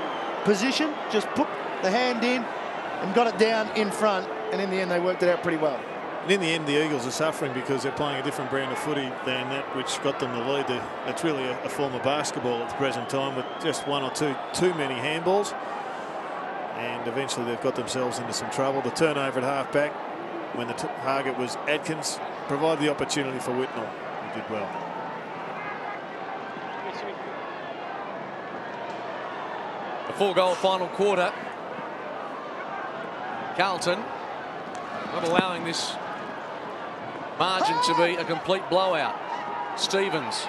position, just put the hand in and got it down in front. And in the end, they worked it out pretty well. And in the end, the Eagles are suffering because they're playing a different brand of footy than that which got them the lead. It's really a form of basketball at the present time, with just 1 or 2 too many handballs. And eventually they've got themselves into some trouble. The turnover at half-back, when the target was Adkins, provided the opportunity for Whitnell, who did well. A 4-goal final quarter. Carlton not allowing this margin to be a complete blowout. Stevens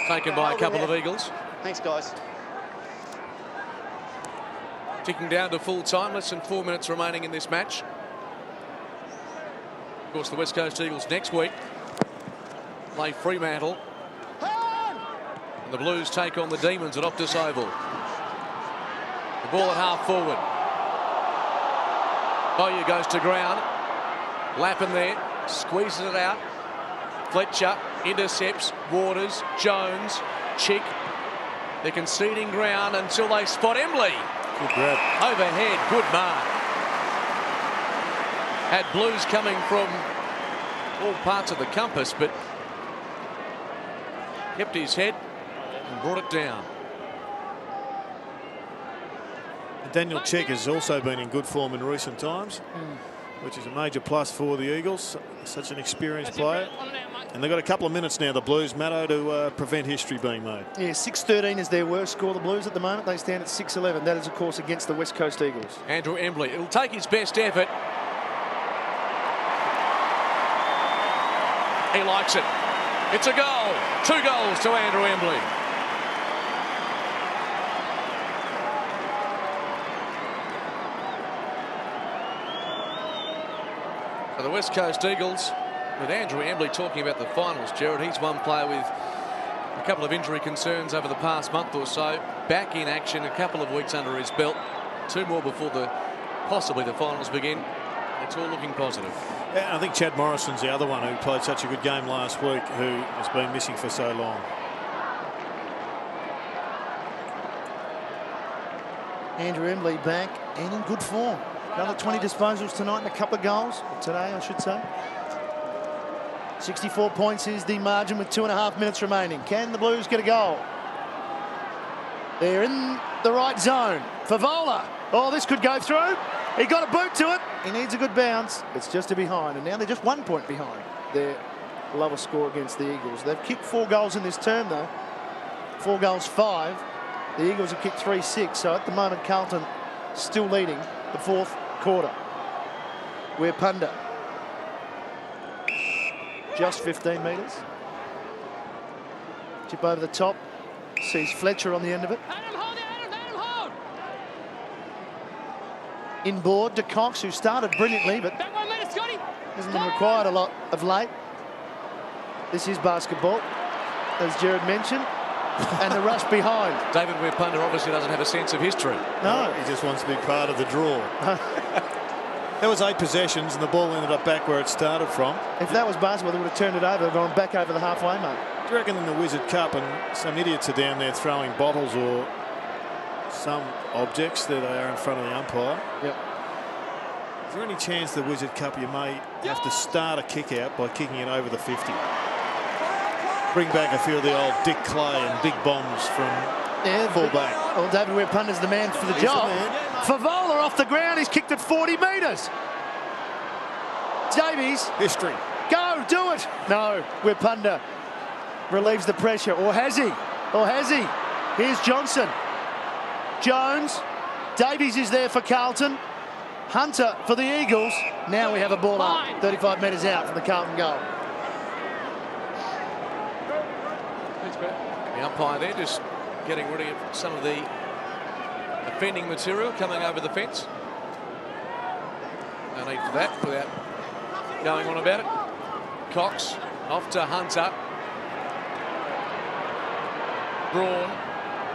taken by a couple of Eagles. Thanks, guys. Ticking down to full time, less than 4 minutes remaining in this match. Of course, the West Coast Eagles next week play Fremantle. And the Blues take on the Demons at Optus Oval. The ball at half forward. Bowyer goes to ground. Lappin there, squeezes it out. Fletcher intercepts. Waters, Jones, Chick. They're conceding ground until they spot Embley. Good grab. Overhead, good mark. Had Blues coming from all parts of the compass, but kept his head and brought it down. Daniel Check has also been in good form in recent times, which is a major plus for the Eagles. Such an experienced player. And they've got a couple of minutes now, the Blues, Matto, to prevent history being made. Yeah, 6-13 is their worst score, the Blues, at the moment. They stand at 6-11. That is, of course, against the West Coast Eagles. Andrew Embley, it'll take his best effort. He likes it. It's a goal. 2 goals to Andrew Embley. So the West Coast Eagles, with Andrew Embley talking about the finals, Gerard, he's one player with a couple of injury concerns over the past month or so. Back in action, a couple of weeks under his belt. 2 more before possibly the finals begin. It's all looking positive. Yeah, I think Chad Morrison's the other one who played such a good game last week, who has been missing for so long. Andrew Embley back and in good form. Another 20 disposals tonight and a couple of goals. Today, I should say. 64 points is the margin with 2.5 minutes remaining. Can the Blues get a goal? They're in the right zone. Favola. Oh, this could go through. He got a boot to it. He needs a good bounce. It's just a behind. And now they're just 1 point behind their lowest score against the Eagles. They've kicked 4 goals in this term, though. 4 goals, 5. The Eagles have kicked 3-6. So at the moment, Carlton still leading the 4th quarter. Wirpunda. Just 15 metres. Chip over the top. Sees Fletcher on the end of it. Adam, hold it, Adam, hold. Inboard to Cox, who started brilliantly, but Back 1 minute, Scotty. hasn't been required a lot of late. This is basketball, as Gerard mentioned, and the rush behind. David Wirpunda obviously doesn't have a sense of history. No. He just wants to be part of the draw. That was 8 possessions, and the ball ended up back where it started from. If that was basketball, they would have turned it over, gone back over the halfway mark. Do you reckon in the Wizard Cup, and some idiots are down there throwing bottles or some objects, there they are in front of the umpire? Yep. Is there any chance the Wizard Cup you may have to start a kick out by kicking it over the 50? Bring back a few of the old Dick Clay and big bombs from full back. Well, David Wirpunda's the man for the He's job. the man. Favola off the ground, he's kicked it 40 metres. Davies History. goes. go, do it. No, Wipunda relieves the pressure. Or has he? Or has he? Here's Johnson. Jones. Davies is there for Carlton. Hunter for the Eagles. Now we have a ball up, 35 metres out from the Carlton goal. The umpire there just getting rid of some of the offending material coming over the fence. No need for that without going on about it. Cox off to Hunter. Braun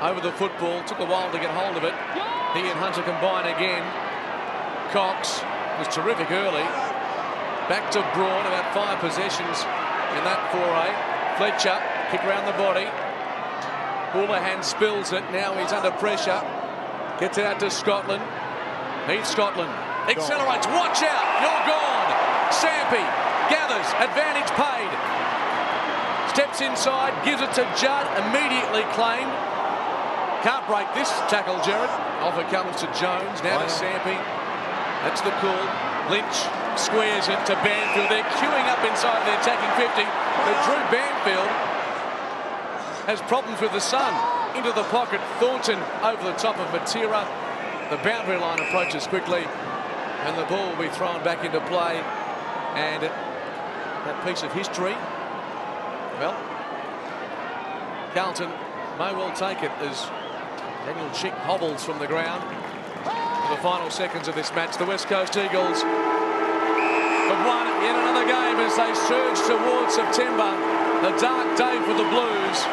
over the football. Took a while to get hold of it. He and Hunter combine again. Cox was terrific early. Back to Braun, about 5 possessions in that foray. Fletcher, kick around the body. Houlihan spills it. Now he's under pressure. Gets out to Scotland. He's Scotland. Accelerates. Watch out. You're gone. Sampi gathers. Advantage paid. Steps inside. Gives it to Judd. Immediately claimed. Can't break this tackle, Jared. Off it comes to Jones. Now to Sampi. That's the call. Lynch squares it to Banfield. They're queuing up inside the attacking 50. But Drew Banfield has problems with the sun. Into the pocket. Thornton over the top of Matera. The boundary line approaches quickly. And the ball will be thrown back into play. And that piece of history, well, Carlton may well take it as Daniel Chick hobbles from the ground. For the final seconds of this match, the West Coast Eagles have won yet another game as they surge towards September, the dark day for the Blues.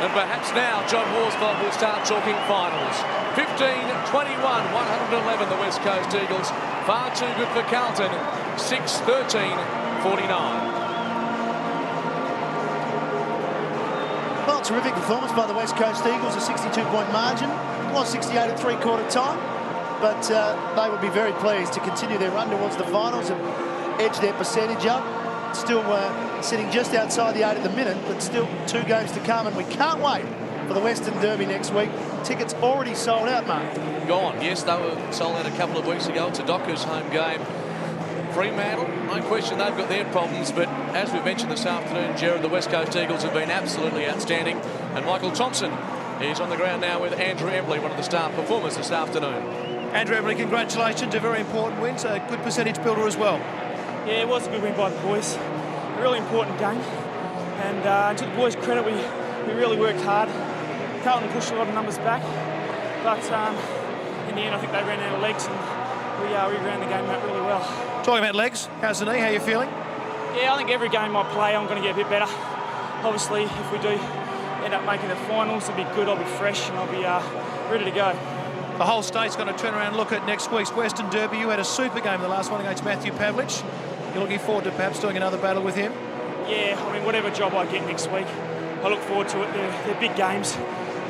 And perhaps now John Horsfeld will start talking finals. 15-21, 111 the West Coast Eagles. Far too good for Carlton. 6-13, 49. Well, terrific performance by the West Coast Eagles, a 62-point margin. It was 68 at three-quarter time, but they would be very pleased to continue their run towards the finals and edge their percentage up. Still sitting just outside the 8 at the minute, but still 2 games to come, and we can't wait for the Western Derby next week. Tickets already sold out, Mark. Gone. Yes, they were sold out a couple of weeks ago. It's a Dockers home game. Fremantle, no question they've got their problems, but as we mentioned this afternoon, Jared, the West Coast Eagles have been absolutely outstanding. And Michael Thompson is on the ground now with Andrew Embley, one of the star performers this afternoon. Andrew Embley, congratulations, a very important win, so a good percentage builder as well. Yeah, it was a good win by the boys. A really important game. And to the boys' credit, we really worked hard. Carlton pushed a lot of numbers back, but in the end I think they ran out of legs and we ran the game out really well. Talking about legs, how's the knee? How are you feeling? Yeah, I think every game I play I'm going to get a bit better. Obviously, if we do end up making the finals, it'll be good, I'll be fresh and I'll be ready to go. The whole state's going to turn around and look at next week's Western Derby. You had a super game, the last one against Matthew Pavlich. You're looking forward to perhaps doing another battle with him? Yeah, I mean, whatever job I get next week, I look forward to it. They're big games,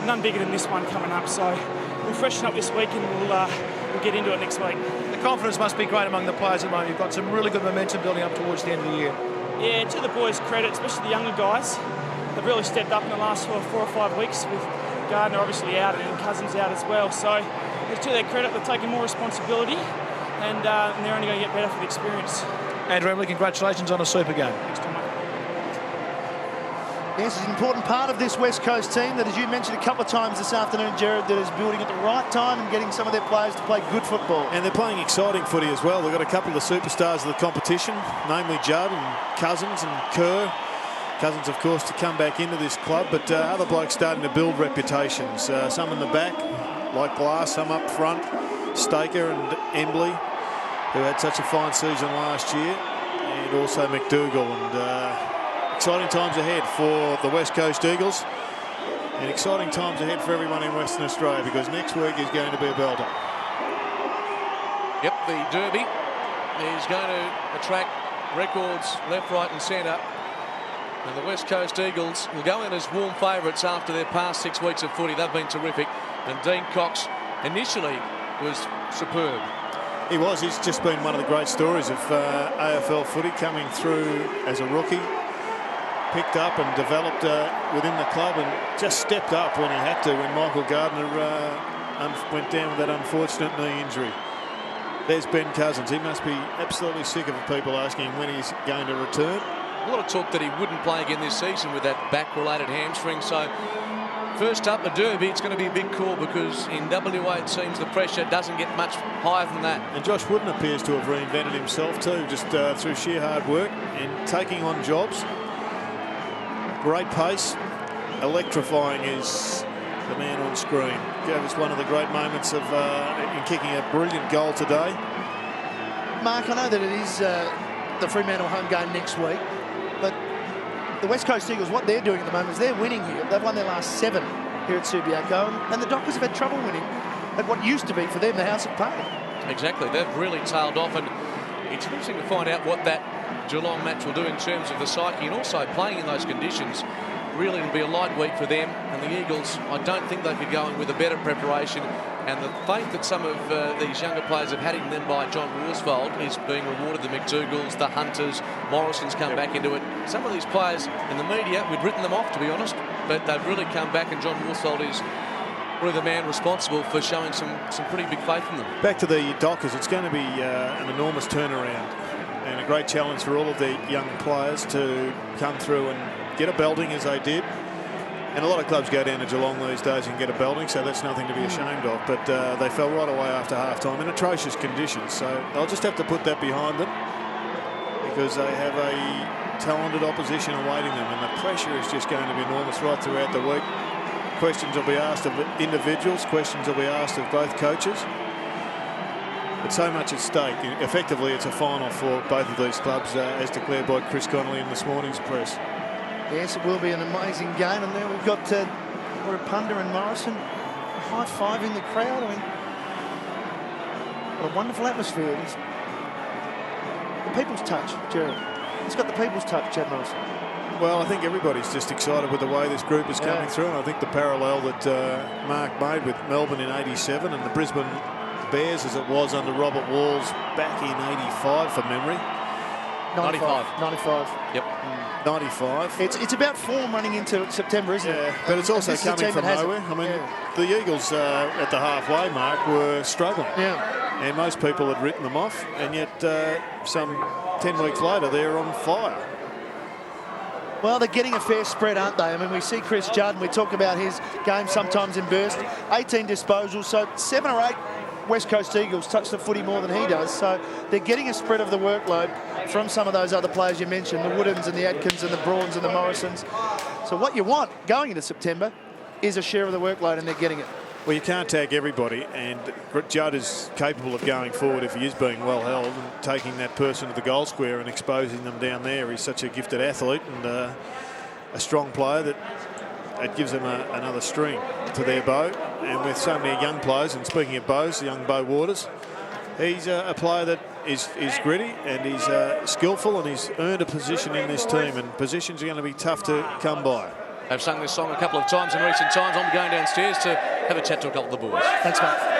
none bigger than this one coming up, so we'll freshen up this week and we'll get into it next week. The confidence must be great among the players at the moment. You've got some really good momentum building up towards the end of the year. Yeah, to the boys' credit, especially the younger guys, they've really stepped up in the last 4 or 5 weeks with Gardner obviously out and Cousins out as well. So to their credit, they're taking more responsibility and they're only going to get better for the experience. Andrew Embley, congratulations on a super game. Thanks, Tom. Yes, it's an important part of this West Coast team that, as you mentioned a couple of times this afternoon, Jared, that is building at the right time and getting some of their players to play good football. And they're playing exciting footy as well. They've got a couple of the superstars of the competition, namely Judd and Cousins and Kerr. Cousins, of course, to come back into this club, but other blokes starting to build reputations. Some in the back, like Glass, some up front, Staker and Embley, who had such a fine season last year, and also McDougall. And exciting times ahead for the West Coast Eagles, and exciting times ahead for everyone in Western Australia, because next week is going to be a belter. Yep, the Derby is going to attract records left, right and centre. And the West Coast Eagles will go in as warm favourites after their past 6 weeks of footy. They've been terrific. And Dean Cox initially was superb. He was. He's just been one of the great stories of AFL footy, coming through as a rookie, picked up and developed within the club, and just stepped up when he had to, when Michael Gardner went down with that unfortunate knee injury. There's Ben Cousins. He must be absolutely sick of people asking him when he's going to return. A lot of talk that he wouldn't play again this season with that back-related hamstring. So first up, a derby, it's going to be a big call because in WA it seems the pressure doesn't get much higher than that. And Josh Wooden appears to have reinvented himself too, just through sheer hard work and taking on jobs. Great pace. Electrifying is the man on screen. Gave us one of the great moments of in kicking a brilliant goal today. Mark, I know that it is the Fremantle home game next week, but the West Coast Eagles, what they're doing at the moment is they're winning here. They've won their last 7 here at Subiaco, and the Dockers have had trouble winning at what used to be for them the House of Pain. Exactly, they've really tailed off, and it's interesting to find out what that Geelong match will do in terms of the psyche and also playing in those conditions. Really, it'll be a light week for them, and the Eagles, I don't think they could go in with a better preparation. And the faith that some of these younger players have had in them by John Worsfold is being rewarded. The McDougalls, the Hunters, Morrison's come back into it. Some of these players in the media, we'd written them off, to be honest, but they've really come back, and John Worsfold is really the man responsible for showing some pretty big faith in them. Back to the Dockers, it's going to be an enormous turnaround and a great challenge for all of the young players to come through and get a belting as they did. And a lot of clubs go down to Geelong these days and get a belting, so that's nothing to be ashamed of. But they fell right away after half-time in atrocious conditions. So they'll just have to put that behind them because they have a talented opposition awaiting them. And the pressure is just going to be enormous right throughout the week. Questions will be asked of individuals. Questions will be asked of both coaches. But so much at stake. Effectively, it's a final for both of these clubs, as declared by Chris Connolly in this morning's press. Yes, it will be an amazing game, and there we've got Punter and Morrison high-fiving the crowd. I mean, what a wonderful atmosphere. It's the people's touch, Gerald. It's got the people's touch, Chad Morrison. Well, I think everybody's just excited with the way this group is coming through, and I think the parallel that Mark made with Melbourne in '87 and the Brisbane Bears as it was under Robert Walls back in '85 from memory. 95. Yep. 95. It's about form running into September, isn't it? But it's also coming from nowhere. I mean, the Eagles at the halfway mark were struggling. Yeah. And most people had written them off, and yet some 10 weeks later they're on fire. Well, they're getting a fair spread, aren't they? I mean, we see Chris Judd, and we talk about his game sometimes in bursts. 18 disposals, so 7 or 8 West Coast Eagles touch the footy more than he does. So they're getting a spread of the workload from some of those other players you mentioned, the Woodens and the Adkins and the Brawns and the Morrisons. So what you want going into September is a share of the workload, and they're getting it. Well, you can't tag everybody, and Judd is capable of going forward if he is being well held and taking that person to the goal square and exposing them down there. He's such a gifted athlete and a strong player that it gives them another string to their bow. And with so many young players, and speaking of bows, young Beau Waters, he's a player that is gritty and he's skillful, and he's earned a position in this team, and positions are going to be tough to come by. They've sung this song a couple of times in recent times. I'm going downstairs to have a chat to a couple of the boys. Thanks, mate.